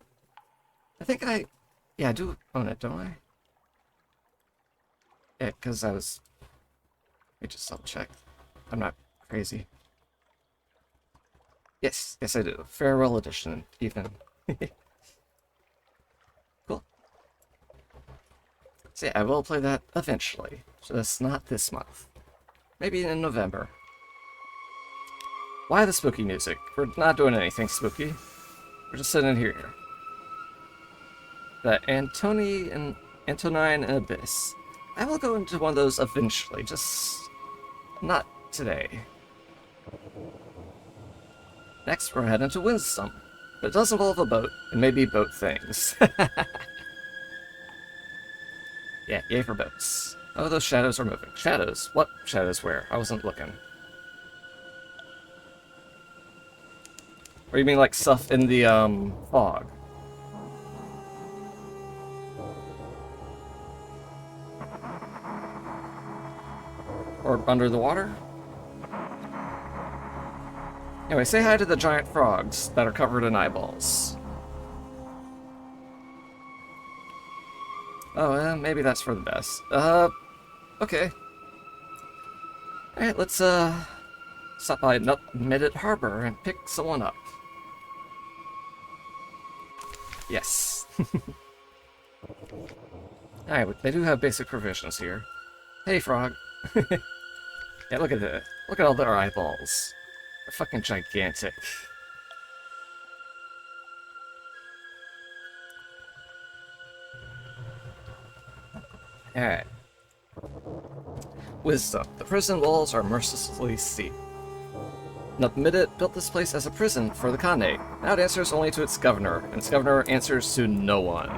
Yeah, I do own it, don't I? Yeah, because I was... Let me just double check. I'm not crazy. Yes, I do. Farewell edition, even. Cool. So yeah, I will play that eventually. Just not this month. Maybe in November. Why the spooky music? We're not doing anything spooky. We're just sitting here. The Antonine Abyss. I will go into one of those eventually, just not today. Next, we're heading to Winsome. But it does involve a boat, and maybe boat things. Yeah, yay for boats. Oh, those shadows are moving. Shadows? What shadows where? I wasn't looking. Or you mean like stuff in the, fog? Or under the water? Anyway, say hi to the giant frogs that are covered in eyeballs. Oh, maybe that's for the best. Okay. Alright, let's stop by Midget Harbor and pick someone up. Yes. Alright, they do have basic provisions here. Hey, frog. Yeah, look at it. Look at all their eyeballs. They're fucking gigantic. Alright. Wisdom. The prison walls are mercilessly steep. Midget built this place as a prison for the Khanate. Now it answers only to its governor, and its governor answers to no one.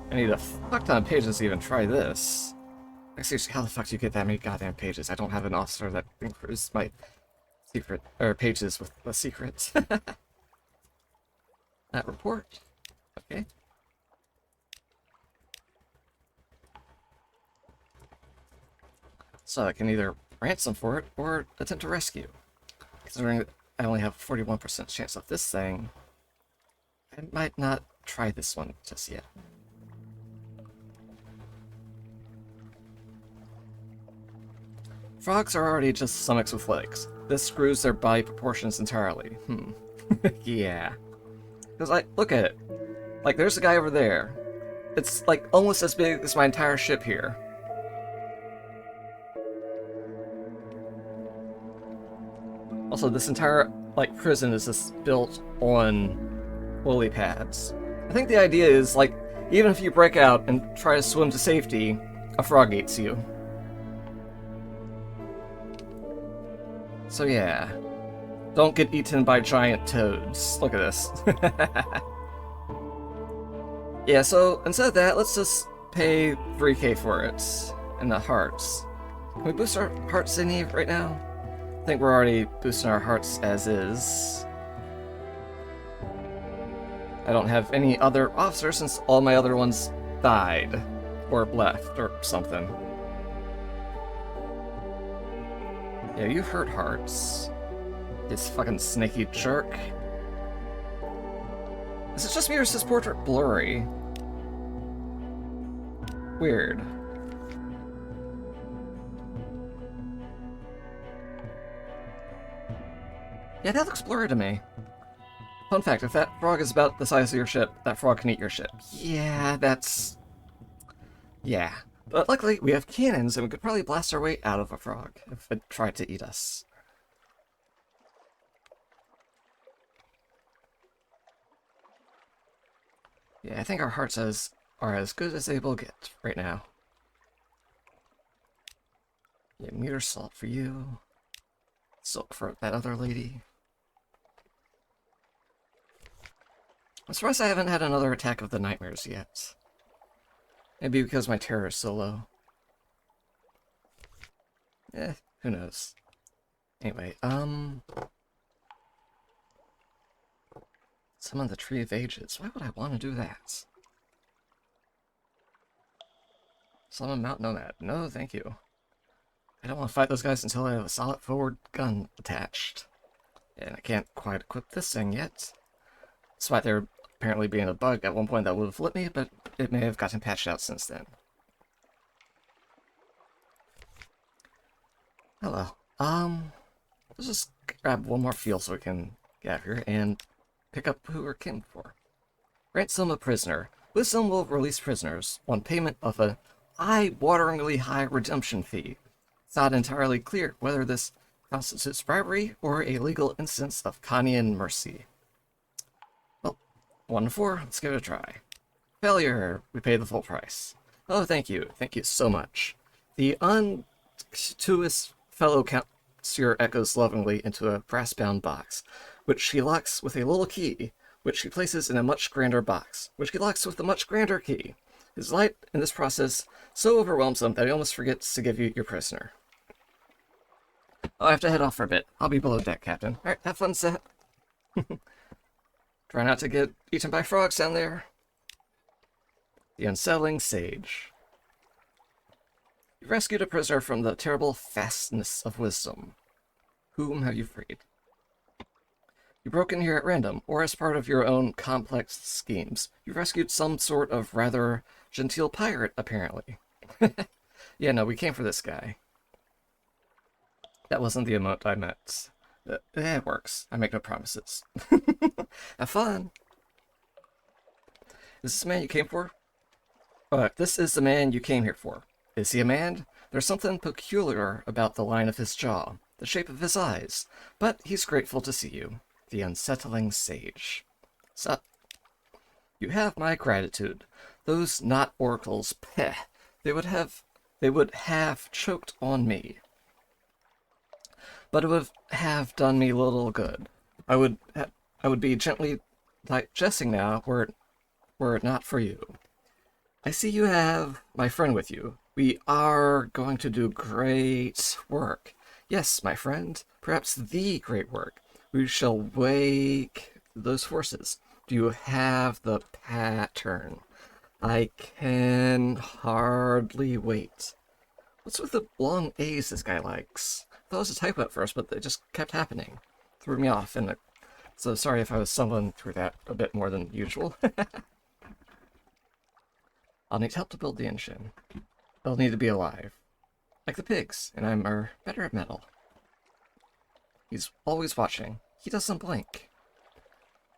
I need a fuck ton of pages to even try this. Seriously, how the fuck do you get that many goddamn pages? I don't have an officer that improves my secret, or pages with a secret. That report. Okay. So I can either ransom for it, or attempt to rescue. Considering that I only have a 41% chance of this thing, I might not try this one just yet. Frogs are already just stomachs with legs. This screws their body proportions entirely. Yeah. Because, like, look at it. Like, there's a guy over there. It's, like, almost as big as my entire ship here. Also, this entire, like, prison is just built on lily pads. I think the idea is, like, even if you break out and try to swim to safety, a frog eats you. So yeah, don't get eaten by giant toads. Look at this. Yeah, so instead of that, let's just pay 3k for it. And the hearts. Can we boost our hearts any right now? I think we're already boosting our hearts as is. I don't have any other officers since all my other ones died. Or left, or something. Yeah, you hurt hearts. This fucking snaky jerk. Is it just me or is this portrait blurry? Weird. Yeah, that looks blurry to me. Fun fact, if that frog is about the size of your ship, that frog can eat your ship. Yeah, that's... Yeah. But luckily, we have cannons, and we could probably blast our way out of a frog if it tried to eat us. Yeah, I think our hearts are as good as they will get right now. Yeah, meter salt for you. Silk for that other lady. I'm surprised I haven't had another attack of the nightmares yet. Maybe because my terror is so low. Who knows. Anyway, summon the Tree of Ages. Why would I want to do that? Summon Mount Nomad. No, thank you. I don't want to fight those guys until I have a solid forward gun attached. And I can't quite equip this thing yet. Despite there apparently being a bug at one point that would have let me, but it may have gotten patched out since then. Oh well. Let's just grab one more fuel so we can get out of here and pick up who we're kin for. Ransom a prisoner. Wisdom will release prisoners on payment of a eye-wateringly high redemption fee. It's not entirely clear whether this constitutes bribery or a legal instance of Khanian mercy. Well, 1 to 4, let's give it a try. Failure, we pay the full price. Oh, thank you so much. The untuous fellow counselor echoes lovingly into a brass-bound box, which she locks with a little key, which she places in a much grander box, which he locks with a much grander key. His delight in this process so overwhelms him that he almost forgets to give you your prisoner. Oh, I have to head off for a bit. I'll be below deck, Captain. Alright, have fun, Set. Try not to get eaten by frogs down there. The Unsettling Sage. You rescued a prisoner from the terrible fastness of wisdom. Whom have you freed? You broke in here at random, or as part of your own complex schemes. You rescued some sort of rather genteel pirate, apparently. Yeah, no, we came for this guy. That wasn't the emote I meant. It works. I make no promises. Have fun. Is this the man you came for? This is the man you came here for. Is he a man? There's something peculiar about the line of his jaw, the shape of his eyes, but he's grateful to see you, the unsettling sage. Sup? You have my gratitude. Those not oracles, peh, they would have choked on me. But it would have done me little good. I would be gently digesting now were it not for you. I see you have my friend with you. We are going to do great work. Yes, my friend, perhaps the great work. We shall wake those forces. Do you have the pattern? I can hardly wait. What's with the long A's this guy likes? I thought it was a typo at first, but it just kept happening. Threw me off, and so sorry if I was stumbling through that a bit more than usual. I'll need help to build the engine. They'll need to be alive. Like the pigs, and I'm better at metal. He's always watching. He doesn't blink.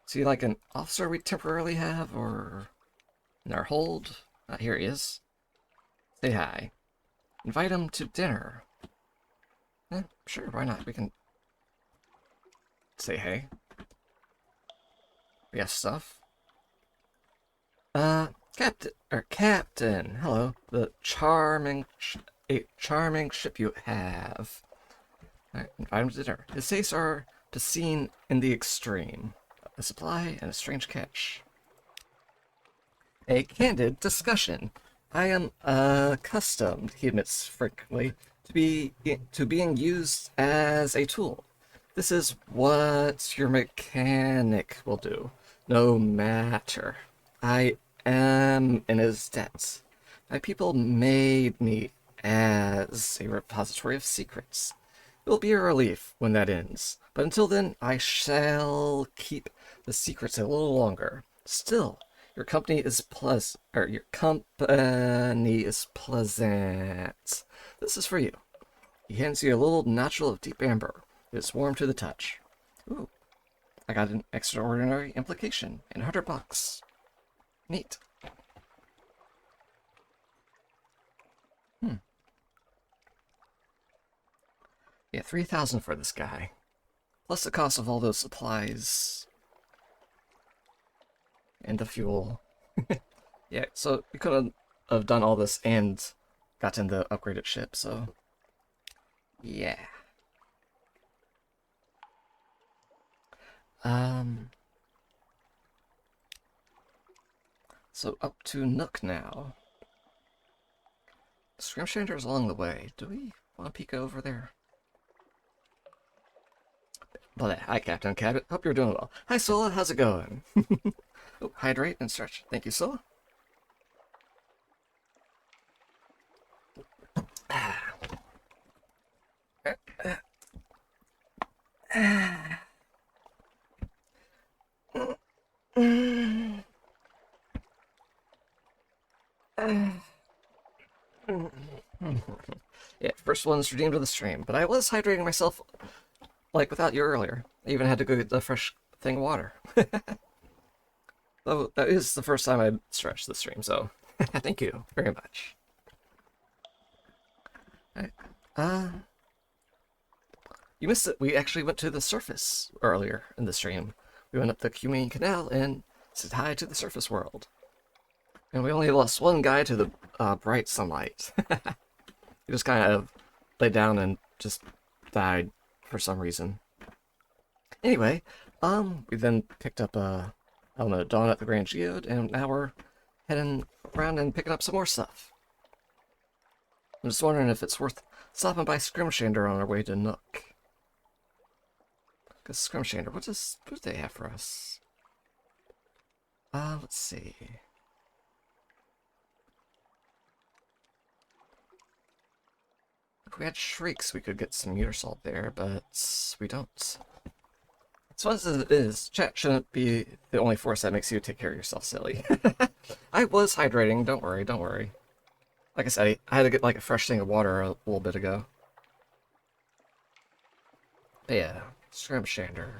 Is he like an officer we temporarily have, or in our hold? Here he is. Say hi. Invite him to dinner. Sure, why not? We can say hey. We have stuff. Captain, hello. The charming ship you have. Alright, invite him to dinner. His tastes are to seen in the extreme. A supply and a strange catch. A candid discussion. I am accustomed, he admits frankly, to being used as a tool. This is what your mechanic will do. No matter. I am in his debt. My people made me as a repository of secrets. It will be a relief when that ends, but until then I shall keep the secrets a little longer. Still, your company is pleasant. This is for you. He hands you a little nodule of deep amber. It is warm to the touch. Ooh, I got an extraordinary implication in $100. Neat. Yeah, 3,000 for this guy. Plus the cost of all those supplies. And the fuel. Yeah, so we could have done all this and gotten the upgraded ship, so... yeah. So up to Nook now. Scrimshander's along the way. Do we want to peek over there? But hi, Captain Cabot. Hope you're doing well. Hi, Sola. How's it going? Oh, hydrate and stretch. Thank you, Sola. Yeah, first one's redeemed of the stream, but I was hydrating myself, like, without you earlier. I even had to go get the fresh thing of water. Though that is the first time I stretched the stream, so thank you very much. Alright, you missed it. We actually went to the surface earlier in the stream. We went up the Cumene Canal and said hi to the surface world. And we only lost one guy to the bright sunlight. He just kind of laid down and just died for some reason. Anyway, we then picked up Element of Dawn at the Grand Geode, and now we're heading around and picking up some more stuff. I'm just wondering if it's worth stopping by Scrimshander on our way to Nook. Because Scrimshander, what do they have for us? Let's see. If we had Shrieks, we could get some meter salt there, but we don't. As fun as it is, chat shouldn't be the only force that makes you take care of yourself, silly. I was hydrating, don't worry, don't worry. Like I said, I had to get like a fresh thing of water a little bit ago. But yeah, shrimp shander.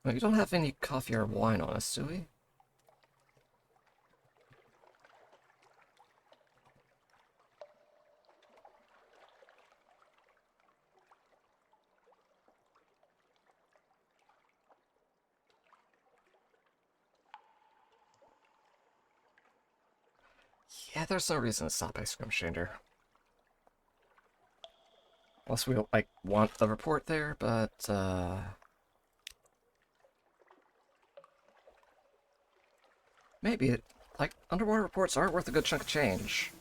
We don't have any coffee or wine on us, do we? Yeah, there's no reason to stop ice cream shander. Unless we, like, want a report there, but, maybe it, like, underwater reports are worth a good chunk of change.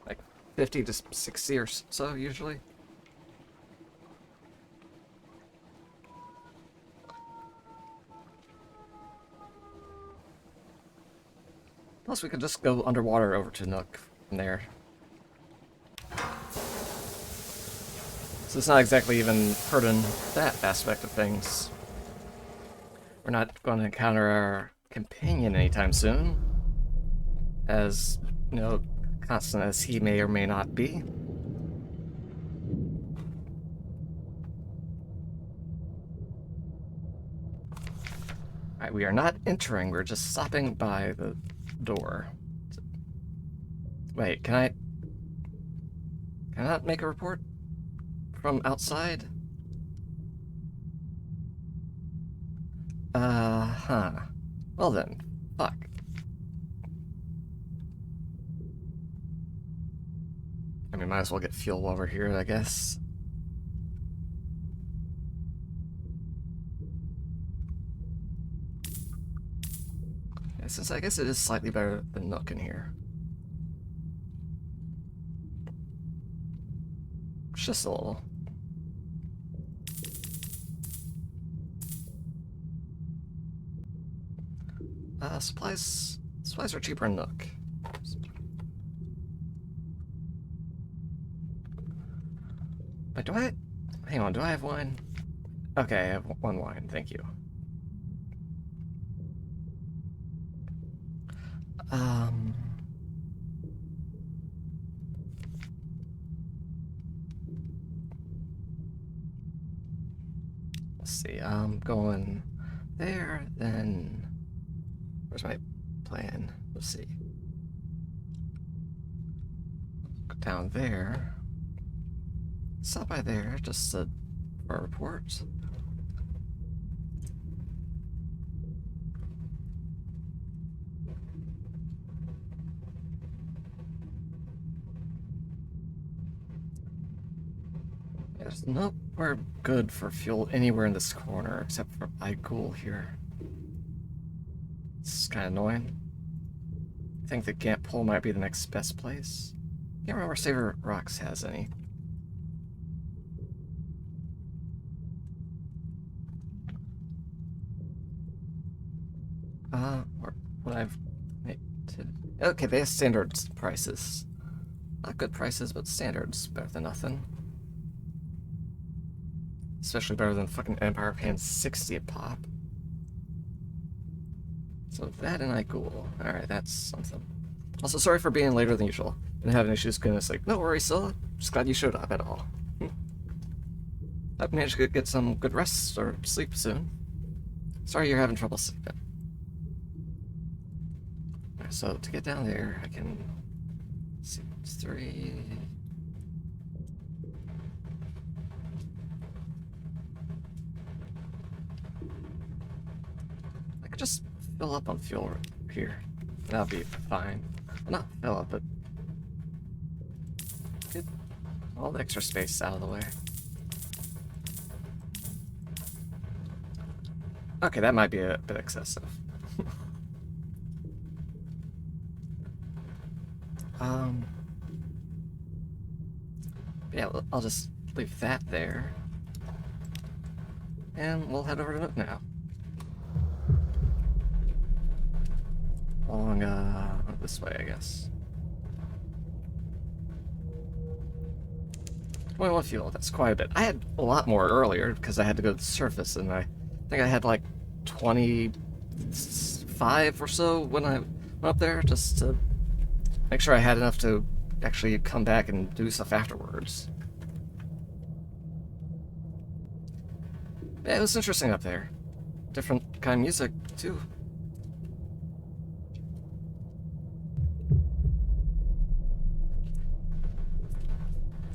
Like, 50 to 60 or so, usually. Plus, we could just go underwater over to Nook from there. So it's not exactly even hurting that aspect of things. We're not going to encounter our companion anytime soon. As, you know, constant as he may or may not be. Alright, we are not entering, we're just stopping by the door. Wait, can I not make a report from outside? Huh. Well then, fuck. I mean, might as well get fuel while we're here, I guess. Yeah, since I guess it is slightly better than Nook in here. Just a little. Supplies are cheaper in Nook. But do I... Hang on, do I have wine? Okay, I have one wine, thank you. Let's see, I'm going there, then... Where's my plan? Let's see. Go down there. Stop by there, just for a report. There's nowhere good for fuel anywhere in this corner except for Igul here. This is kind of annoying. I think the Gant Pole might be the next best place. Can't remember if Saver Rocks has any. What I've made. Okay, they have standard prices. Not good prices, but standards. Better than nothing. Especially better than fucking Empire paying 60 a pop. So that and Igul. Alright, that's something. Also, sorry for being later than usual. Been having issues getting this, like, no worries, Scylla. Just glad you showed up at all. I've managed to get some good rest or sleep soon. Sorry you're having trouble sleeping. Right, so to get down there, I can... see, it's 3... I could just fill up on fuel here. That'll be fine. Well, not fill up, but get all the extra space out of the way. Okay, that might be a bit excessive. Yeah, I'll just leave that there. And we'll head over to Nook now. Along, this way, I guess. 21 fuel, that's quite a bit. I had a lot more earlier because I had to go to the surface, and I think I had like 25 or so when Went up there just to make sure I had enough to actually come back and do stuff afterwards. Yeah, it was interesting up there. Different kind of music, too.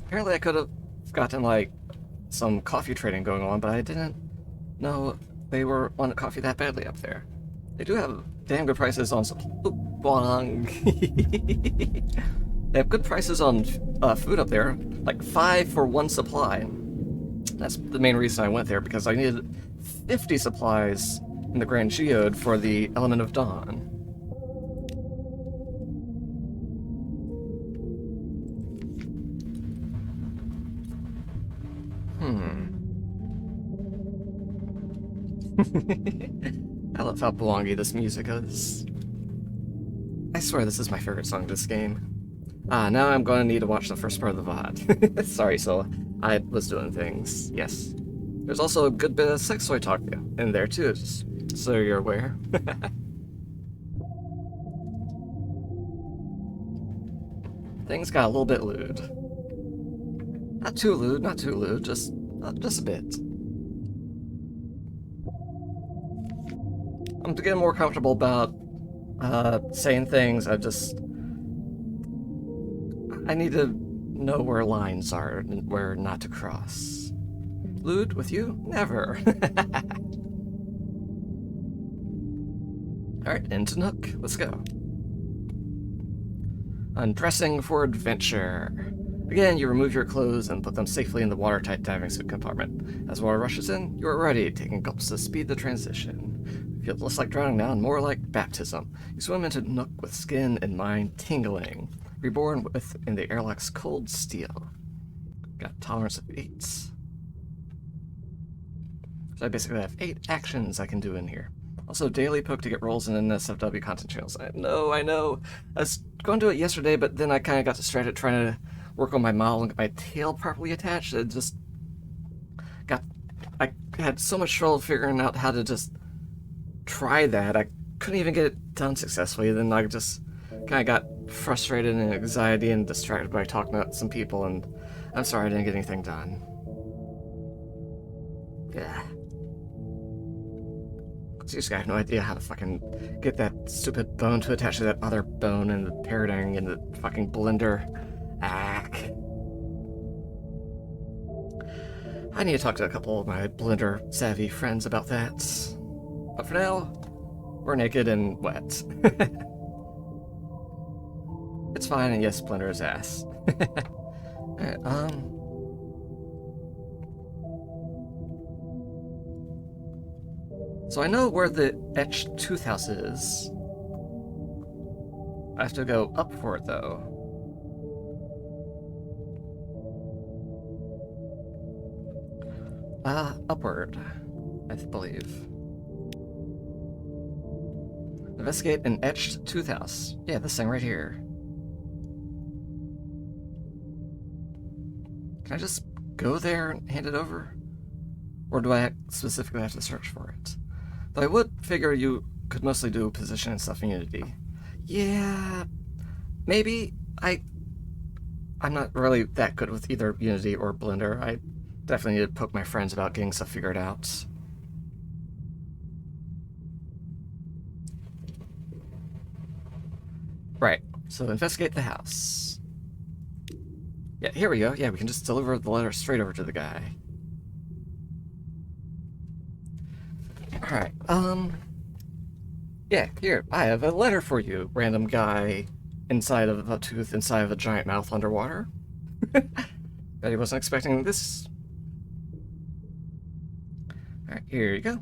Apparently I could have gotten, like, some coffee trading going on, but I didn't know they were wanting coffee that badly up there. They do have damn good prices on They have good prices on food up there, like 5 for 1 supply. That's the main reason I went there, because I needed 50 supplies in the Grand Geode for the Element of Dawn. I love how belongy this music is. I swear this is my favorite song in this game. Now I'm going to need to watch the first part of the VOD. Sorry, so I was doing things. Yes. There's also a good bit of sex toy talk in there, too, just so you're aware. Things got a little bit lewd. Not too lewd, just a bit. I'm getting more comfortable about saying things. I need to know where lines are and where not to cross. Lewd with you? Never. Alright, into Nook. Let's go. Undressing for adventure. Again, you remove your clothes and put them safely in the watertight diving suit compartment. As water rushes in, you are ready, taking gulps to speed the transition. Feels less like drowning now and more like baptism. You swim into Nook with skin and mind tingling, reborn within the airlock's cold steel. Got tolerance of 8. So I basically have 8 actions I can do in here. Also, daily poke to get rolls in NSFW content channels. I know. I was going to do it yesterday, but then I kind of got distracted trying to work on my model and get my tail properly attached. It just I had so much trouble figuring out how to just try that. I couldn't even get it done successfully. Then I just kind of got frustrated and anxiety and distracted by talking to some people, and I'm sorry I didn't get anything done. Yeah. Seriously, I have no idea how to fucking get that stupid bone to attach to that other bone in the parroting in the fucking blender. I need to talk to a couple of my blender savvy friends about that. But for now, we're naked and wet. It's fine, and yes, Blender is ass. Alright, so I know where the etched tooth house is. I have to go up for it, though. Upward, I believe. Investigate an etched tooth house. Yeah, this thing right here. Can I just go there and hand it over? Or do I specifically have to search for it? Though I would figure you could mostly do position and stuff in Unity. Yeah, maybe. I'm not really that good with either Unity or Blender. I definitely need to poke my friends about getting stuff figured out. Right, so investigate the house. Yeah, here we go. Yeah, we can just deliver the letter straight over to the guy. Alright, yeah, here, I have a letter for you, random guy inside of a tooth, inside of a giant mouth underwater. Bet he wasn't expecting this. Alright, here you go.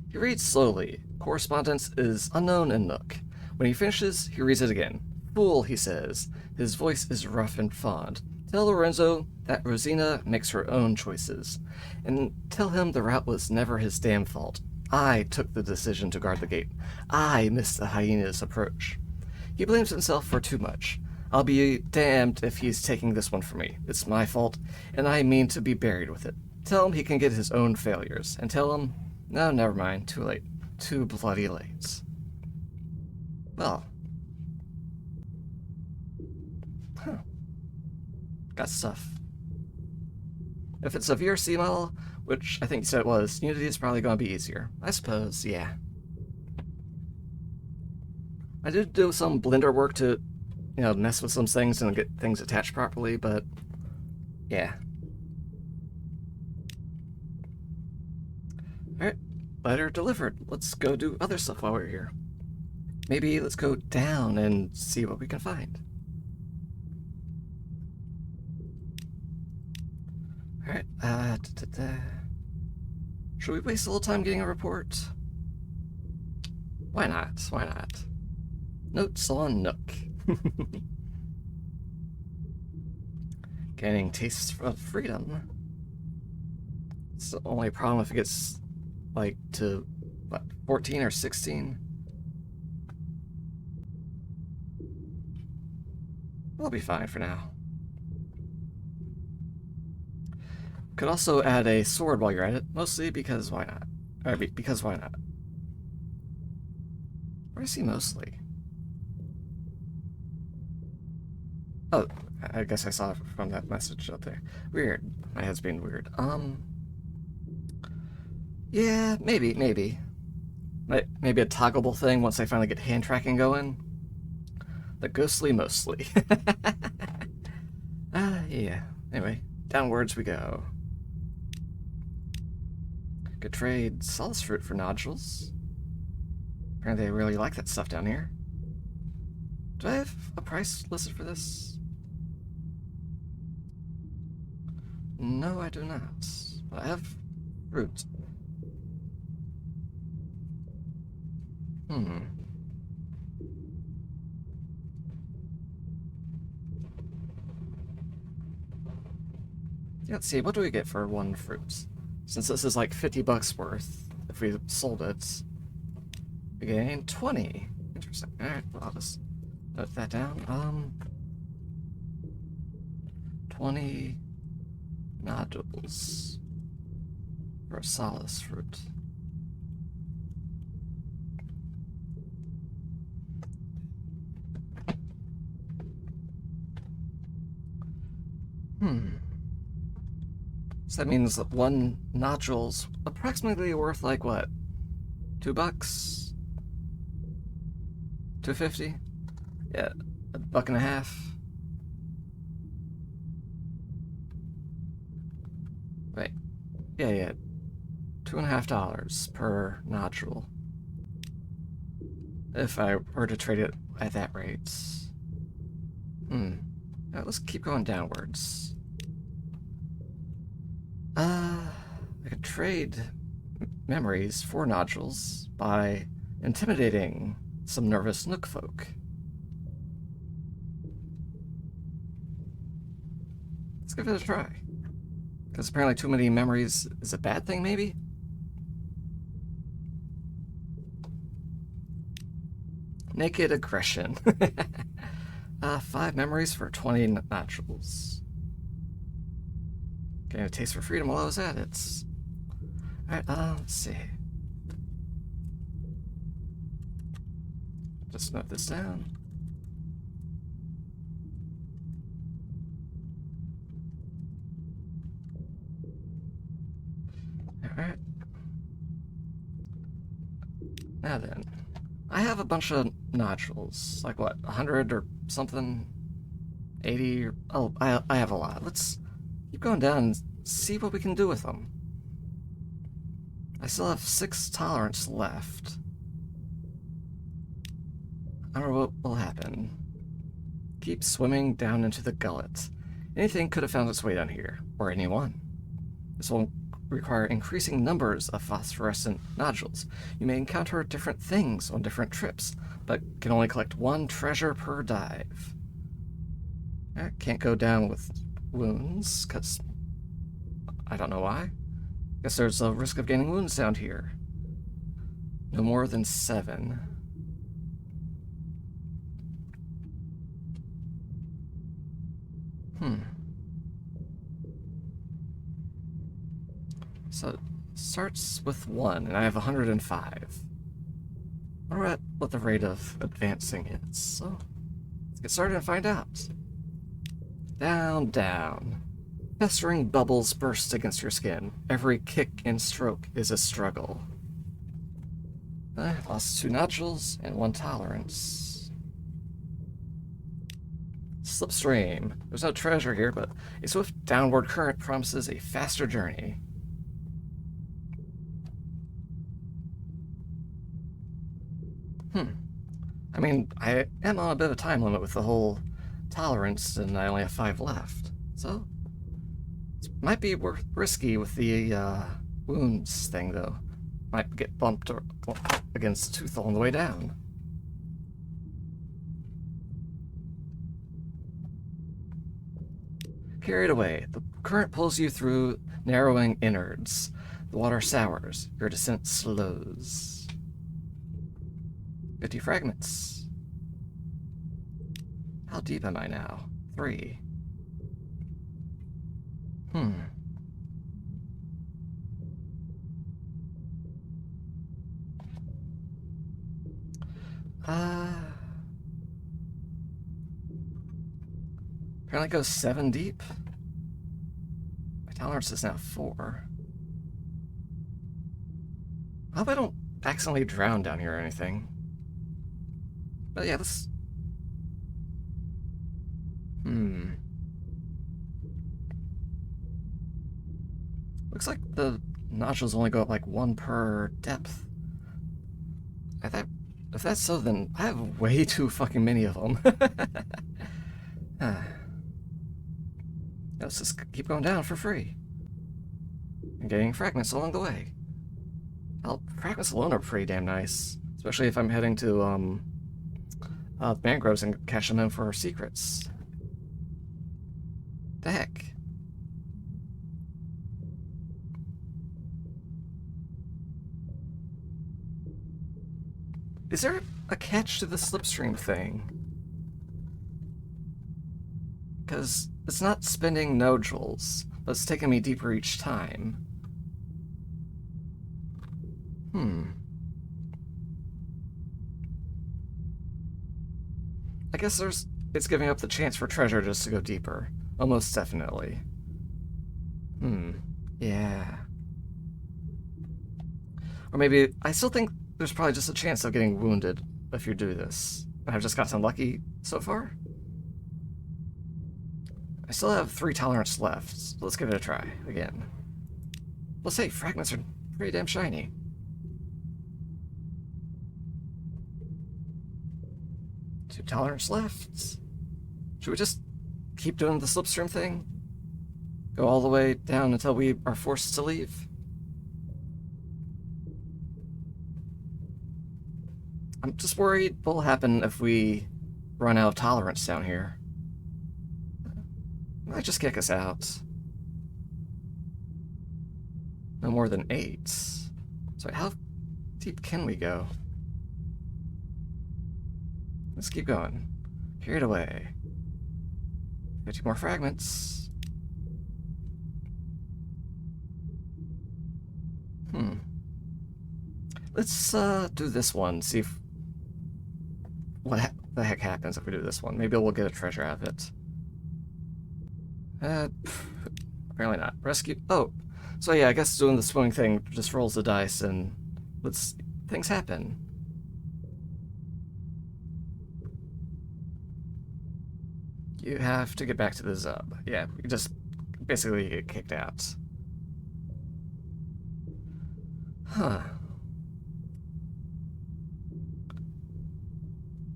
He reads slowly. Correspondence is unknown in Nook. When he finishes, he reads it again. Fool, he says. His voice is rough and fond. Tell Lorenzo that Rosina makes her own choices. And tell him the route was never his damn fault. I took the decision to guard the gate. I missed the hyena's approach. He blames himself for too much. I'll be damned if he's taking this one from me. It's my fault, and I mean to be buried with it. Tell him he can get his own failures. And tell him... No, never mind. Too late. Too bloody late. Well. Huh. Got stuff. If it's a VRC model, which I think you said it was, Unity is probably going to be easier. I suppose, yeah. I did do some Blender work to, mess with some things and get things attached properly, but yeah. Alright, letter delivered. Let's go do other stuff while we're here. Maybe let's go down and see what we can find. Alright, should we waste a little time getting a report? Why not? Why not? Notes on Nook. Gaining tastes of freedom. It's the only problem if it gets, like, to, what, 14 or 16? We'll be fine for now. Could also add a sword while you're at it, mostly because why not? Or because why not? Where do I see mostly? Oh, I guess I saw it from that message up there. Weird. My head's being weird. Yeah, maybe. Maybe a toggleable thing once I finally get hand tracking going. The ghostly mostly. Yeah. Anyway, downwards we go. Could trade solace fruit for nodules. Apparently they really like that stuff down here. Do I have a price listed for this? No, I do not. But I have fruit. Let's see, what do we get for one fruit? Since this is like 50 bucks worth, if we sold it, we gain 20. Interesting. Alright, well, I'll just note that down. 20 nodules for a solace fruit. So that means that one nodule's approximately worth like what? $2? $2.50? Yeah, $1.50. Wait. Yeah. $2.50 per nodule. If I were to trade it at that rate. Alright, let's keep going downwards. I could trade memories for nodules by intimidating some nervous Nook folk. Let's give it a try. Because apparently too many memories is a bad thing, maybe? Naked aggression. 5 memories for 20 nodules. Getting a taste for freedom while I was at it. Alright, let's see. Just note this down. Alright. Now then. I have a bunch of nodules. Like what, 100 or something? 80? Oh, I have a lot. Let's keep going down and see what we can do with them. I still have 6 tolerance left. I don't know what will happen. Keep swimming down into the gullet. Anything could have found its way down here, or anyone. This will require increasing numbers of phosphorescent nodules. You may encounter different things on different trips, but can only collect 1 treasure per dive. I can't go down with wounds, because I don't know why. Guess there's a risk of gaining wounds down here. No more than 7. So it starts with 1, and I have 105. I wonder what what the rate of advancing is. So let's get started and find out. Down, down. Festering bubbles burst against your skin. Every kick and stroke is a struggle. I lost 2 nodules and 1 tolerance. Slipstream. There's no treasure here, but a swift downward current promises a faster journey. I mean, I am on a bit of a time limit with the whole tolerance, and I only have 5 left. So, it might be risky with the wounds thing, though. Might get bumped against the tooth on the way down. Carried away, the current pulls you through narrowing innards. The water sours, your descent slows. 50 fragments. How deep am I now? 3. Apparently it goes 7 deep. My tolerance is now 4. I hope I don't accidentally drown down here or anything. But yeah, this... Looks like the nodules only go up like 1 per depth. If that's so, then I have way too fucking many of them. Let's just keep going down for free. And getting fragments along the way. Well, fragments alone are pretty damn nice. Especially if I'm heading to, mangroves and cash them in for secrets. The heck? Is there a catch to the slipstream thing? Because it's not spending nodules, but it's taking me deeper each time. I guess it's giving up the chance for treasure just to go deeper. Almost definitely. Yeah. Or maybe, I still think there's probably just a chance of getting wounded if you do this. I've just gotten lucky so far. I still have 3 tolerance left, so let's give it a try again. Let's say fragments are pretty damn shiny. Two tolerance left. Should we just keep doing the slipstream thing? Go all the way down until we are forced to leave? I'm just worried what'll happen if we run out of tolerance down here. Might just kick us out. No more than 8. So how deep can we go? Let's keep going. Carried away. 50 more fragments. Let's do this one, see if what the heck happens if we do this one. Maybe we'll get a treasure out of it. Apparently not. Rescue. Oh, so yeah, I guess doing the swimming thing just rolls the dice and things happen. You have to get back to the Zub. Yeah, you just basically get kicked out. Huh.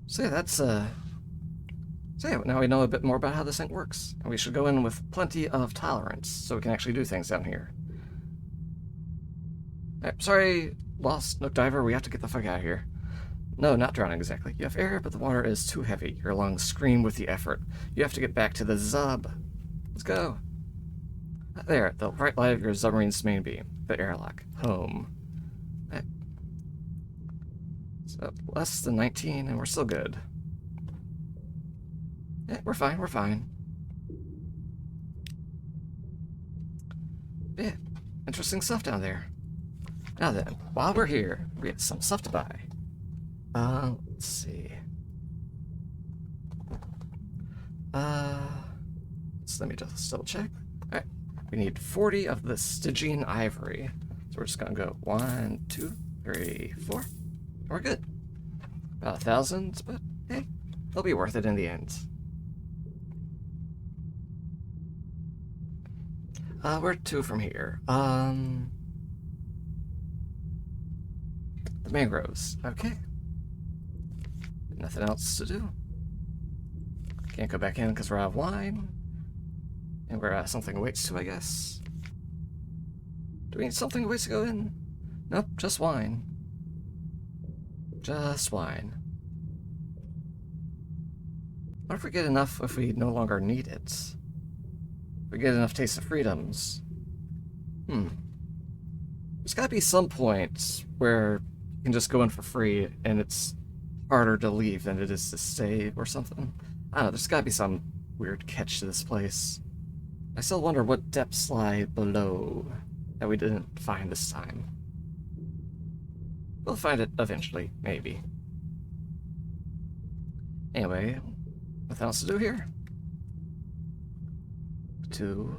So yeah, that's So yeah, now we know a bit more about how this thing works. And we should go in with plenty of tolerance, so we can actually do things down here. Sorry, Lost Nook Diver, we have to get the fuck out of here. No, not drowning exactly. You have air, but the water is too heavy. Your lungs scream with the effort. You have to get back to the Zub. Let's go. There, the bright light of your submarine's main beam. The airlock. Home. So, less than 19, and we're still good. Yeah, we're fine, we're fine. Yeah, interesting stuff down there. Now then, while we're here, we have some stuff to buy. Let's see. Uh, so let me just double check. Alright, we need 40 of the Stygian ivory. So we're just gonna go 1, 2, 3, 4. We're good. About 1,000, but hey, they'll be worth it in the end. We're 2 from here. The mangroves. Okay. Nothing else to do. Can't go back in because we're out of wine. And we're something awaits to, I guess. Do we need something awaits to go in? Nope, just wine. Just wine. What if we get enough if we no longer need it? If we get enough Taste of Freedoms. There's gotta be some point where you can just go in for free and it's harder to leave than it is to stay or something. I don't know, there's gotta be some weird catch to this place. I still wonder what depths lie below that we didn't find this time. We'll find it eventually, maybe. Anyway, nothing else to do here. To,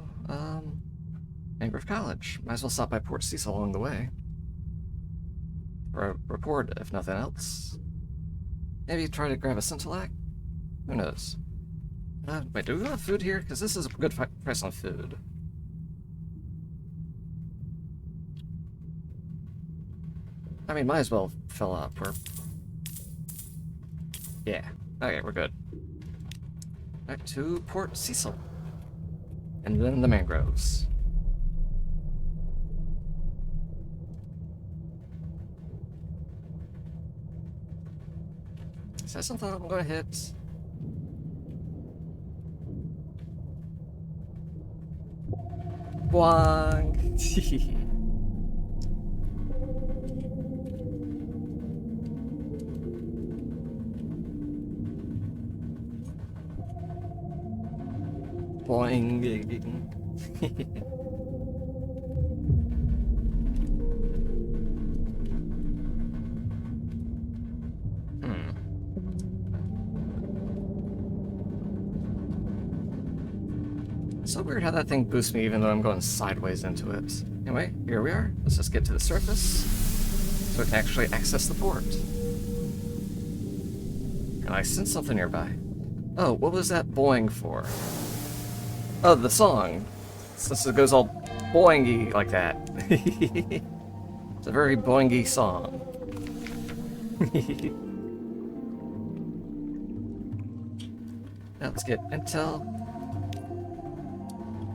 Mangrove College. Might as well stop by Port Cecil along the way. For a report, if nothing else. Maybe try to grab a Scintillac? Who knows? Wait, do we have food here? Because this is a good price on food. I mean, might as well fill up. Yeah. Okay, we're good. Back to Port Cecil. And then the mangroves. Is that something I'm gonna hit? Boing! Boing! So weird how that thing boosts me even though I'm going sideways into it. Anyway, here we are. Let's just get to the surface so we can actually access the port. And I sense something nearby. Oh, what was that boing for? Oh, the song. Since it goes all boingy like that. It's a very boingy song. Now let's get intel.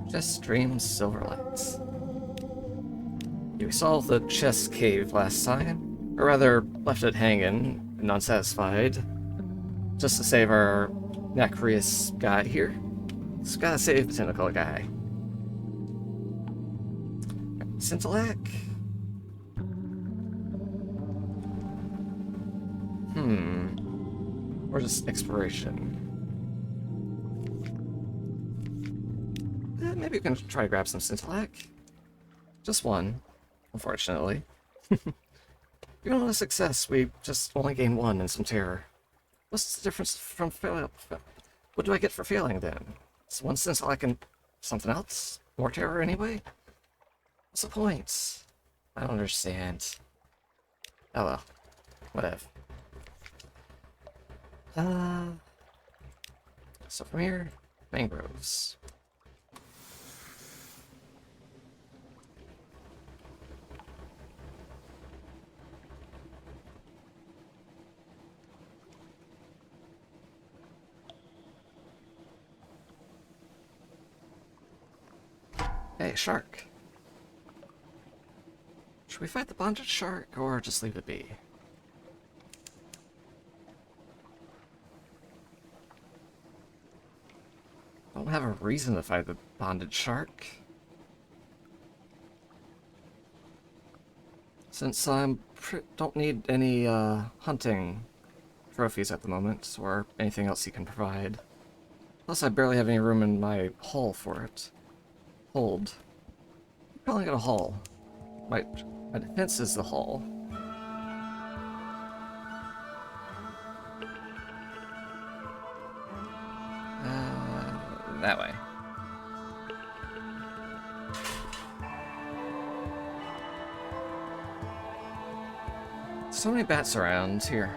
Just streams Silverlights. We solved the chest cave last time, or rather left it hanging and unsatisfied, just to save our Nacreus guy here. Just gotta save the tentacle guy. Scintillac? Or just exploration. Maybe we can try to grab some Scintillac. Just one, unfortunately. Even on a success, we just only gain 1 and some terror. What's the difference from failing? What do I get for failing then? It's 1 Scintillac and something else? More terror anyway? What's the point? I don't understand. Oh well. Whatever. So from here, mangroves. Hey, shark. Should we fight the bonded shark or just leave it be? Don't have a reason to fight the bonded shark. Since I don't need any hunting trophies at the moment, or anything else he can provide. Plus I barely have any room in my hull for it. Hold. I'm calling it a hull. My defense is the hull. that way. So many bats around here.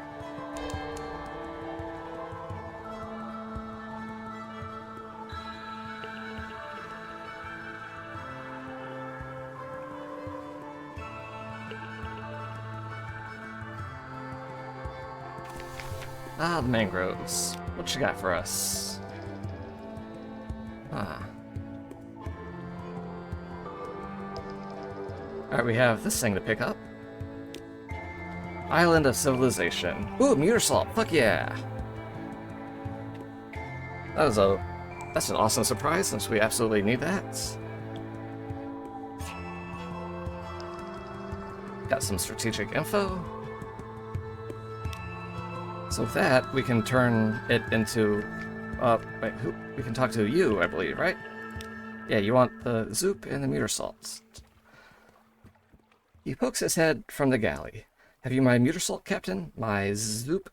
Ah, the mangroves. What you got for us? Ah. Alright, we have this thing to pick up. Island of Civilization. Ooh, meteor salt. Fuck yeah. That's an awesome surprise since we absolutely need that. Got some strategic info. So with that, we can turn it into... wait, who? We can talk to you, I believe, right? Yeah, you want the Zoop and the meteor salts. He pokes his head from the galley. Have you my meteor salt, Captain? My Zoop?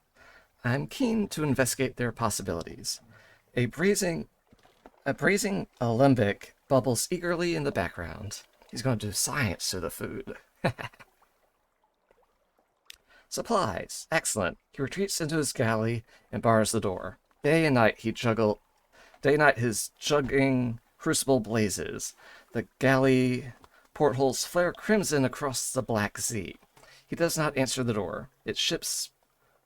I'm keen to investigate their possibilities. A braising alembic bubbles eagerly in the background. He's going to do science to the food. Supplies. Excellent. He retreats into his galley and bars the door. Day and night his jugging crucible blazes. The galley portholes flare crimson across the black sea. He does not answer the door. It ships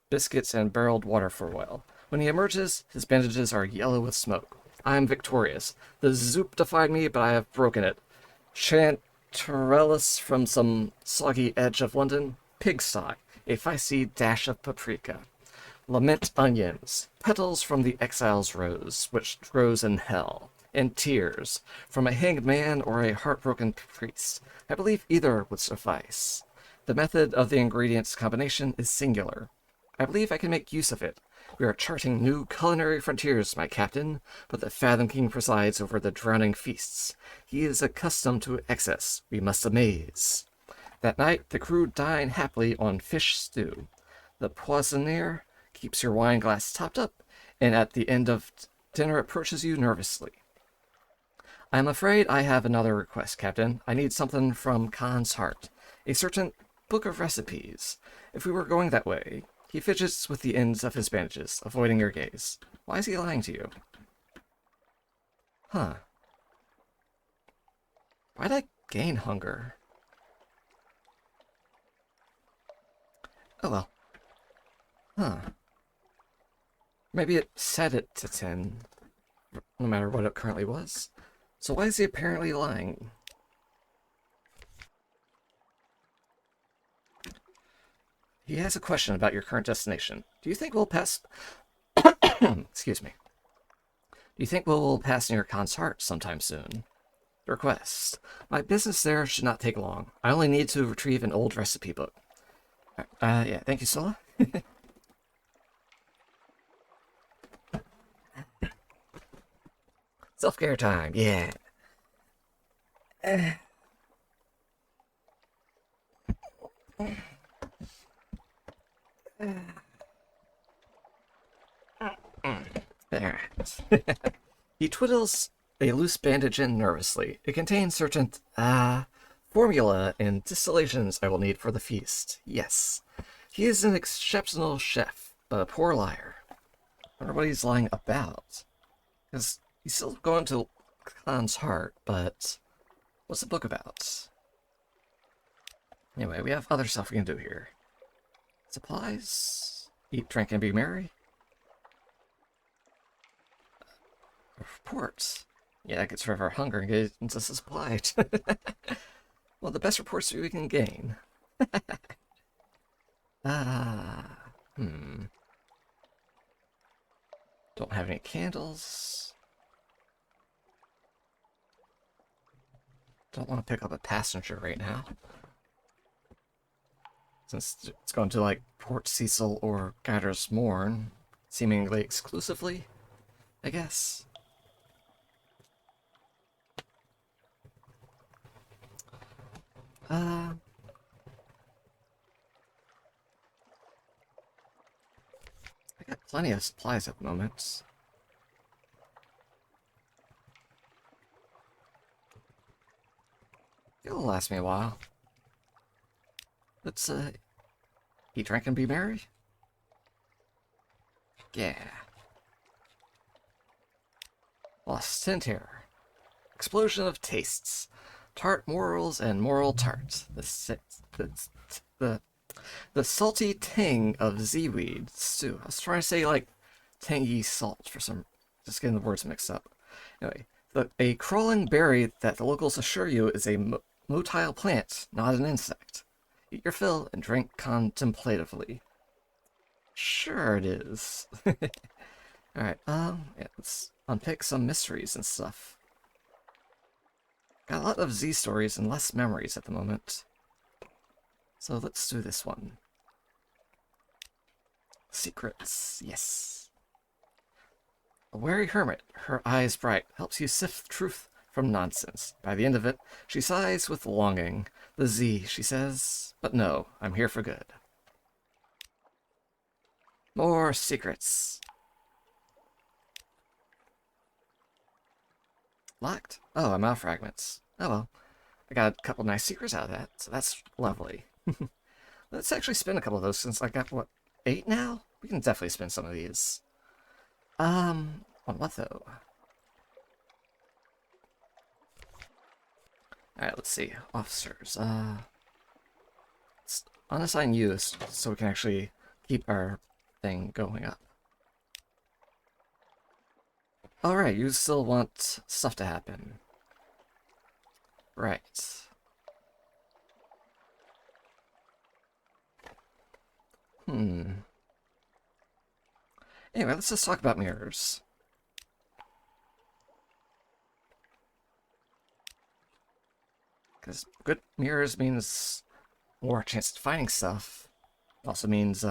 biscuits and barreled water for a while. When he emerges, his bandages are yellow with smoke. I am victorious. The Zoop defied me, but I have broken it. Chanterelles from some soggy edge of London. Pigsty. A feisty dash of paprika. Lament onions. Petals from the exile's rose, which grows in hell. And tears. From a hanged man or a heartbroken priest. I believe either would suffice. The method of the ingredients combination is singular. I believe I can make use of it. We are charting new culinary frontiers, my captain, but the Fathom King presides over the drowning feasts. He is accustomed to excess. We must amaze. That night, the crew dine happily on fish stew. The poissonnier keeps your wine glass topped up, and at the end of dinner approaches you nervously. I am afraid I have another request, Captain. I need something from Khan's heart. A certain book of recipes. If we were going that way... He fidgets with the ends of his bandages, avoiding your gaze. Why is he lying to you? Huh. Why'd I gain hunger? Oh well. Huh. Maybe it set it to 10, no matter what it currently was. So why is he apparently lying? He has a question about your current destination. Do you think we'll pass... Excuse me. Do you think we'll pass near Khan's heart sometime soon? Request. My business there should not take long. I only need to retrieve an old recipe book. Yeah, thank you, Sola. Self-care time, yeah. There. He twiddles a loose bandage in nervously. It contains certain, formula and distillations I will need for the feast. Yes. He is an exceptional chef, but a poor liar. I wonder what he's lying about. Because he's still going to Khan's heart, but what's the book about? Anyway, we have other stuff we can do here. Supplies? Eat, drink, and be merry? Reports. Yeah, that gets rid of our hunger and gets into supply. Well, the best reports we can gain. Don't have any candles. Don't want to pick up a passenger right now. Since it's going to, like, Port Cecil or Gatter's Morn, seemingly exclusively, I guess. I got plenty of supplies at the moment. last me a while. Let's, eat, drink, and be merry? Yeah. Lost Tint here. Explosion of tastes. Tart morals and moral tart. The, the salty tang of seaweed stew. I was trying to say, like, tangy salt for some... Just getting the words mixed up. Anyway, a crawling berry that the locals assure you is a motile plant, not an insect. Eat your fill and drink contemplatively. Sure it is. Alright, yeah, let's unpick some mysteries and stuff. Got a lot of Z stories and less memories at the moment. So let's do this one. Secrets, yes. A wary hermit, her eyes bright, helps you sift truth from nonsense. By the end of it, she sighs with longing. The Z, she says, but no, I'm here for good. More secrets. Locked? Oh, I'm out of fragments. Oh well. I got a couple nice secrets out of that, so that's lovely. Let's actually spin a couple of those since I got, what, 8 now? We can definitely spin some of these. On what though? Alright, let's see. Officers. Let's unassign you so we can actually keep our thing going up. Alright, you still want stuff to happen. Right. Anyway, let's just talk about mirrors. Because good mirrors means more chance of finding stuff. It also means,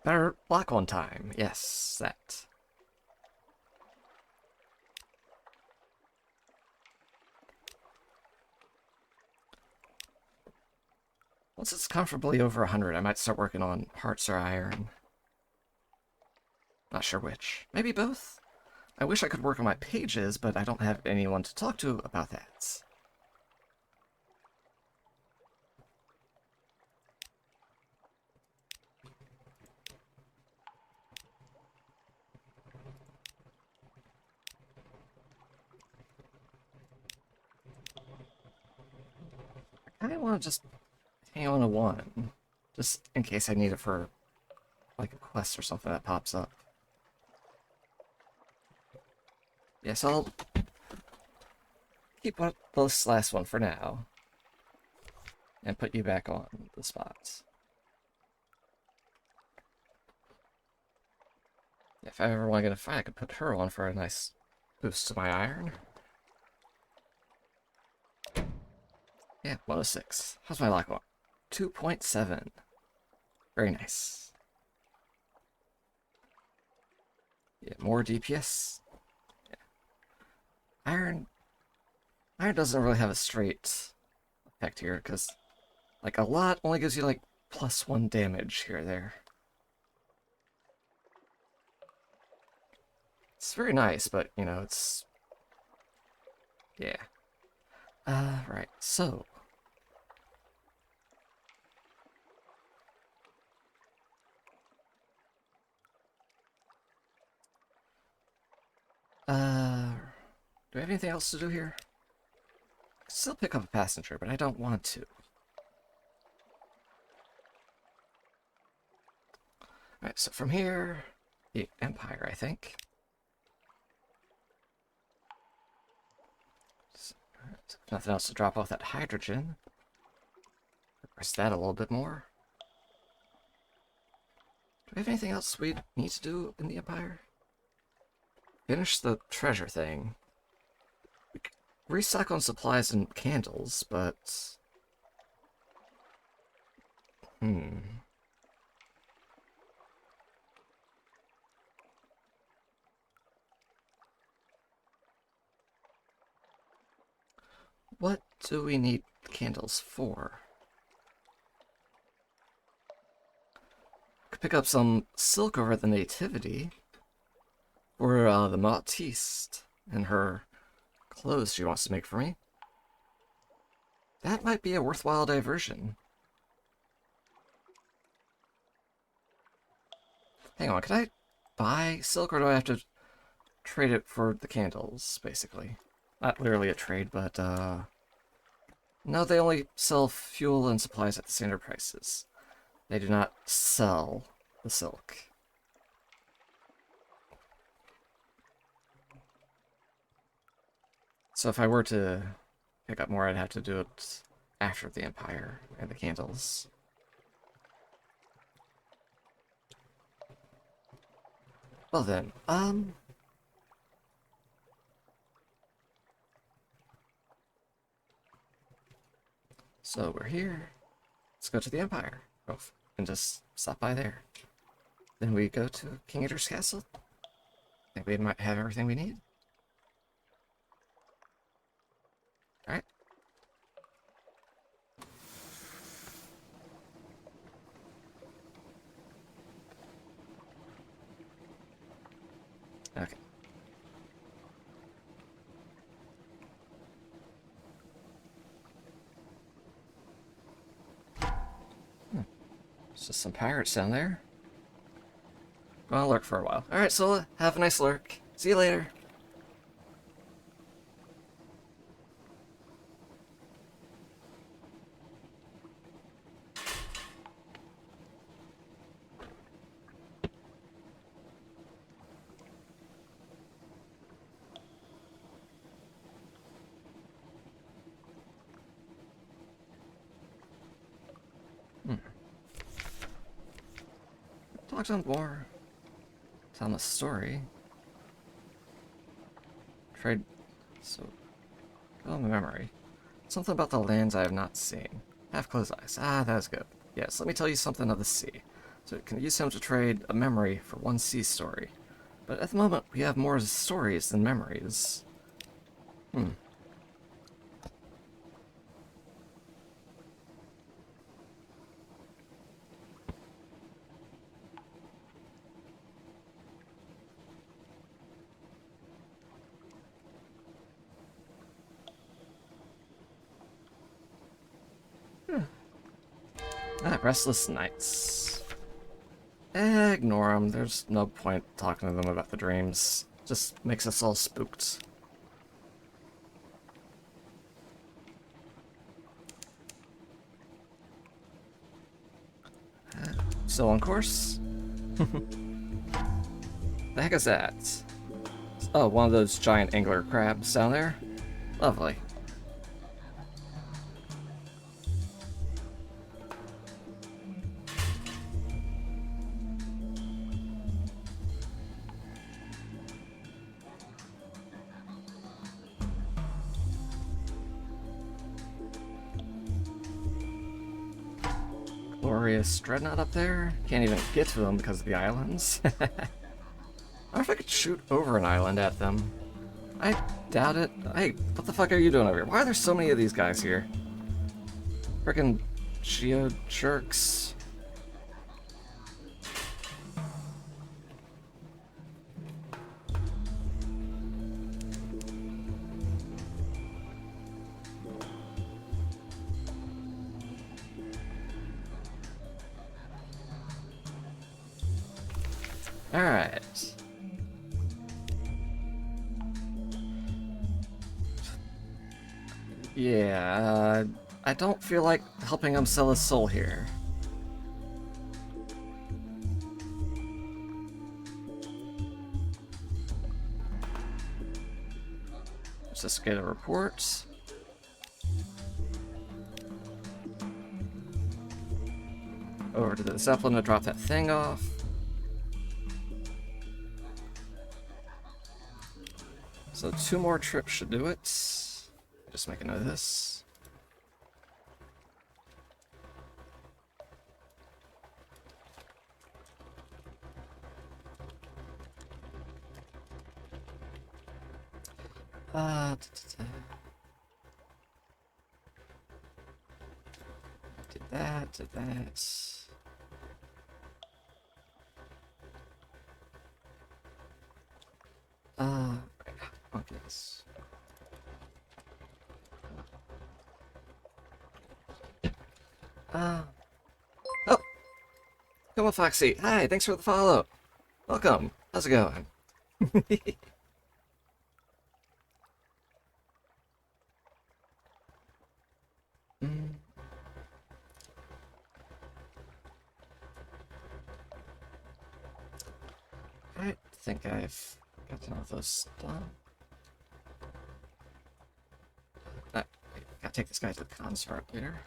better block on time. Yes, that. Once it's comfortably over 100, I might start working on hearts or iron. Not sure which. Maybe both? I wish I could work on my pages, but I don't have anyone to talk to about that. I kind of want to just hang on to one, just in case I need it for, like, a quest or something that pops up. Yes, I'll keep this last one for now, and put you back on the spots. If I ever want to get a fight, I could put her on for a nice boost to my iron. Yeah, 106. How's my lock on? 2.7. Very nice. Yeah, more DPS. Yeah. Iron doesn't really have a straight effect here, because, like, a lot only gives you, like, +1 damage here or there. It's very nice, but, you know, it's... yeah. Right, so... do we have anything else to do here? I could still pick up a passenger, but I don't want to. Alright, so from here... the Empire, I think. So, if nothing else to drop off that hydrogen. Press that a little bit more. Do we have anything else we need to do in the Empire? Finish the treasure thing. We could restock on supplies and candles, but... What do we need candles for? Could pick up some silk over the Nativity. Or the Maltese and her clothes she wants to make for me. That might be a worthwhile diversion. Hang on, can I buy silk or do I have to trade it for the candles, basically? Not literally a trade, but no, they only sell fuel and supplies at the standard prices. They do not sell the silk. So if I were to pick up more, I'd have to do it after the Empire and the candles. Well then, so we're here. Let's go to the Empire. Oh, and just stop by there. Then we go to King Eater's Castle. I think we might have everything we need. Alright. Okay. It's just some pirates down there. Gonna lurk for a while. Alright, Sola, have a nice lurk. See you later. Talk to him more. Tell him a story. Trade. So. Oh, memory. Something about the lands I have not seen. Have closed eyes. Ah, that is good. Yes, let me tell you something of the sea. So it can use him to trade a memory for one sea story. But at the moment, we have more stories than memories. Ah, restless nights. Ignore them. There's no point talking to them about the dreams. Just makes us all spooked. Still on course? The heck is that? Oh, one of those giant angler crabs down there? Lovely. Glorious dreadnought up there. Can't even get to them because of the islands. I wonder if I could shoot over an island at them. I doubt it. Hey, what the fuck are you doing over here? Why are there so many of these guys here? Frickin' geode jerks. Alright. Yeah, I don't feel like helping him sell his soul here. Let's just get a report. Over to the Zeppelin to drop that thing off. So 2 more trips should do it. Just make a note of this. Did that, did that. Oh, come on, Foxy. Hi, thanks for the follow. Welcome. How's it going? Mm, I think I've gotten all those done. Gotta take this guy to the concert later.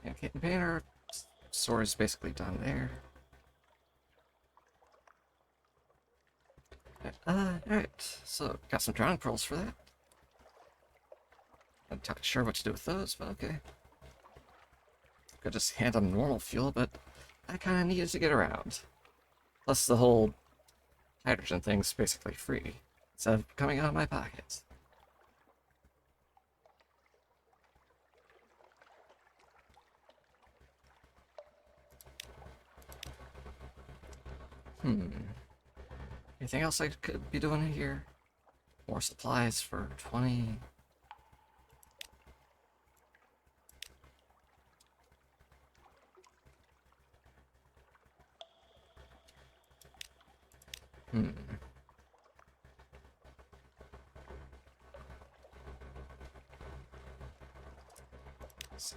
Yeah, Kitten Painter. Sword is basically done there. Alright, so got some drowning pearls for that. I'm not sure what to do with those, but okay. Could just hand them normal fuel, but I kinda needed to get around. Plus the whole hydrogen thing's basically free, instead of coming out of my pocket. Anything else I could be doing here? More supplies for 20. Let's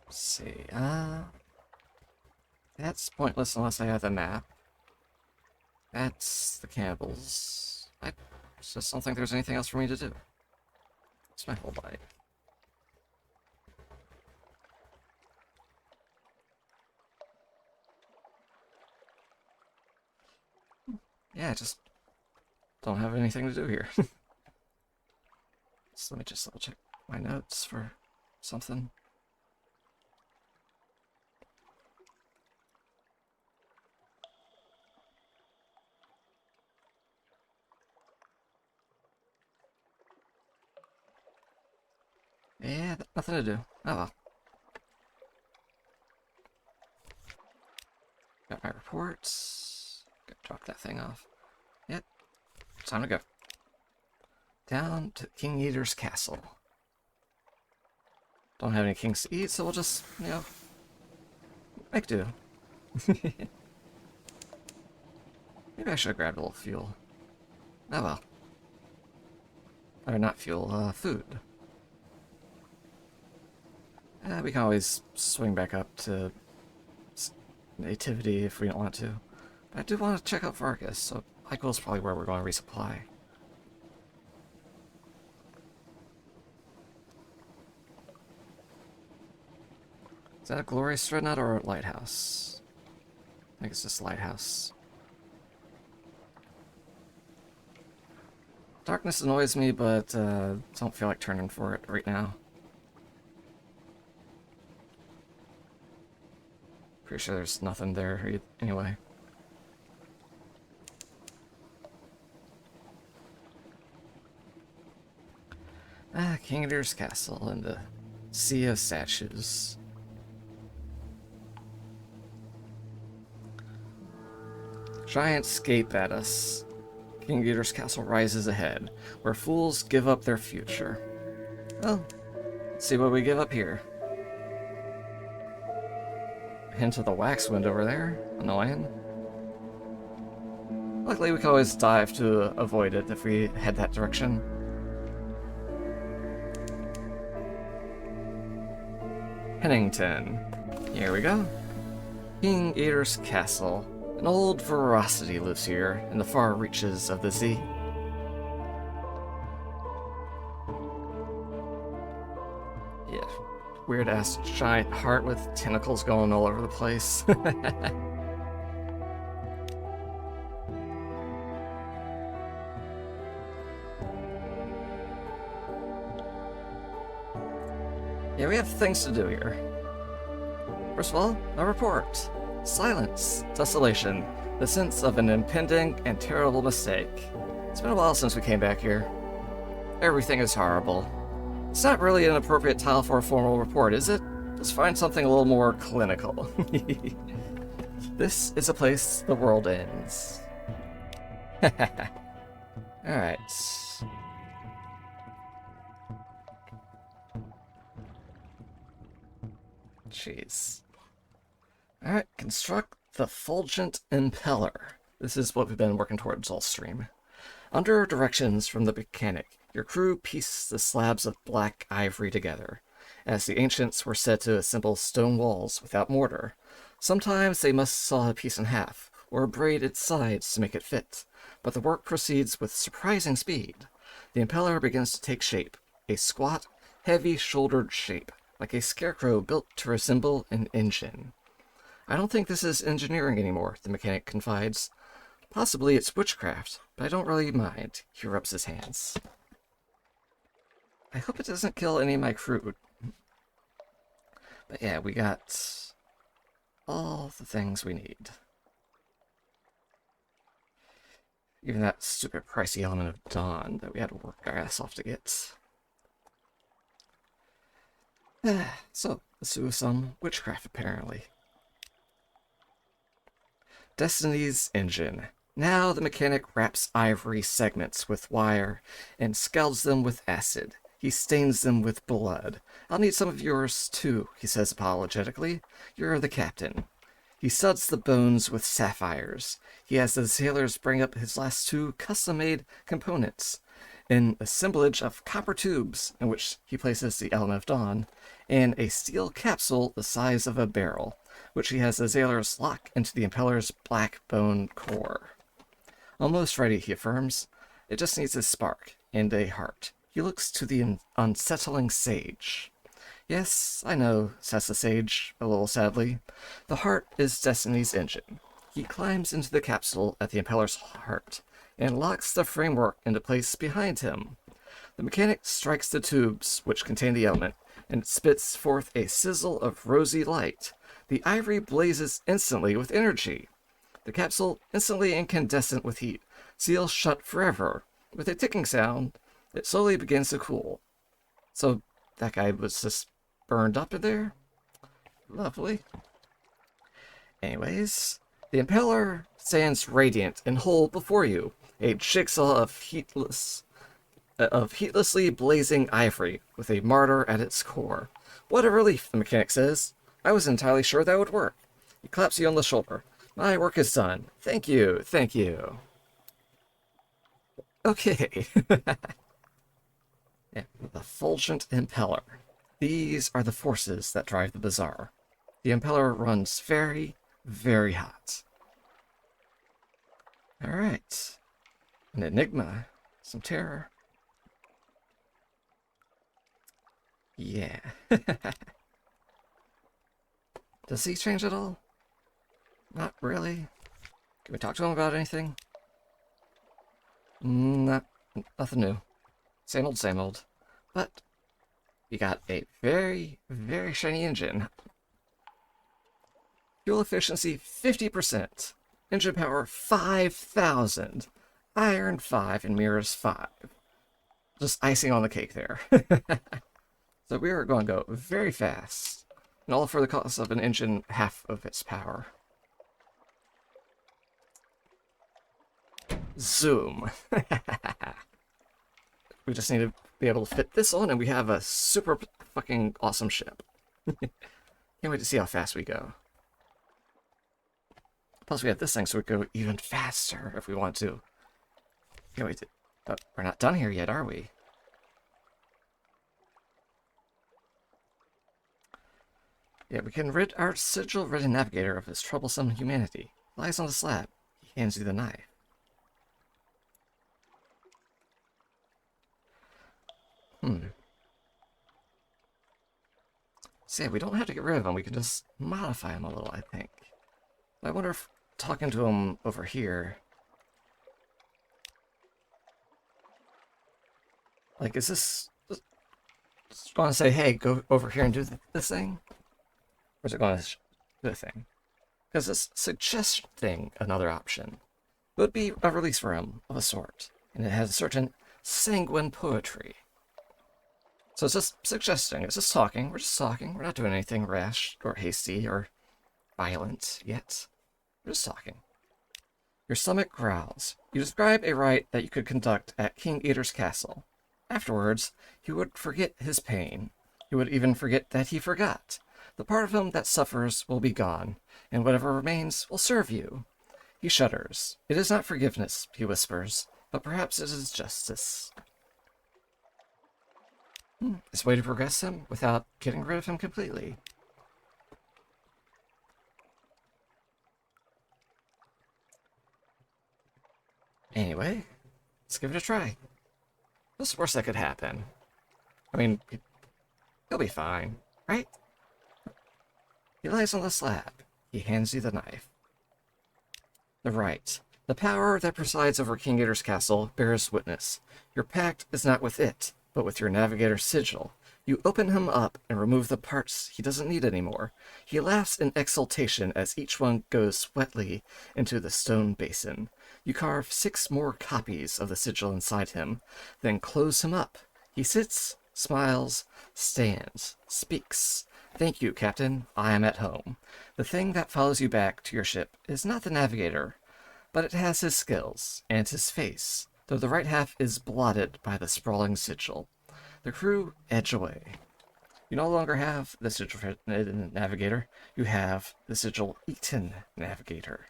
see, that's pointless unless I have the map. That's the cannibals. I just don't think there's anything else for me to do. It's my whole life. Yeah, I just don't have anything to do here. So let me just double check my notes for something. Yeah, nothing to do. Oh well. Got my reports. Gotta drop that thing off. Yep. Time to go. Down to King Eater's castle. Don't have any kings to eat, so we'll just, make do. Maybe I should have grabbed a little fuel. Oh well. Or not fuel, food. We can always swing back up to Nativity if we don't want to. But I do want to check out Vargas, so Michael is probably where we're going to resupply. Is that a glorious dreadnought or a lighthouse? I think it's just a lighthouse. Darkness annoys me, but don't feel like turning for it right now. Pretty sure there's nothing there anyway. King Eater's Castle and the Sea of Statues. Giants gape at us. King Eater's Castle rises ahead, where fools give up their future. Well, let's see what we give up here. Hint of the wax wind over there. Annoying. Luckily, we can always dive to avoid it if we head that direction. Pennington. Here we go. King Eater's Castle. An old ferocity lives here in the far reaches of the sea. Yeah, weird-ass giant heart with tentacles going all over the place. Yeah, we have things to do here. First of all, a report. Silence, desolation, the sense of an impending and terrible mistake. It's been a while since we came back here. Everything is horrible. It's not really an appropriate title for a formal report, is it? Let's find something a little more clinical. This is a place the world ends. Alright. Jeez. Alright, construct the fulgent impeller. This is what we've been working towards all stream. Under directions from the mechanic, your crew pieced the slabs of black ivory together, as the ancients were said to assemble stone walls without mortar. Sometimes they must saw a piece in half, or braid its sides to make it fit, but the work proceeds with surprising speed. The impeller begins to take shape, a squat, heavy-shouldered shape, like a scarecrow built to resemble an engine. I don't think this is engineering anymore, the mechanic confides. Possibly it's witchcraft, but I don't really mind. He rubs his hands. I hope it doesn't kill any of my crew. But yeah, we got all the things we need. Even that stupid pricey element of dawn that we had to work our ass off to get. So, let's do some witchcraft apparently. Destiny's engine. Now the mechanic wraps ivory segments with wire and scalds them with acid. He stains them with blood. I'll need some of yours too, he says apologetically. You're the captain. He studs the bones with sapphires. He has the sailors bring up his last two custom-made components, an assemblage of copper tubes, in which he places the element of dawn, and a steel capsule the size of a barrel, which he has the sailors lock into the impeller's black bone core. Almost ready, he affirms. It just needs a spark and a heart. He looks to the unsettling sage. Yes, I know, says the sage, a little sadly. The heart is Destiny's engine. He climbs into the capsule at the impeller's heart and locks the framework into place behind him. The mechanic strikes the tubes which contain the element, and it spits forth a sizzle of rosy light. The ivory blazes instantly with energy. The capsule, instantly incandescent with heat, seals shut forever. With a ticking sound, it slowly begins to cool. So that guy was just burned up in there? Lovely. Anyways, the impeller stands radiant and whole before you, a jigsaw of heatlessly blazing ivory, with a martyr at its core. What a relief, the mechanic says. I was entirely sure that would work. He claps you on the shoulder. My work is done. Thank you, thank you. Okay. Yeah, the fulgent impeller. These are the forces that drive the bazaar. The impeller runs very, very hot. Alright. An enigma. Some terror. Yeah. Does he change at all? Not really. Can we talk to him about anything? Nothing new. Same old, same old. But you got a very, very shiny engine. Fuel efficiency 50%. Engine power 5,000. Iron 5 and mirrors 5. Just icing on the cake there. So we are going to go very fast. And all for the cost of an engine half of its power. Zoom. We just need to be able to fit this on, and we have a super fucking awesome ship. Can't wait to see how fast we go. Plus we have this thing so we go even faster if we want to. Can't wait to... But we're not done here yet, are we? Yeah, we can rid our sigil-ready navigator of his troublesome humanity. Lies on the slab. He hands you the knife. So yeah, we don't have to get rid of him. We can just modify him a little, I think. I wonder if talking to him over here... Like, is this... Just going to say, hey, go over here and do this thing? Or is it going to do the thing? Because this suggesting another option would be a release for him of a sort. And it has a certain sanguine poetry. So it's just suggesting, it's just talking, we're just talking, we're not doing anything rash or hasty or violent yet. We're just talking. Your stomach growls. You describe a rite that you could conduct at King Eater's castle. Afterwards, he would forget his pain. He would even forget that he forgot. The part of him that suffers will be gone, and whatever remains will serve you. He shudders. It is not forgiveness, he whispers, but perhaps it is justice. Is a way to progress him without getting rid of him completely. Anyway, let's give it a try. What's the worst that could happen? I mean, he'll be fine, right? He lies on the slab. He hands you the knife. The right. The power that presides over King Gator's castle bears witness. Your pact is not with it, but with your navigator's sigil. You open him up and remove the parts he doesn't need anymore. He laughs in exultation as each one goes wetly into the stone basin. You carve 6 more copies of the sigil inside him, then close him up. He sits, smiles, stands, speaks. Thank you, Captain. I am at home. The thing that follows you back to your ship is not the navigator, but it has his skills and his face, though the right half is blotted by the sprawling sigil. The crew edge away. You no longer have the sigil-written navigator. You have the sigil-eaten navigator.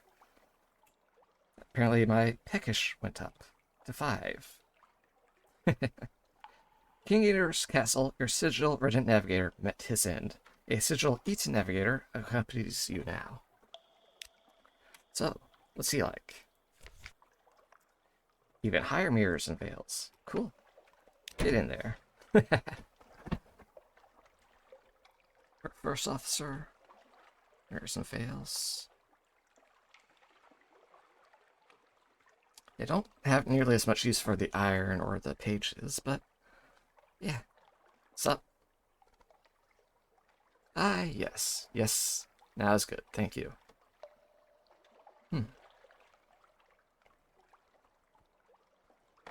Apparently my peckish went up to 5. King Gator's castle, your sigil-written navigator met his end. A sigil-eaten navigator accompanies you now. So, what's he like? Even higher mirrors and veils. Cool. Get in there. First officer. Mirrors and veils. They don't have nearly as much use for the iron or the pages, but yeah. What's up? Ah, yes. Yes. Now is good. Thank you. I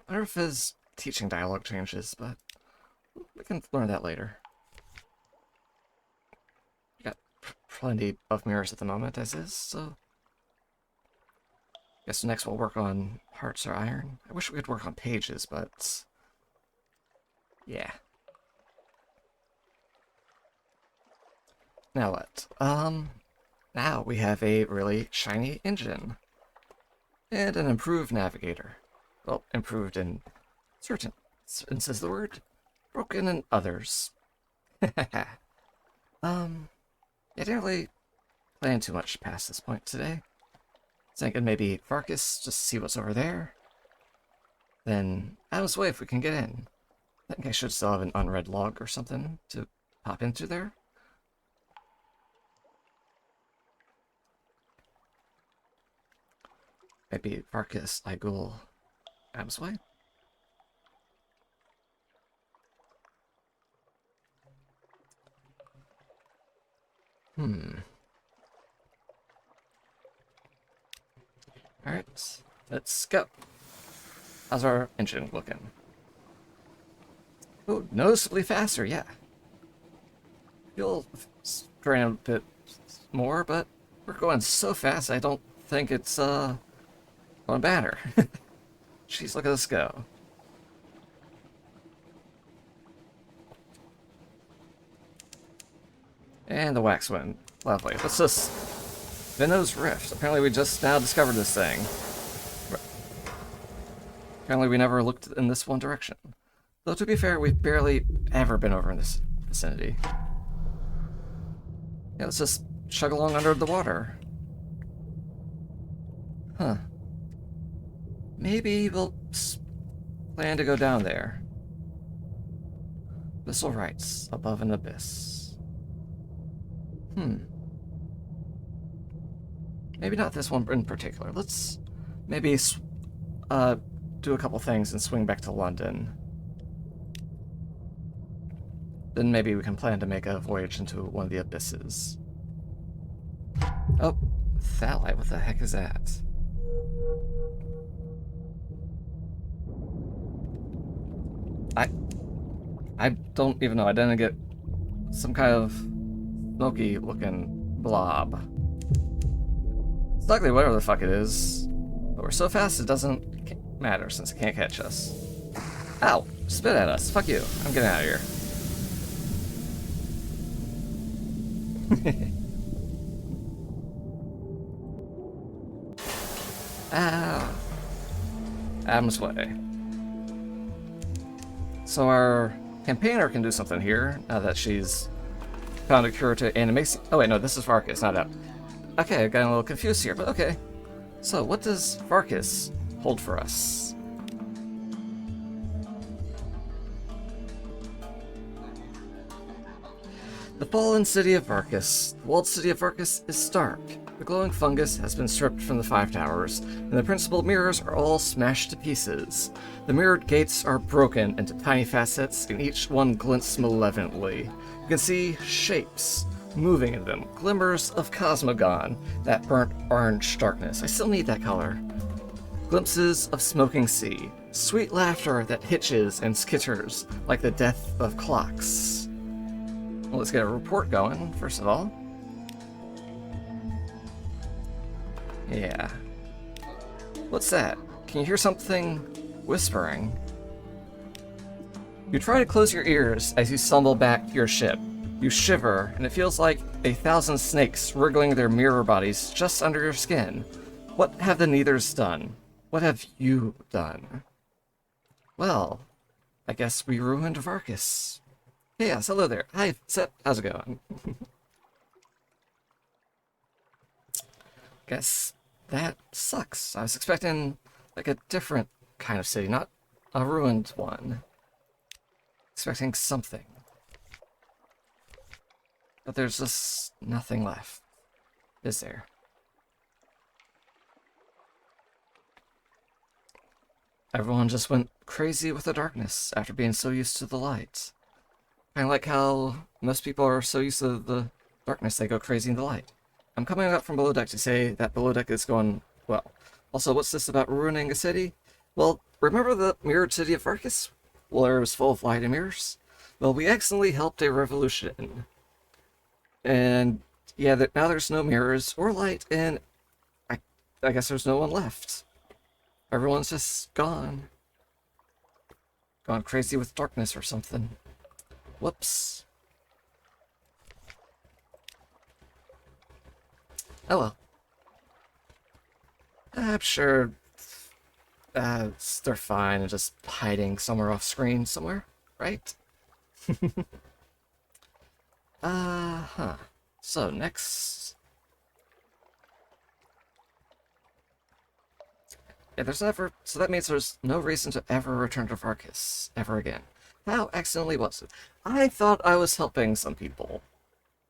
wonder if his teaching dialogue changes, but we can learn that later. Got plenty of mirrors at the moment, as is, so guess next we'll work on hearts or iron. I wish we could work on pages, but yeah. Now what? Now we have a really shiny engine. And an improved navigator. Well, improved in certain instances the word. Broken in others. I didn't really plan too much past this point today. Thinking maybe Varkas, just to see what's over there. Then Adam's Way if we can get in. I think I should still have an unread log or something to pop into there. Maybe Varkas, Igul, Adam's Way. Alright, let's go. How's our engine looking? Oh, noticeably faster, yeah. Fuel drain a bit more, but we're going so fast I don't think it's going better. Jeez, look at us go. And the wax went. Lovely. What's this? Venno's Rift. Apparently we just now discovered this thing. Apparently we never looked in this one direction. Though to be fair, we've barely ever been over in this vicinity. Yeah, let's just chug along under the water. Huh. Maybe we'll plan to go down there. Abyssal Rites, above an abyss. Maybe not this one in particular. Let's maybe do a couple things and swing back to London. Then maybe we can plan to make a voyage into one of the abysses. Oh, Thalite, what the heck is that? I don't even know. I didn't get some kind of smoky looking blob. It's ugly, whatever the fuck it is. But we're so fast it doesn't matter since it can't catch us. Ow! Spit at us. Fuck you. I'm getting out of here. Ah, Adam's Way. So our campaigner can do something here, now that she's found a cure to animation. Oh wait, no, this is Varkas, not Adam. Okay, I got a little confused here, but okay. So what does Varkas hold for us? The fallen city of Varkas. The walled city of Varkas is stark. The glowing fungus has been stripped from the Five Towers, and the principal mirrors are all smashed to pieces. The mirrored gates are broken into tiny facets, and each one glints malevolently. You can see shapes moving in them, glimmers of cosmogon, that burnt orange darkness. I still need that color. Glimpses of smoking sea, sweet laughter that hitches and skitters like the death of clocks. Well, let's get a report going, first of all. Yeah. What's that? Can you hear something whispering? You try to close your ears as you stumble back to your ship. You shiver, and it feels like 1,000 snakes wriggling their mirror bodies just under your skin. What have the Neithers done? What have you done? Well, I guess we ruined Varkas. Yes, hello there. Hi, Sep. How's it going? Guess that sucks. I was expecting, like, a different kind of city, not a ruined one. Expecting something. But there's just nothing left, is there? Everyone just went crazy with the darkness after being so used to the light. Kind of like how most people are so used to the darkness they go crazy in the light. I'm coming up from below deck to say that below deck is going well. Also, what's this about ruining a city? Well, remember the mirrored city of Varkas? Where it was full of light and mirrors? Well, we accidentally helped a revolution. And yeah, now there's no mirrors or light, and I guess there's no one left. Everyone's just gone. Gone crazy with darkness or something. Whoops. Oh well. I'm sure they're fine and just hiding somewhere off screen somewhere, right? So next... Yeah, there's never... So that means there's no reason to ever return to Varkas ever again. How accidentally was it? I thought I was helping some people.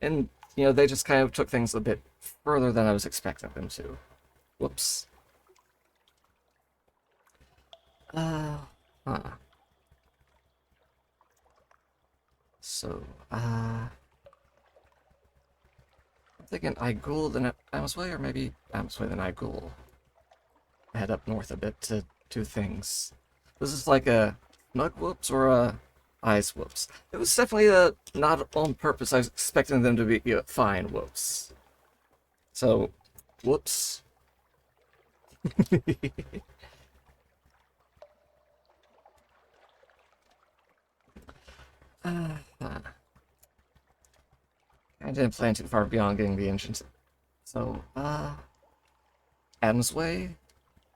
And, you know, they just kind of took things a bit further than I was expecting them to. Whoops. So, I'm thinking Igul then Amosway, or maybe Amosway then Igul. Head up north a bit to do things. This is like a mug whoops or a eyes whoops. It was definitely not on purpose. I was expecting them to be fine whoops. So, whoops. I didn't plan too far beyond getting the engines. So, Adam's Way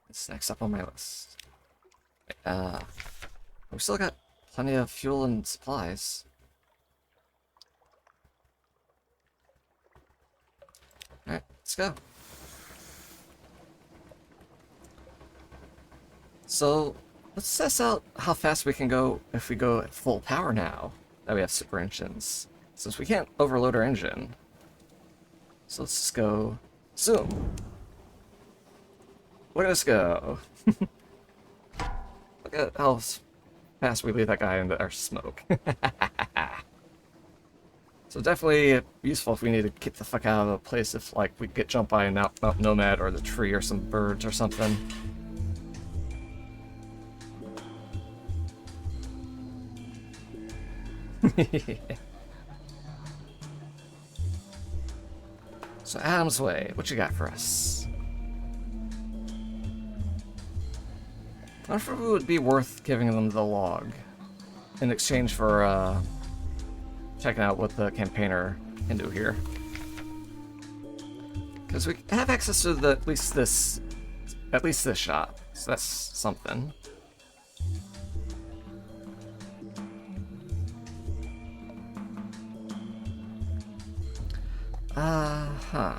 is next up on my list. We still got plenty of fuel and supplies. Alright, let's go. So, let's test out how fast we can go if we go at full power now that we have super engines. Since we can't overload our engine. So let's just go zoom. Look at us go. Look at how fast we leave that guy in our smoke. So definitely useful if we need to get the fuck out of the place if like we get jumped by a Mount Nomad or the tree or some birds or something. So Adam's Way, what you got for us? I wonder if it would be worth giving them the log in exchange for checking out what the campaigner can do here. Because we have access to at least this shop, so that's something. Huh.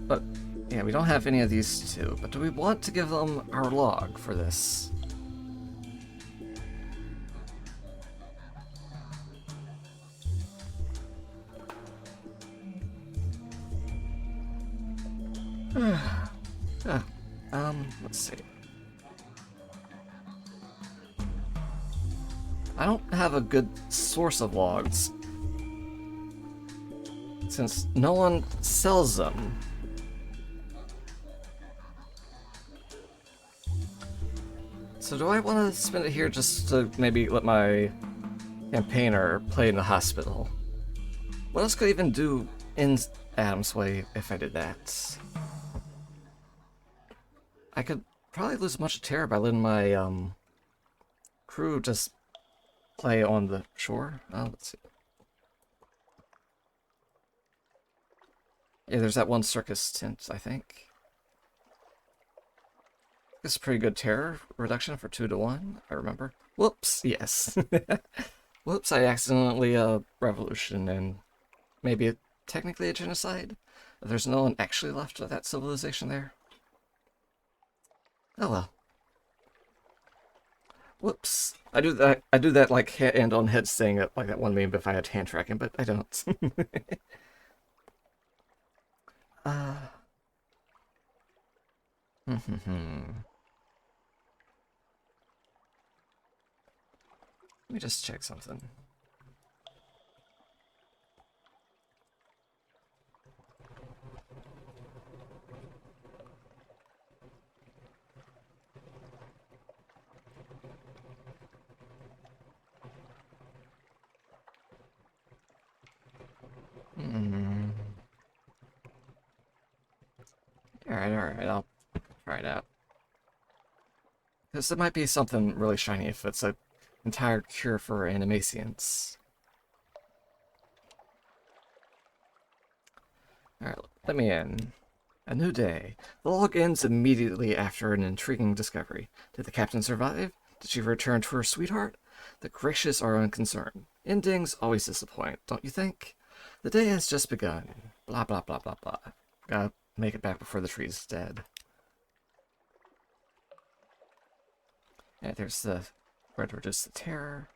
But, yeah, we don't have any of these two, but do we want to give them our log for this? Let's see. I don't have a good source of logs, since no one sells them. So do I want to spend it here just to maybe let my campaigner play in the hospital? What else could I even do in Adam's Way if I did that? I could probably lose much terror by letting my crew just play on the shore. Oh, let's see. Yeah, there's that one circus tent, I think. This is pretty good terror reduction for 2 to 1, I remember. Whoops, yes. Whoops, I accidentally revolution and maybe technically a genocide. There's no one actually left of that civilization there. Oh well. Whoops. I do that like hand on head thing like that one meme if I had hand tracking, but I don't. uh Let me just check something. Alright, I'll try it out. Because it might be something really shiny if it's an entire cure for animacians. Alright, let me in. A new day. The log ends immediately after an intriguing discovery. Did the captain survive? Did she return to her sweetheart? The gracious are unconcerned. Endings always disappoint, don't you think? The day has just begun. Blah, blah, blah, blah, blah. Gotta make it back before the tree's dead. Yeah, there's the where to reduce the terror.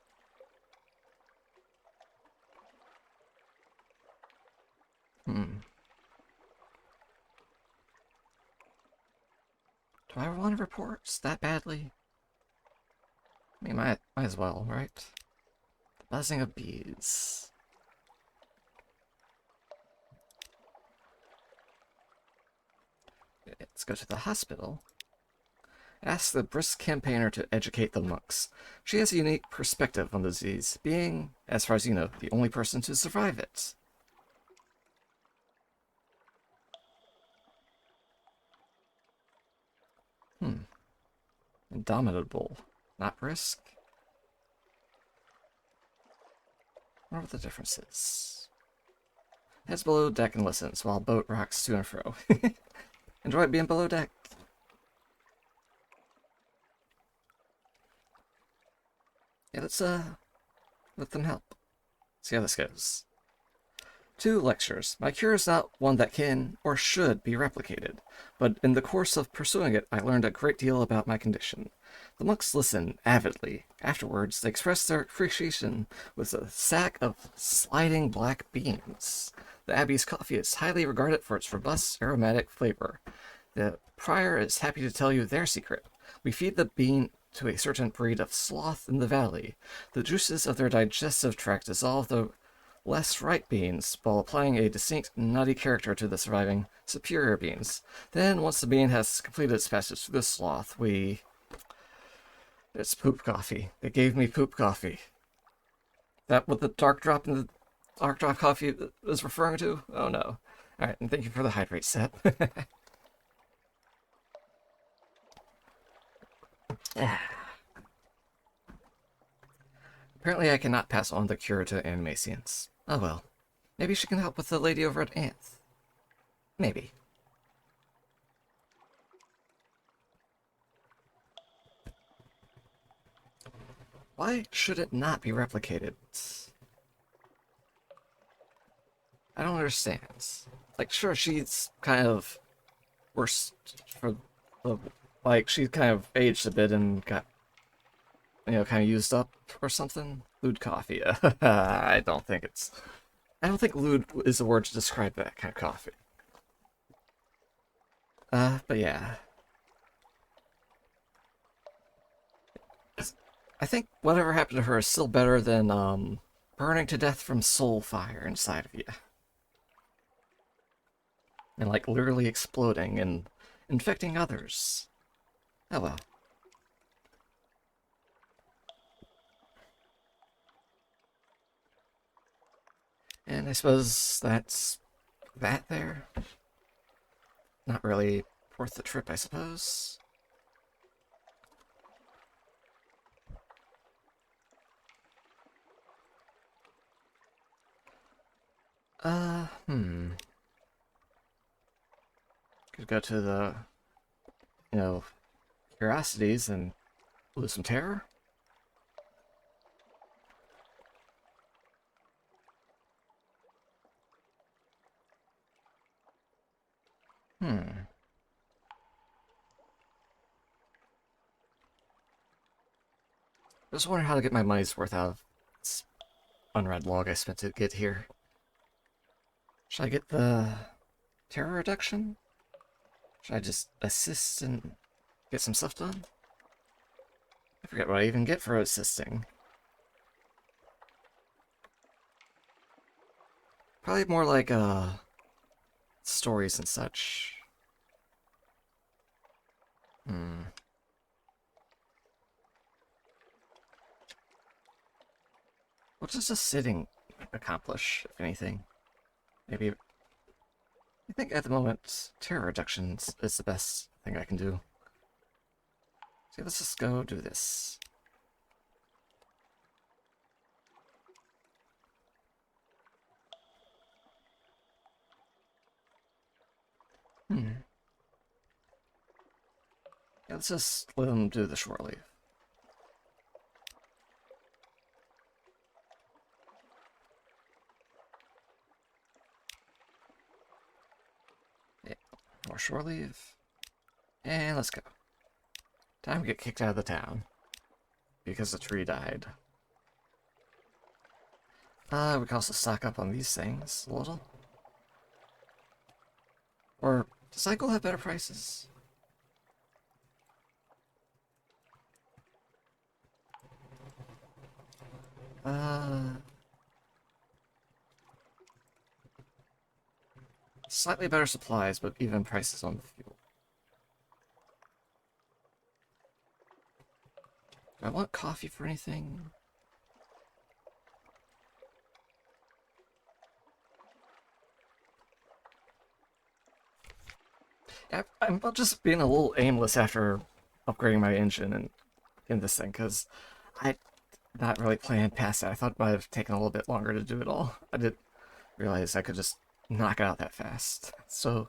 Do I want to report that badly? I mean, might as well, right? The buzzing of bees. Let's go to the hospital. Ask the brisk campaigner to educate the monks. She has a unique perspective on the disease, being, as far as you know, the only person to survive it. Indomitable, not brisk? What are the differences? Heads below deck and listens, while boat rocks to and fro. Enjoy being below deck. Yeah, let's let them help. See how this goes. 2 lectures. My cure is not one that can or should be replicated, but in the course of pursuing it, I learned a great deal about my condition. The monks listen avidly. Afterwards, they express their appreciation with a sack of sliding black beans. The abbey's coffee is highly regarded for its robust, aromatic flavor. The prior is happy to tell you their secret. We feed the bean to a certain breed of sloth in the valley. The juices of their digestive tract dissolve the less ripe beans, while applying a distinct nutty character to the surviving superior beans. Then, once the bean has completed its passage through the sloth, It's poop coffee. They gave me poop coffee. That what the dark drop in the dark drop coffee is referring to? Oh no. Alright, and thank you for the hydrate set. Apparently I cannot pass on the cure to Animacians. Oh well. Maybe she can help with the lady over at Anth. Maybe. Why should it not be replicated? I don't understand. Like, sure, she's kind of worse for the... Like, she kind of aged a bit and got, kind of used up or something. Lewd coffee. I don't think it's... I don't think lewd is the word to describe that kind of coffee. But yeah. I think whatever happened to her is still better than, burning to death from soul fire inside of you. And, like, literally exploding and infecting others. Oh well. And I suppose that's that there. Not really worth the trip, I suppose. Hmm. Could go to the, you know, curiosities and lose some terror. Hmm. Just wondering how to get my money's worth out of this unread log I spent to get here. Should I get the terror reduction? Should I just assist and get some stuff done? I forget what I even get for assisting. Probably more like, stories and such. Hmm. What does just sitting accomplish, if anything? Maybe... I think at the moment, terror reduction is the best thing I can do. So let's just go do this. Hmm. Yeah, let's just let them do the shore leave. Yeah, more shore leave. And let's go. Time to get kicked out of the town. Because the tree died. We can also stock up on these things a little. Or, does Cycle have better prices? Slightly better supplies, but even prices on the fuel. Do I want coffee for anything? I'm just being a little aimless after upgrading my engine and in this thing, because I not really planned past that. I thought it might have taken a little bit longer to do it all. I didn't realize I could just knock it out that fast. So,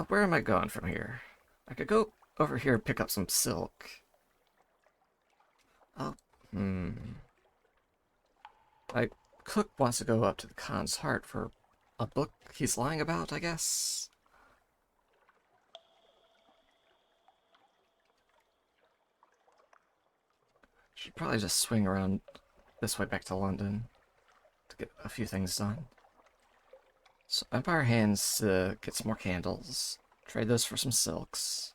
where am I going from here? I could go over here and pick up some silk. Oh, My cook wants to go up to the Khan's heart for a book he's lying about, I guess. Should probably just swing around this way back to London to get a few things done. So Empire Hands to get some more candles. Trade those for some silks.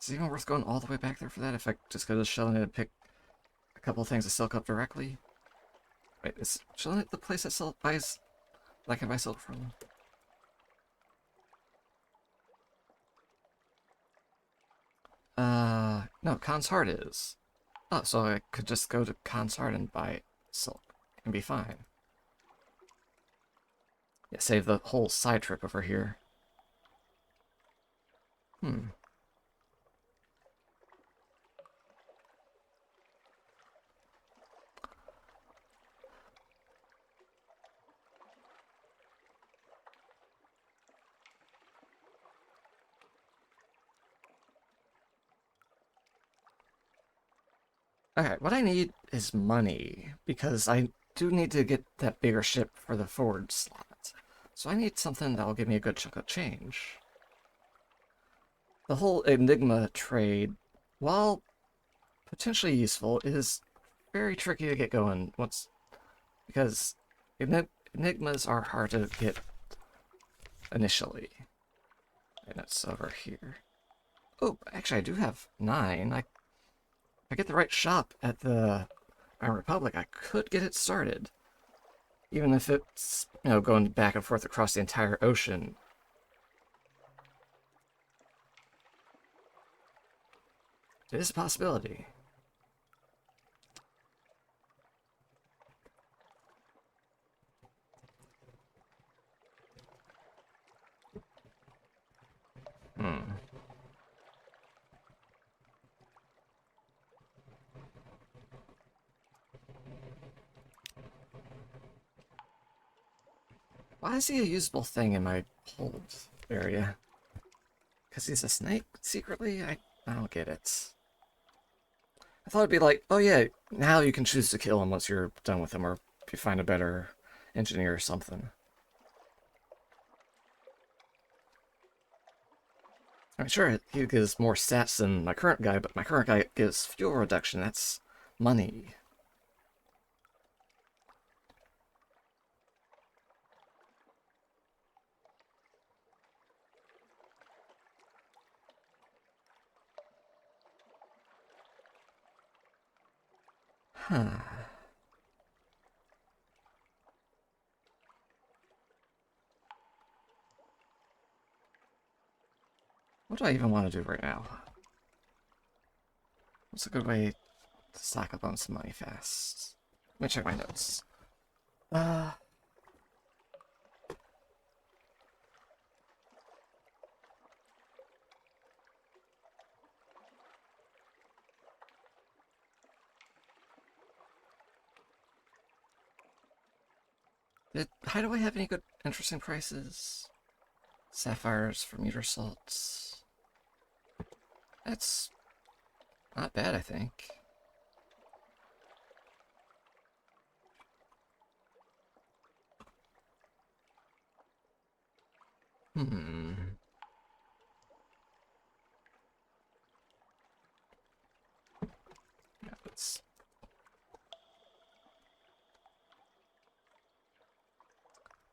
Is it even worth going all the way back there for that if I just go to Shellin and pick a couple of things of silk up directly? Wait, is Shellin the place that buys that I can buy silk from? No, Khan's Heart is. Oh, so I could just go to Khan's Heart and buy silk and be fine. Yeah, save the whole side trip over here. Okay, what I need is money, because I do need to get that bigger ship for the forward slot. So I need something that'll give me a good chunk of change. The whole Enigma trade, while potentially useful, is very tricky to get going once, because Enigmas are hard to get initially. And it's over here. Oh, actually I do have 9. If I get the right shop at the Iron Republic, I could get it started. Even if it's, going back and forth across the entire ocean. It is a possibility. Hmm. Why is he a usable thing in my hold area? Because he's a snake, secretly? I don't get it. I thought it'd be like, oh yeah, now you can choose to kill him once you're done with him, or if you find a better engineer or something. I'm sure he gives more stats than my current guy, but my current guy gives fuel reduction. That's money. Huh. What do I even want to do right now? What's a good way to stock up on some money fast? Let me check my notes. Uh, did Hideaway have any good, interesting prices? Sapphires for meter salts. That's not bad, I think. Hmm. Yeah,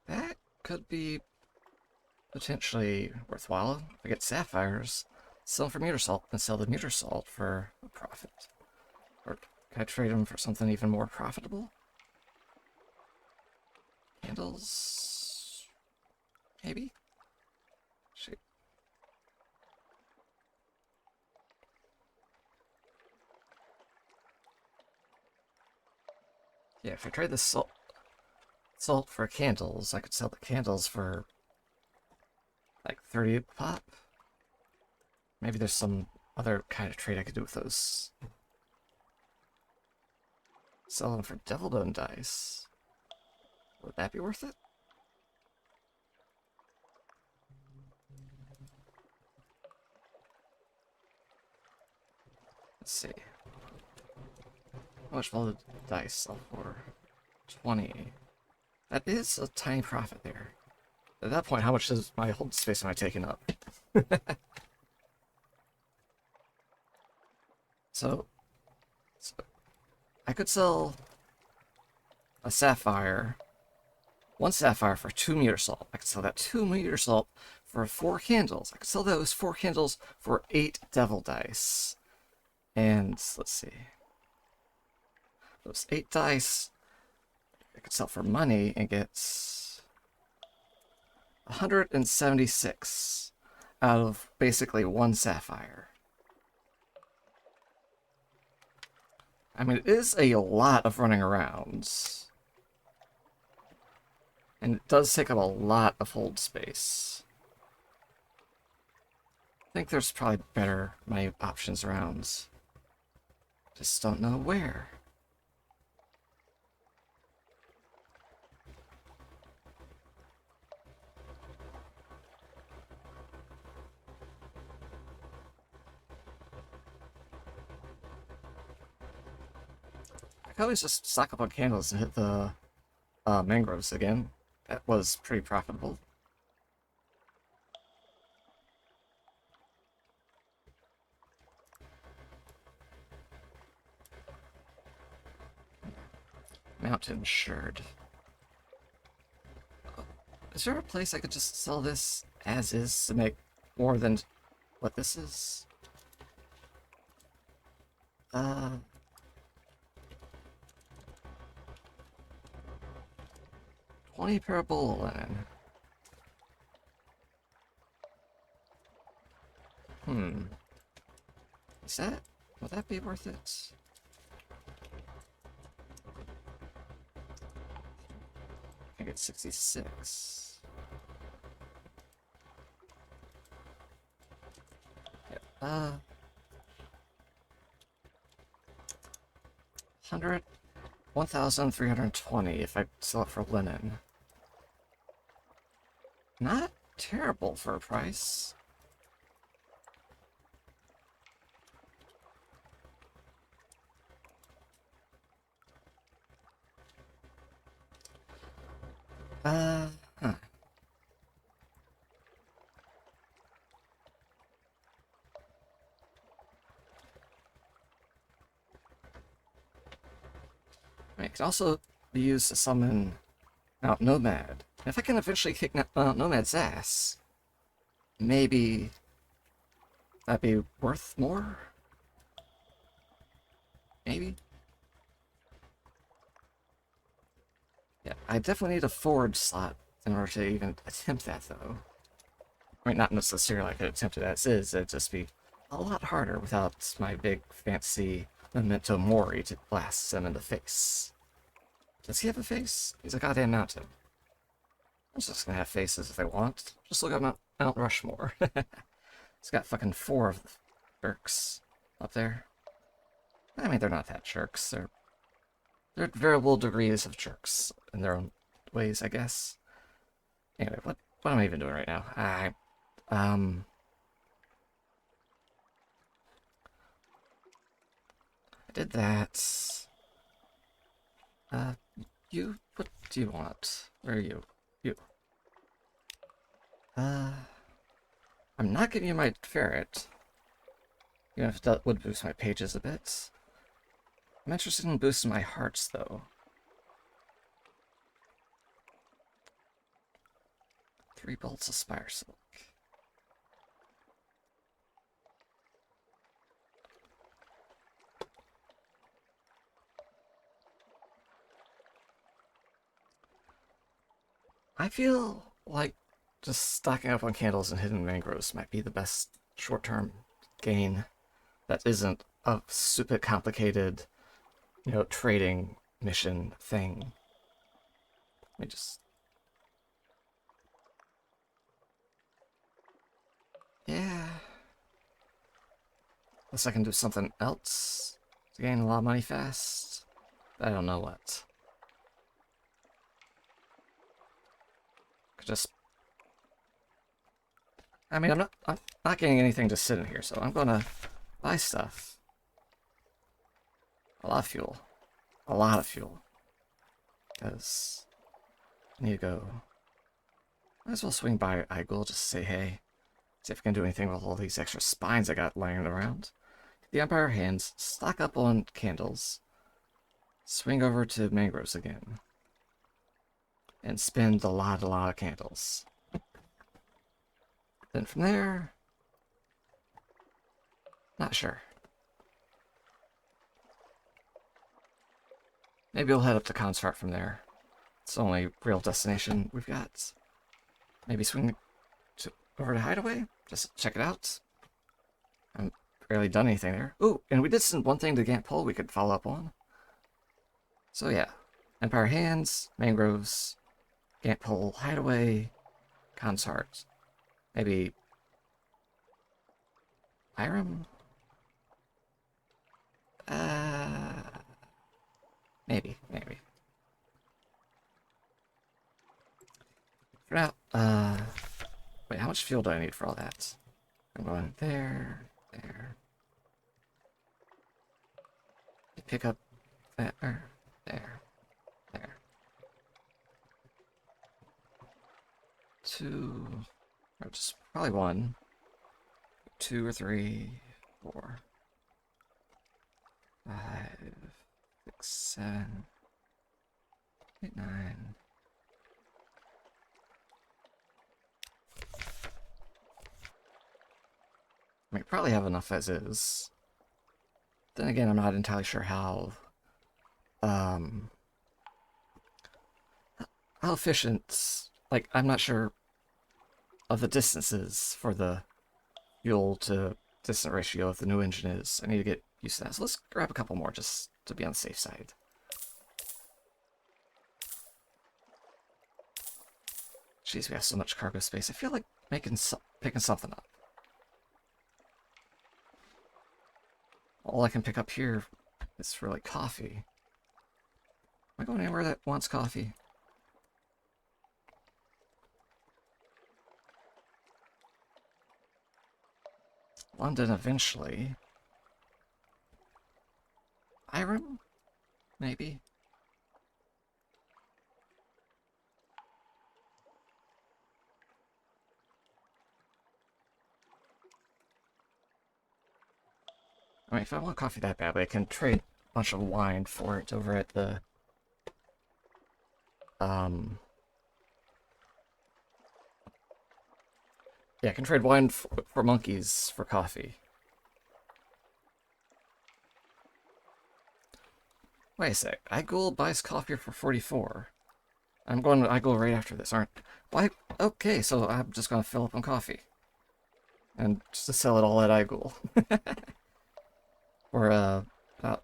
that could be potentially worthwhile. I get sapphires, sell them for meter salt, and sell the meter salt for a profit. Or can I trade them for something even more profitable? Candles? Maybe? Shoot. Yeah, if I trade the salt for candles, I could sell the candles for like 30 a pop. Maybe there's some other kind of trade I could do with those. Sell them for Devil Bone dice. Would that be worth it? Let's see. How much will the dice sell for? 20. That is a tiny profit there. At that point, how much does my hold space am I taking up? so, so I could sell a sapphire, 1 sapphire for 2 meter salt. I could sell that 2 meter salt for 4 candles. I could sell those 4 candles for 8 devil dice. And let's see. Those 8 dice I could sell for money and get 176 out of basically 1 sapphire. I mean, it is a lot of running around. And it does take up a lot of hold space. I think there's probably better money options around. Just don't know where. could always just stock up on candles and hit the mangroves again. That was pretty profitable. Mountain sherd. Is there a place I could just sell this as is to make more than what this is? 20 parable linen. Is that... would that be worth it? I get 66. Yep. 1,320 if I sell it for linen. Not terrible for a price. Huh. It can also be used to summon Mount Nomad. If I can eventually kick Mount Nomad's ass, maybe that'd be worth more? Maybe? Yeah, I definitely need a forward slot in order to even attempt that, though. I mean, not necessarily I could attempt it as is, it'd just be a lot harder without my big fancy Memento Mori to blast him in the face. Does he have a face? He's a goddamn mountain. I'm just gonna have faces if I want. Just look at Mount Rushmore. It's got fucking 4 of the jerks up there. I mean, they're not that jerks. They're variable degrees of jerks in their own ways, I guess. Anyway, what am I even doing right now? I did that. What do you want? Where are you? You. I'm not giving you my ferret. Even if that would boost my pages a bit. I'm interested in boosting my hearts, though. 3 bolts of spire silk. I feel like just stocking up on candles and hidden mangroves might be the best short-term gain that isn't a super complicated, trading mission thing. Let me just... yeah. Unless I can do something else to gain a lot of money fast. I don't know what. Could just... I mean, I'm not getting anything to sit in here, so I'm gonna buy stuff. A lot of fuel. A lot of fuel. Because I need to go... might as well swing by Igul just to say hey. See if I can do anything with all these extra spines I got laying around. The Empire hands, stock up on candles, swing over to mangroves again, and spend a lot of candles. Then from there, not sure. Maybe we'll head up to Consort from there. It's the only real destination we've got. Maybe swing over to Hideaway? Just check it out. I haven't barely done anything there. Ooh, and we did send one thing to Gant Pole we could follow up on. So yeah, Empire Hands, Mangroves, Gant Pole, Hideaway, Consort. Maybe... Irem? Maybe. For now, wait, how much fuel do I need for all that? I'm going there. Pick up there, there, there. 2, or just probably 1, 2 or 3, 4, 5, 6, 7, 8, 9. I mean, probably have enough as is. Then again, I'm not entirely sure how efficient, like, I'm not sure of the distances for the fuel to distance ratio of the new engine is. I need to get used to that. So let's grab a couple more just to be on the safe side. Jeez, we have so much cargo space. I feel like picking something up. All I can pick up here is really coffee. Am I going anywhere that wants coffee? London eventually. Iron? Maybe? I mean, if I want coffee that badly, I can trade a bunch of wine for it over at the... Yeah, I can trade wine for monkeys for coffee. Wait a sec. Igul buys coffee for 44. I'm going to Igul right after this, aren't I? Why? Okay, so I'm just going to fill up on coffee. And just to sell it all at Igul. Or, about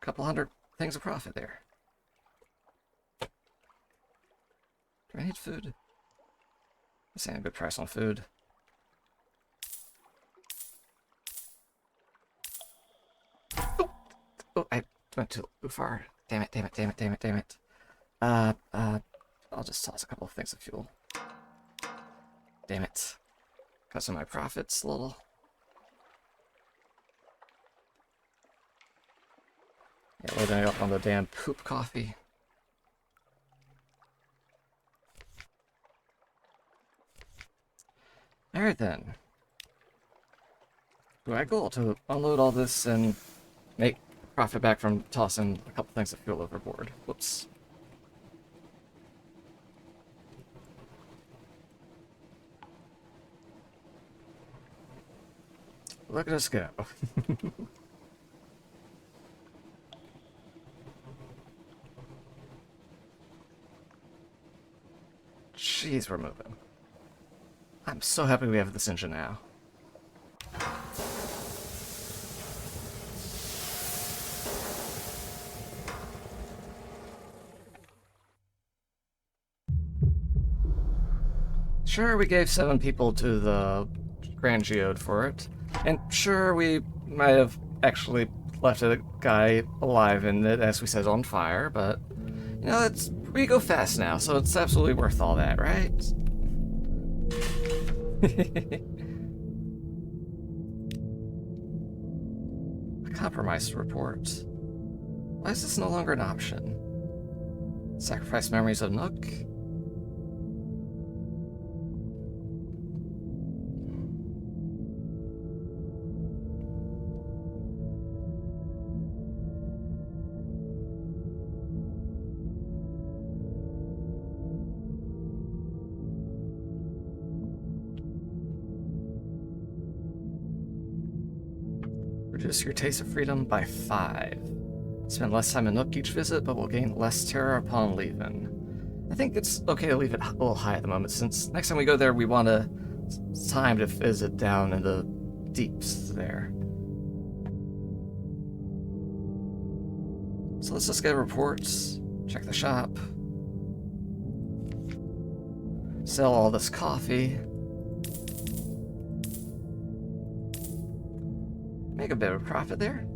a couple hundred things of profit there. Do I need food? This ain't a good price on food. Oh, I went too far. Damn it, damn it, damn it, damn it, damn it. I'll just toss a couple of things of fuel. Damn it. Got some of my profits a little. Yeah, loading up on the damn poop coffee. Alright then. Do I go to unload all this and make profit back from tossing a couple things of fuel overboard? Whoops. Look at us go. Jeez, we're moving. I'm so happy we have this engine now. Sure, we gave 7 people to the Grand Geode for it. And sure, we might have actually left a guy alive in it, as we said, on fire, but... You know, we go fast now, so it's absolutely worth all that, right? A compromise report. Why is this no longer an option? Sacrifice memories of Nook? Reduce your taste of freedom by 5. Spend less time in Nook each visit, but will gain less terror upon leaving. I think it's okay to leave it a little high at the moment, since next time we go there, we want time to visit down in the deeps there. So let's just get reports, check the shop, sell all this coffee, make a bit of a profit there.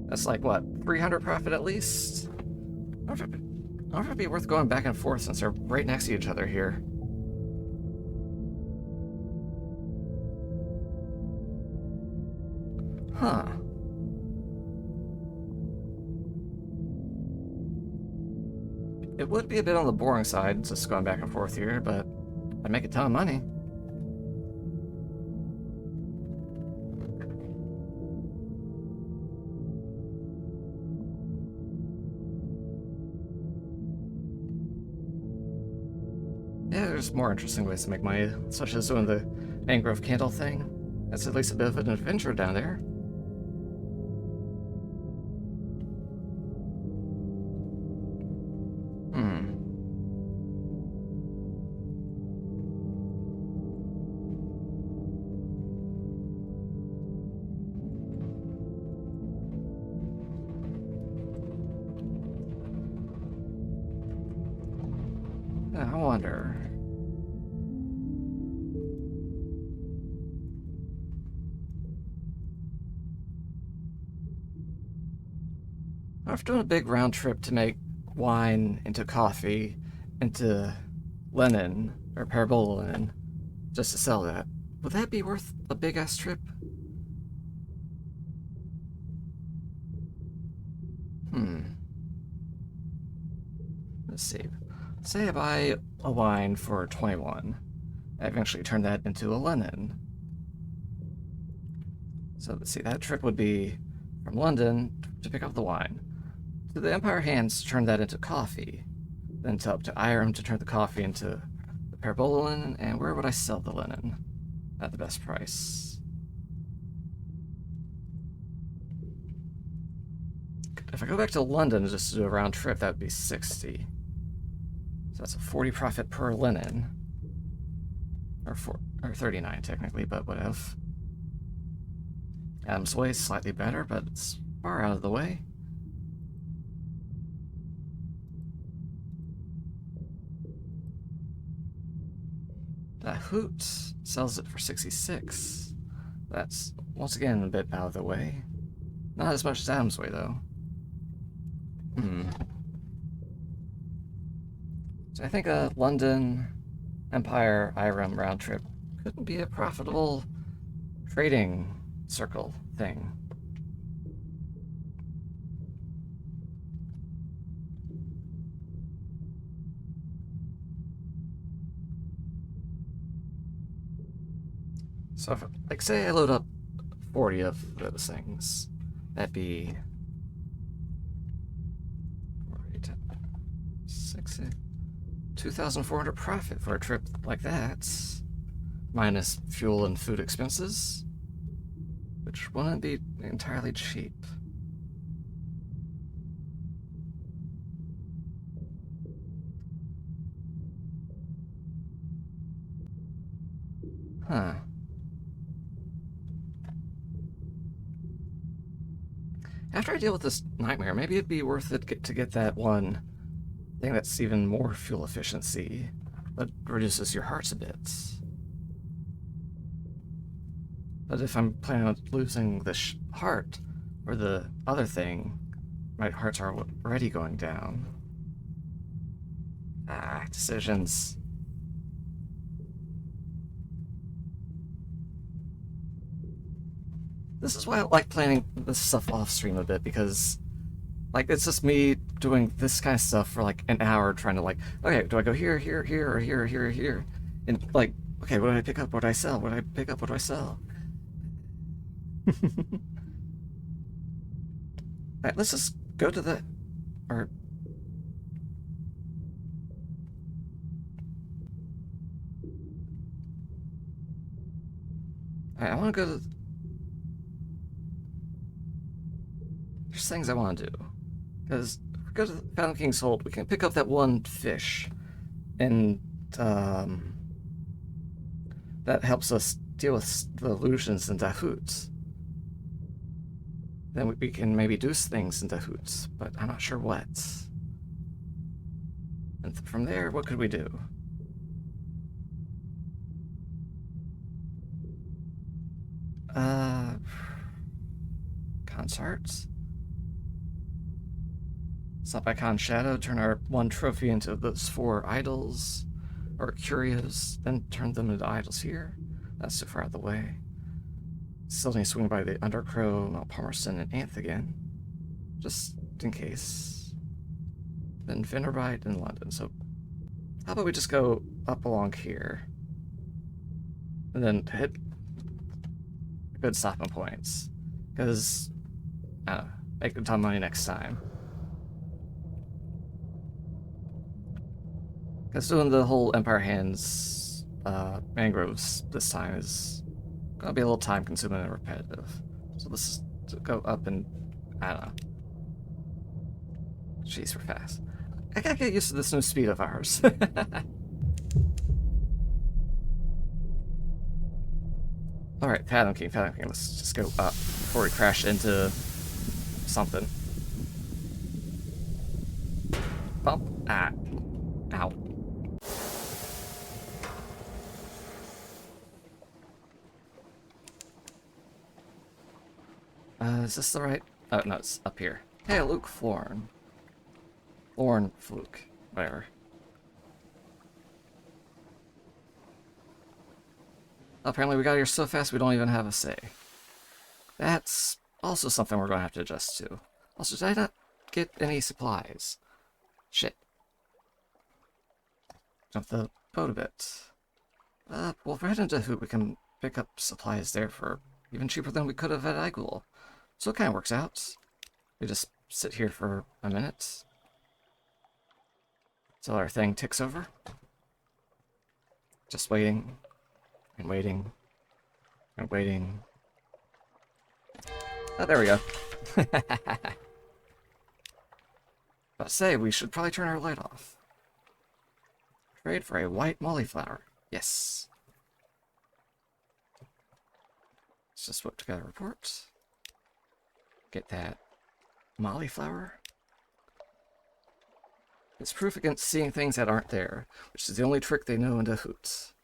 That's like, what, 300 profit at least? I don't know if it'd be worth going back and forth since they're right next to each other here. Huh. It would be a bit on the boring side, just going back and forth here, but I'd make a ton of money. Yeah, there's more interesting ways to make money, such as doing the mangrove candle thing. That's at least a bit of an adventure down there. I wonder. After doing a big round trip to make wine into coffee, into linen, or parabola linen, just to sell that, would that be worth a big ass trip? Let's see. Say I buy a wine for 21. I eventually turn that into a linen. So let's see, that trip would be from London to pick up the wine, to the Empire Hands to turn that into coffee, then up to Iram to turn the coffee into the parabola linen, and where would I sell the linen at the best price? If I go back to London just to do a round trip, that would be 60. So that's a 40 profit per linen. Or 39 technically, but whatever. Adam's Way is slightly better, but it's far out of the way. The Hoot sells it for 66. That's, once again, a bit out of the way. Not as much as Adam's Way, though. So I think a London, Empire, Iram round trip couldn't be a profitable trading circle thing. So if, like, say I load up 40 of those things, that'd be 60, 2,400 profit for a trip like that, minus fuel and food expenses, which wouldn't be entirely cheap. Huh. After I deal with this nightmare, maybe it'd be worth it to get that one thing that's even more fuel efficiency, that reduces your hearts a bit. But if I'm planning on losing the heart, or the other thing, my hearts are already going down. Decisions. This is why I like planning this stuff off stream a bit, because like it's just me doing this kind of stuff for like an hour, trying to like, okay, do I go here, here, here, or here, here, here? And like, okay, what do I pick up? What do I sell? What do I pick up? What do I sell? Alright, let's just go to the, or I want to go to, there's things I want to do. Because if we go to the Fountain King's Hold, we can pick up that one fish, and that helps us deal with the illusions and Dahoots. Then we can maybe do things in Dahoots, but I'm not sure what. And from there, what could we do? Concerts? Stop by Khan's Shadow, turn our one trophy into those 4 idols, or curios, then turn them into idols here. That's too far out of the way. Still need to swing by the Undercrow, Mount Palmerston, and Anth again. Just in case. Then Venerbite in London. So how about we just go up along here? And then hit good stopping points. Because, I don't know, make a ton of money next time. Because doing the whole Empire Hands mangroves this time is gonna be a little time consuming and repetitive. So let's just go up and, I don't know. Jeez, we're fast. I gotta get used to this new speed of ours. Alright, Pattern King. Let's just go up before we crash into something. Bump. Ah. Ow. Is this the right? Oh, no, it's up here. Hey, Luke Florn. Florn Fluke. Whatever. Apparently we got here so fast we don't even have a say. That's also something we're going to have to adjust to. Also, did I not get any supplies? Shit. Jump the boat a bit. Well, if we're heading to Hoot, we can pick up supplies there for even cheaper than we could have at Igul. So it kind of works out. We just sit here for a minute till our thing ticks over. Just waiting and waiting and waiting. Oh, there we go. But say, we should probably turn our light off. Trade for a white molly flower. Yes. Let's just whip together a report. Get that molly flower. It's proof against seeing things that aren't there, which is the only trick they know in the Hoots.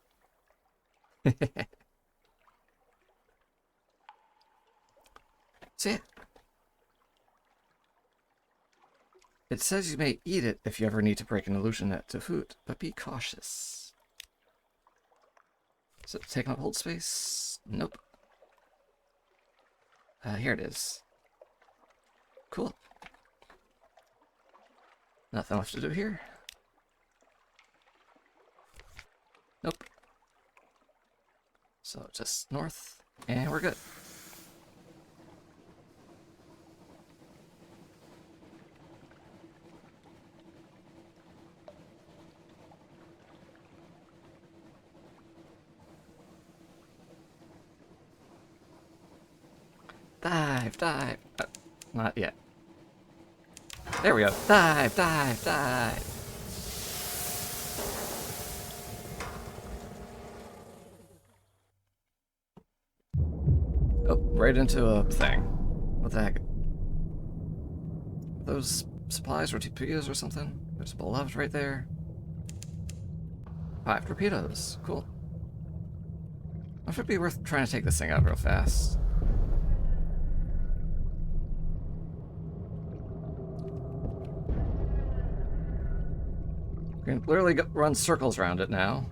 So yeah. It says you may eat it if you ever need to break an illusion at Tehoot, but be cautious. Is it taking up hold space? Nope. Here it is. Cool. Nothing left to do here. Nope. So just north, and we're good. Dive, dive. Not yet. There we go. Dive, dive, dive. Oh, right into a thing. What the heck? Those supplies or torpedoes or something? There's a beloved right there. 5 torpedoes. Cool. I should be worth trying to take this thing out real fast. We can literally run circles around it now.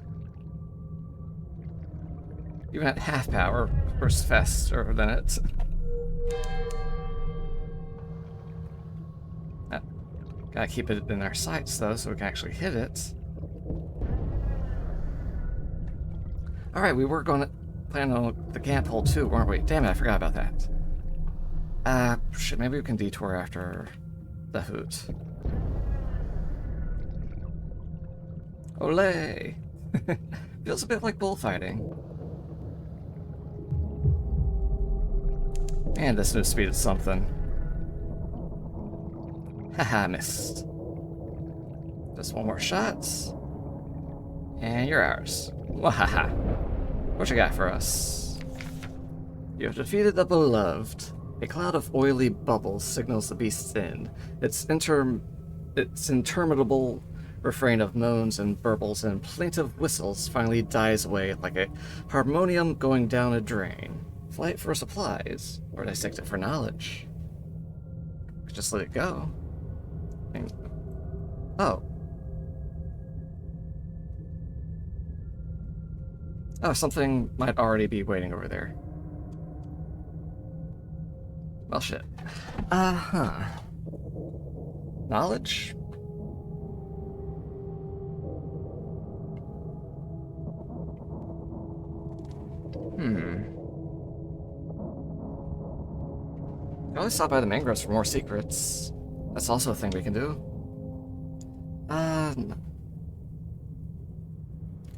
Even at half power, we're faster than it. Gotta keep it in our sights though, so we can actually hit it. Alright, we were going to plan on the camp hole too, weren't we? Damn it, I forgot about that. Shit, maybe we can detour after the Hoot. Olay! Feels a bit like bullfighting. And this new speed is something. Haha, missed. Just one more shot. And you're ours. Wahaha. What you got for us? You have defeated the Beloved. A cloud of oily bubbles signals the beast's end. Its interminable refrain of moans and burbles and plaintive whistles finally dies away like a harmonium going down a drain. Flight for supplies, or dissect it for knowledge. Just let it go. Oh. Oh, something might already be waiting over there. Well, shit. Uh-huh. Knowledge? I always stop by the mangroves for more secrets. That's also a thing we can do. I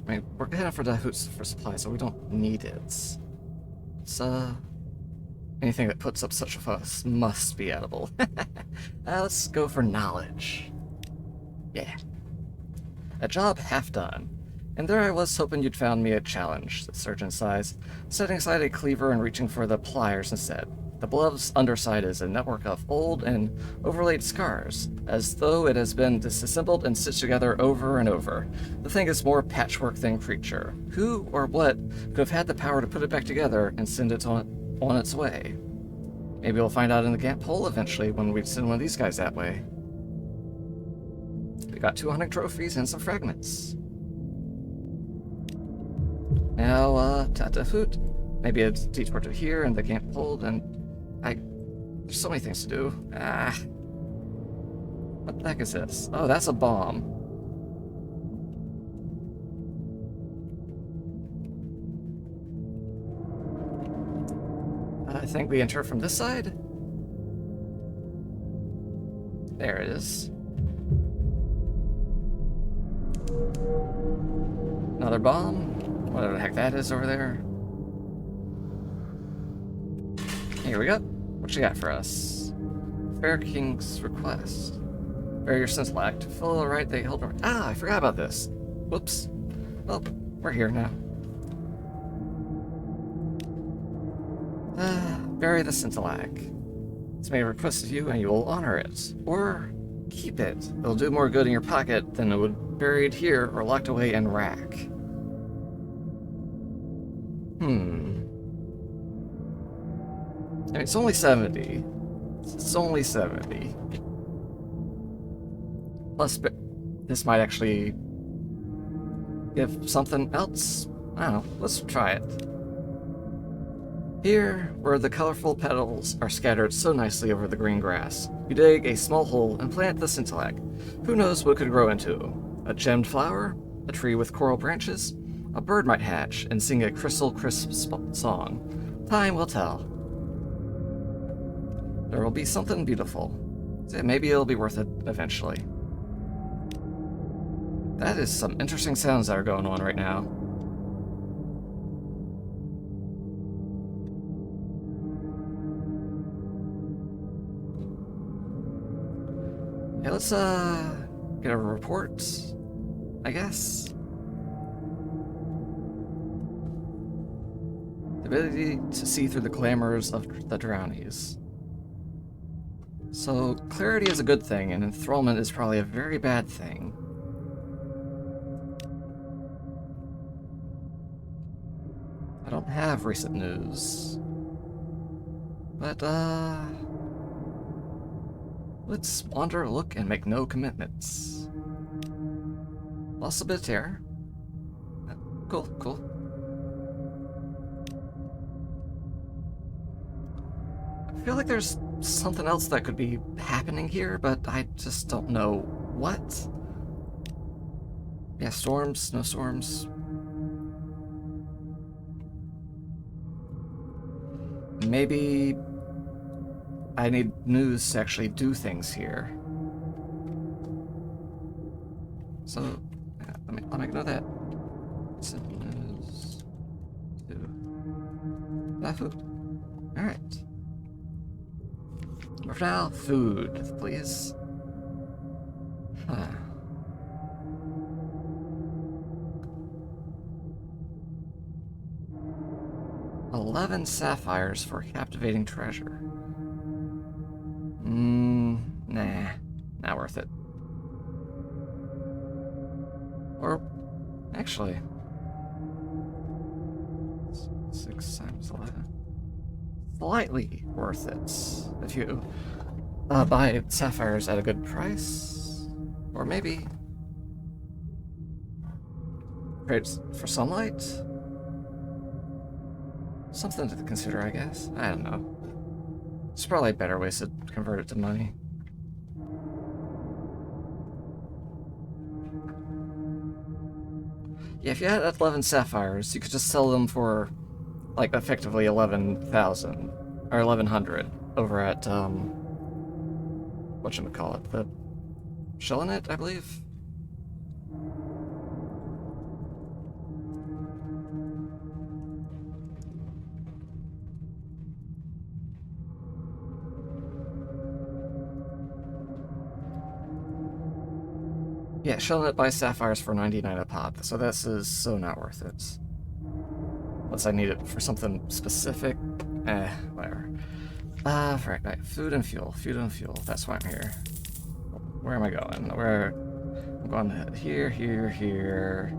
mean, we're heading for the hoots for supplies, so we don't need it. It's, anything that puts up such a fuss must be edible. Let's go for knowledge. Yeah. A job half done. And there I was hoping you'd found me a challenge, the surgeon sighs, setting aside a cleaver and reaching for the pliers instead. The blove's underside is a network of old and overlaid scars, as though it has been disassembled and stitched together over and over. The thing is more patchwork than creature. Who or what could have had the power to put it back together and send it on its way? Maybe we'll find out in the Gap Hole eventually when we send one of these guys that way. We got 200 trophies and some fragments. Now, Tatafoot. Maybe a detour to here and the Camp Hold, and there's so many things to do. What the heck is this? Oh, that's a bomb. I think we enter from this side. There it is. Another bomb. Whatever the heck that is over there. Here we go. What you got for us? Fair King's request. Bear your Scintillac to fill the right they held. Ah, I forgot about this. Whoops. Well, we're here now. Bury the Scintillac. It's made a request of you and you will honor it. Or keep it. It'll do more good in your pocket than it would buried here or locked away in rack. I mean, it's only 70. It's only 70. Plus, this might actually give something else. I don't know. Let's try it. Here, where the colorful petals are scattered so nicely over the green grass, you dig a small hole and plant the Scintillac. Who knows what it could grow into? A gemmed flower? A tree with coral branches? A bird might hatch and sing a crystal crisp song. Time will tell. There will be something beautiful. Maybe it'll be worth it eventually. That is some interesting sounds that are going on right now. Yeah, let's get a report, I guess. The ability to see through the clamors of the drownies. So, clarity is a good thing, and enthrallment is probably a very bad thing. I don't have recent news. But, let's wander, look, and make no commitments. Lost a bit of terror. Cool, cool. I feel like there's something else that could be happening here, but I just don't know what. Yeah, storms, snowstorms. Maybe I need news to actually do things here. So, I'll make note of that. Simple news. Food. Alright. But for now, food, please. Huh. $11 sapphires for captivating treasure. Nah. Not worth it. Or, actually... 6 times 11. Slightly worth it. If you buy sapphires at a good price. Or maybe... trade for sunlight? Something to consider, I guess. I don't know. There's probably better ways to convert it to money. Yeah, if you had 11 sapphires, you could just sell them for, like, effectively 11,000 or 1,100 over at whatchamacallit, the Shillinit, I believe. Yeah, Shillinit buys sapphires for 99 a pop, so this is so not worth it. Unless I need it for something specific. Whatever. Right. Food and fuel. Food and fuel. That's why I'm here. Where am I going? I'm going here, here, here.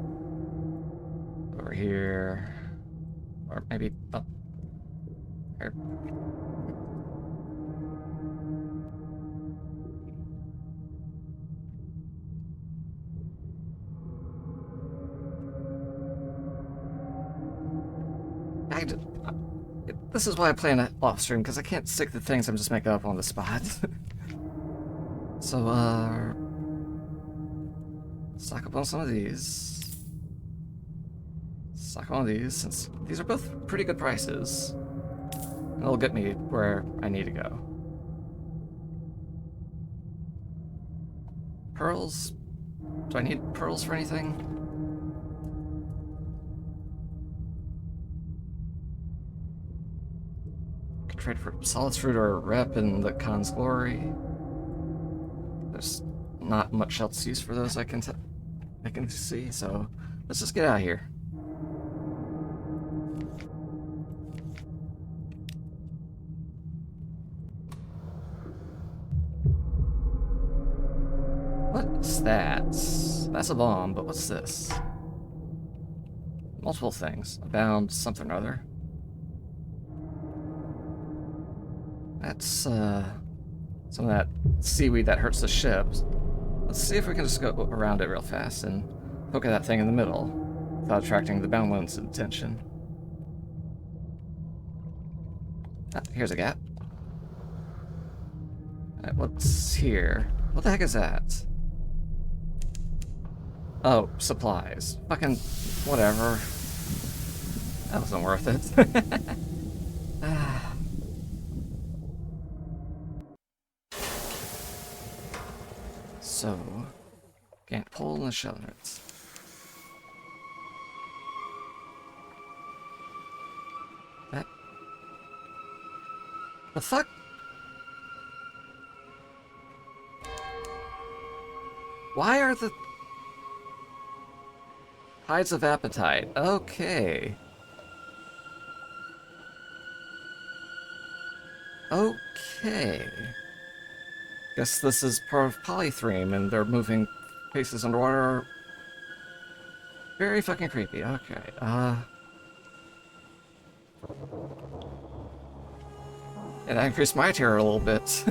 Over here. Or maybe up here. This is why I play an off stream, because I can't stick to things I'm just making up on the spot. So, stock up on some of these. Stock on these, since these are both pretty good prices. And it'll get me where I need to go. Pearls? Do I need pearls for anything? Could trade for solid fruit or a rep in the Khan's Glory. There's not much else use for those I can see, so let's just get out of here. What's that? That's a bomb, but what's this? Multiple things. Abound something or other. That's, some of that seaweed that hurts the ship. Let's see if we can just go around it real fast and poke at that thing in the middle without attracting the bound one's attention. Ah, here's a gap. Alright, what's here? What the heck is that? Oh, supplies. Fucking whatever. That wasn't worth it. So, can't pull in the shell notes. That. The fuck? Why are the hides of appetite? Okay. Okay. Guess this is part of polythreme and they're moving faces underwater. Very fucking creepy. Okay. Yeah, that increased my terror a little bit.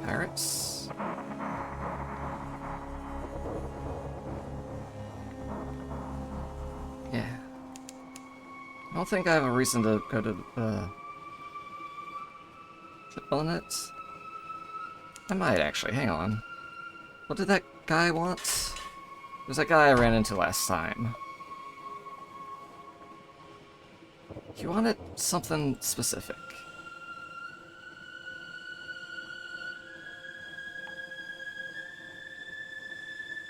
Pirates. Yeah. I don't think I have a reason to go to it. I might actually. Hang on. What did that guy want? There's that guy I ran into last time. He wanted something specific.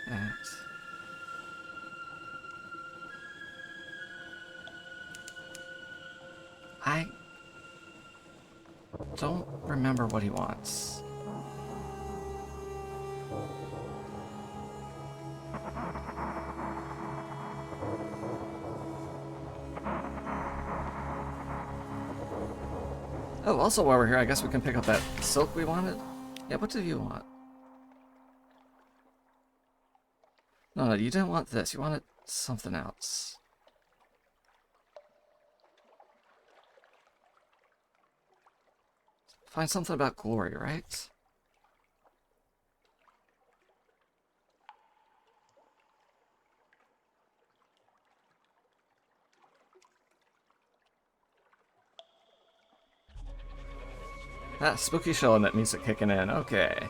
That. I don't remember what he wants. Oh, also while we're here, I guess we can pick up that silk we wanted. Yeah, what did you want? No, you didn't want this. You wanted something else. Find something about glory, right? Ah, spooky show and that music kicking in. Okay.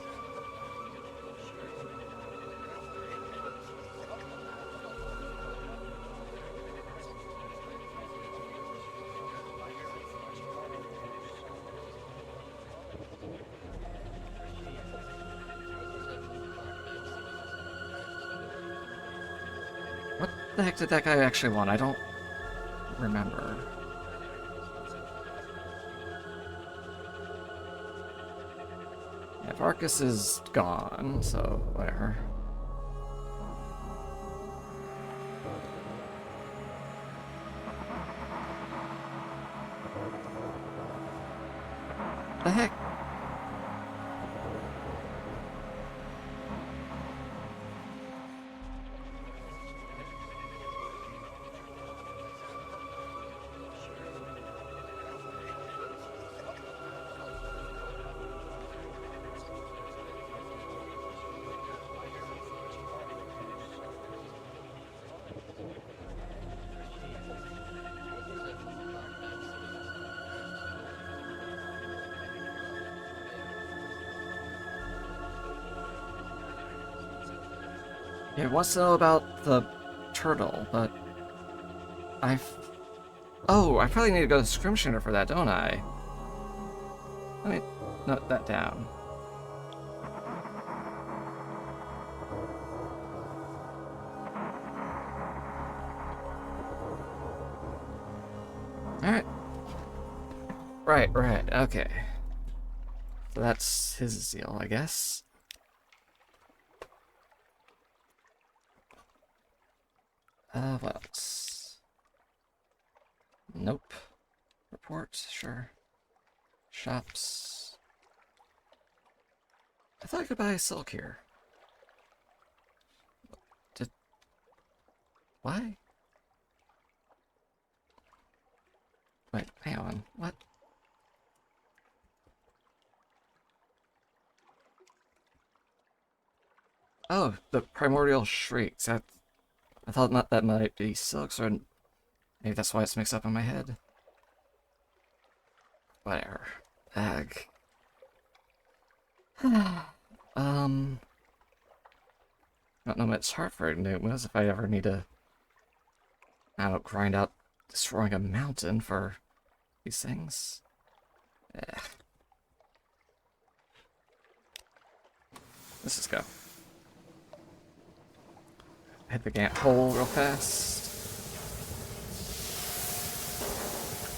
What the heck did that guy actually want? I don't remember. Yeah, Vargas is gone, so whatever. The heck? Yeah, he wants to know about the turtle, but Oh, I probably need to go to Scrimshooter for that, don't I? Let me note that down. Alright. Right, okay. So that's his deal, I guess. What else? Nope. Report, sure. Shops. I thought I could buy silk here. Why? Wait, hang on. What? Oh, the primordial shrieks. I thought not that might be silks, or maybe that's why it's mixed up in my head. Whatever. Ag. I don't know much Hartford was if I ever need to, I don't know, grind out destroying a mountain for these things. Let's just go. Hit the Gant hole real fast.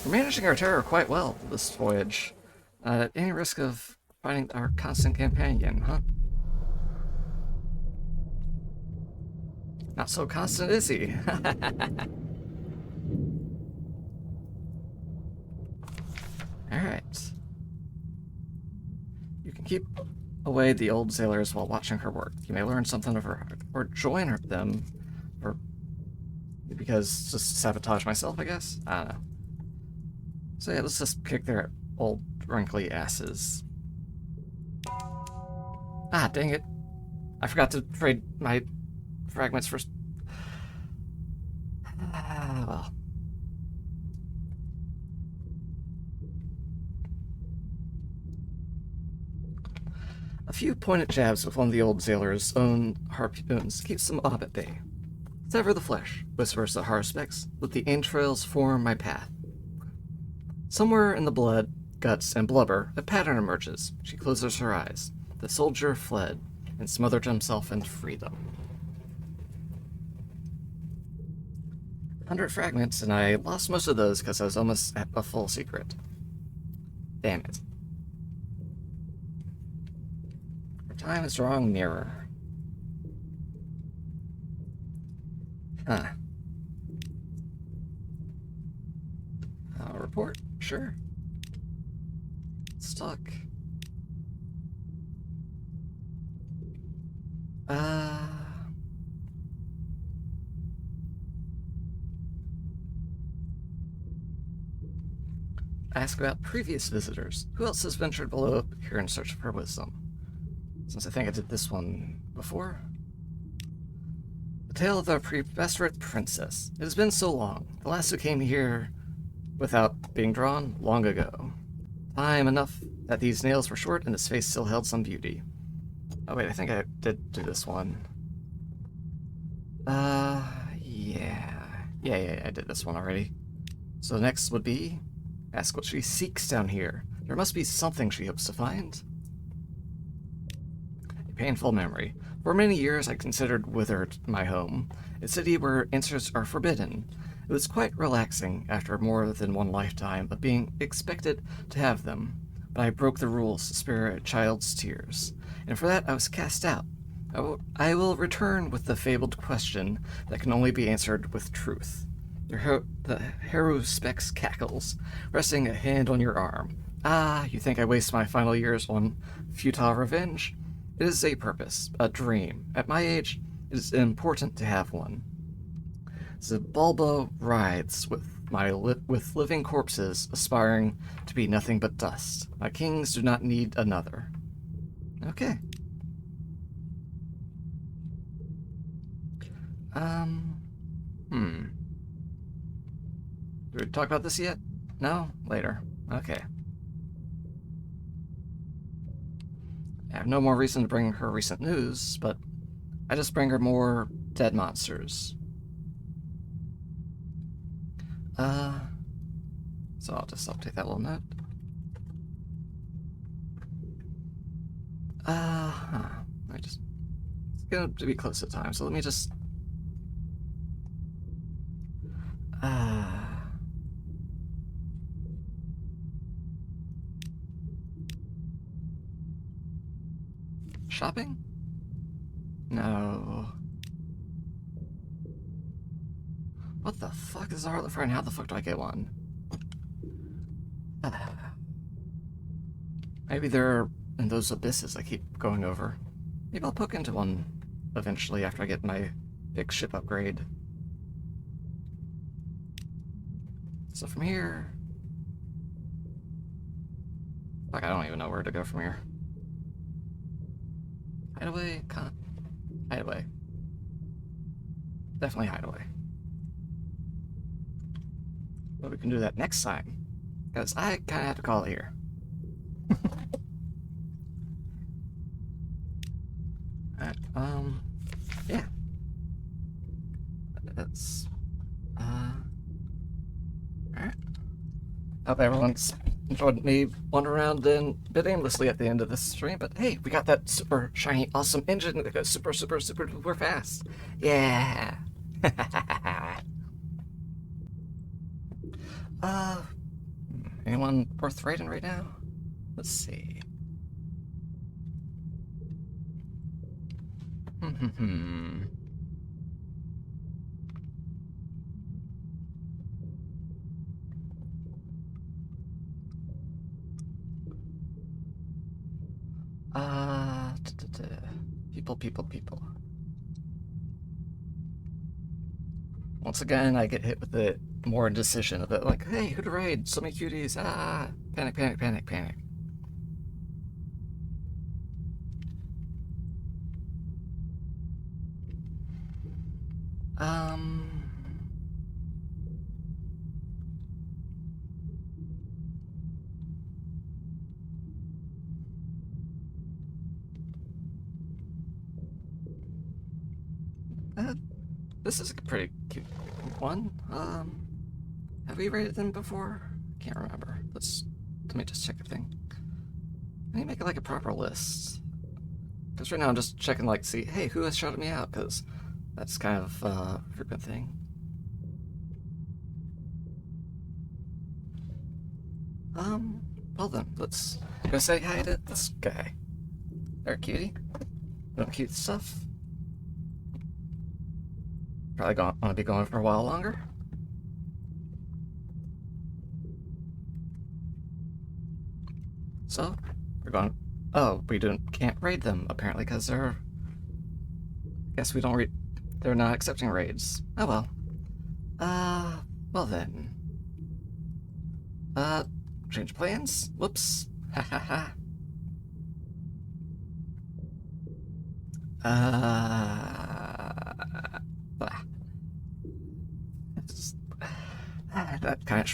We're managing our terror quite well this voyage. At any risk of finding our constant companion, huh? Not so constant, is he? Alright. You can keep away the old sailors while watching her work. You may learn something of her, or join them, or because just sabotage myself, I guess? I don't know. So yeah, let's just kick their old wrinkly asses. Ah, dang it. I forgot to trade my fragments for... well. A few pointed jabs with one of the old sailor's own harpoons keeps them off at bay. Sever the flesh, whispers the haruspex. Let the entrails form my path. Somewhere in the blood, guts, and blubber, a pattern emerges. She closes her eyes. The soldier fled and smothered himself in freedom. 100 fragments, and I lost most of those because I was almost at a full secret. Damn it. Our time is drawing nearer. Huh. Report? Sure. Stuck. Ask about previous visitors. Who else has ventured below here in search of her wisdom? Since I think I did this one before. The tale of the preposterate princess. It has been so long. The last who came here without being drawn long ago. Time enough that these nails were short and his face still held some beauty. Oh wait, I think I did do this one. Yeah, I did this one already. So the next would be, ask what she seeks down here. There must be something she hopes to find. A painful memory. For many years I considered Withered my home, a city where answers are forbidden. It was quite relaxing after more than one lifetime of being expected to have them, but I broke the rules to spare a child's tears, and for that I was cast out. I will return with the fabled question that can only be answered with truth. The Haruspex cackles, resting a hand on your arm. Ah, you think I waste my final years on futile revenge? It is a purpose, a dream. At my age, it is important to have one. Zabulbo writhes with living corpses aspiring to be nothing but dust. My kings do not need another. Okay. Did we talk about this yet? No? Later. Okay. I have no more reason to bring her recent news, but I just bring her more dead monsters. So I'll just update that little note. It's gonna be close to time, so let me just... Shopping? No. What the fuck is a Heartlet Friend? How the fuck do I get one? Maybe they're in those abysses I keep going over. Maybe I'll poke into one eventually after I get my big ship upgrade. So from here... Fuck, I don't even know where to go from here. Hideaway? Hideaway. Definitely hideaway. But we can do that next time. Because I kind of have to call it here. Alright, yeah. That's, alright. Hope everyone's enjoyed me wandering around a bit aimlessly at the end of this stream, but hey, we got that super shiny, awesome engine that goes super duper fast. Yeah. Anyone worth raiding right now? Let's see. People. Once again, I get hit with the more indecision of it, like, hey, who to raid? So many cuties. Panic. This is a pretty cute one. Have we rated them before? I can't remember. Let me just check everything. I need to make it like a proper list. Because right now I'm just checking, like, see, hey, who has shouted me out? Because that's kind of a frequent thing. Well then, let's go say hi to this guy. There, cutie. No cute stuff. Probably want to be going for a while longer. So, we're going... Oh, we can't raid them, apparently, because they're... I guess we don't raid... They're not accepting raids. Oh well. Well then. Change plans? Whoops. Ha ha ha. That kind of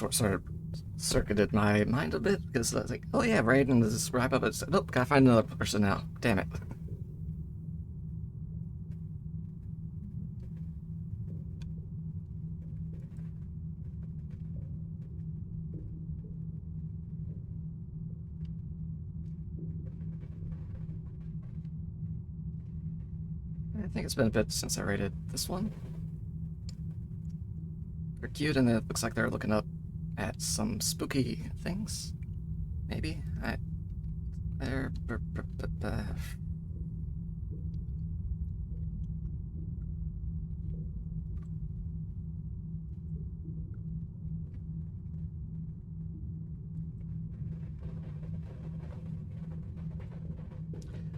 short-circuited my mind a bit, because I was like, oh yeah, right, and this wrap up, it's, nope, gotta find another person now. Damn it. I think it's been a bit since I rated this one. They're cute, and it looks like they're looking up at some spooky things. Maybe? They're...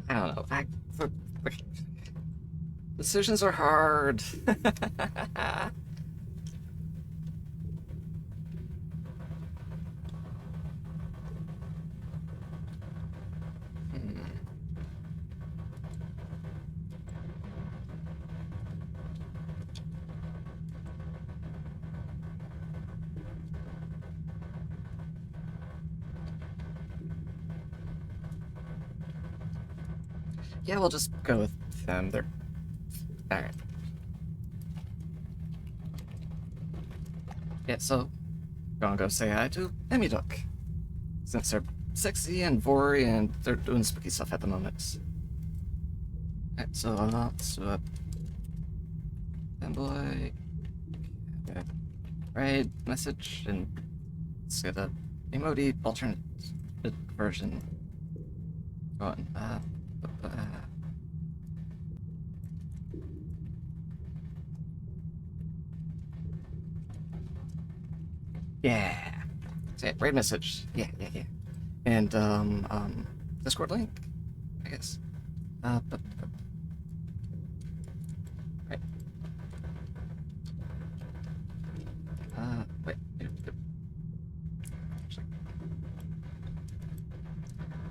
I don't know. Decisions are hard. Yeah, we'll just go with them. They're... Alright. Yeah, so... Gonna go say hi to Emmy Duck. Since they're sexy and vory and they're doing spooky stuff at the moment. Alright, so let's do a... Fanboy... Okay. Right, message, and let's get a emoji alternate version going. Yeah. Say it, right message. Yeah. And Discord link, I guess. Right. Wait.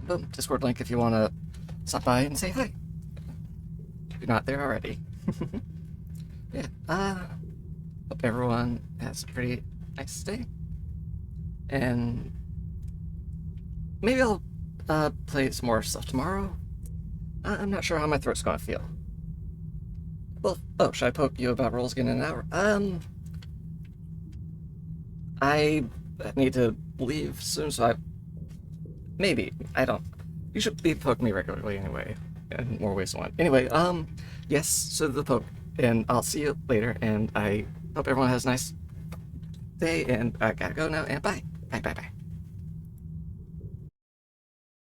Boom. Discord link if you want to stop by and say hi. If you're not there already. Yeah. Hope everyone has a pretty nice day. And maybe I'll play some more stuff tomorrow. I'm not sure how my throat's gonna feel. Well, oh, should I poke you about rolls again in an hour? I need to leave soon, so maybe. I don't. You should be poking me regularly anyway, in more ways than one. Anyway, yes, so the poke, and I'll see you later, and I hope everyone has a nice day, and I gotta go now, and bye. Bye.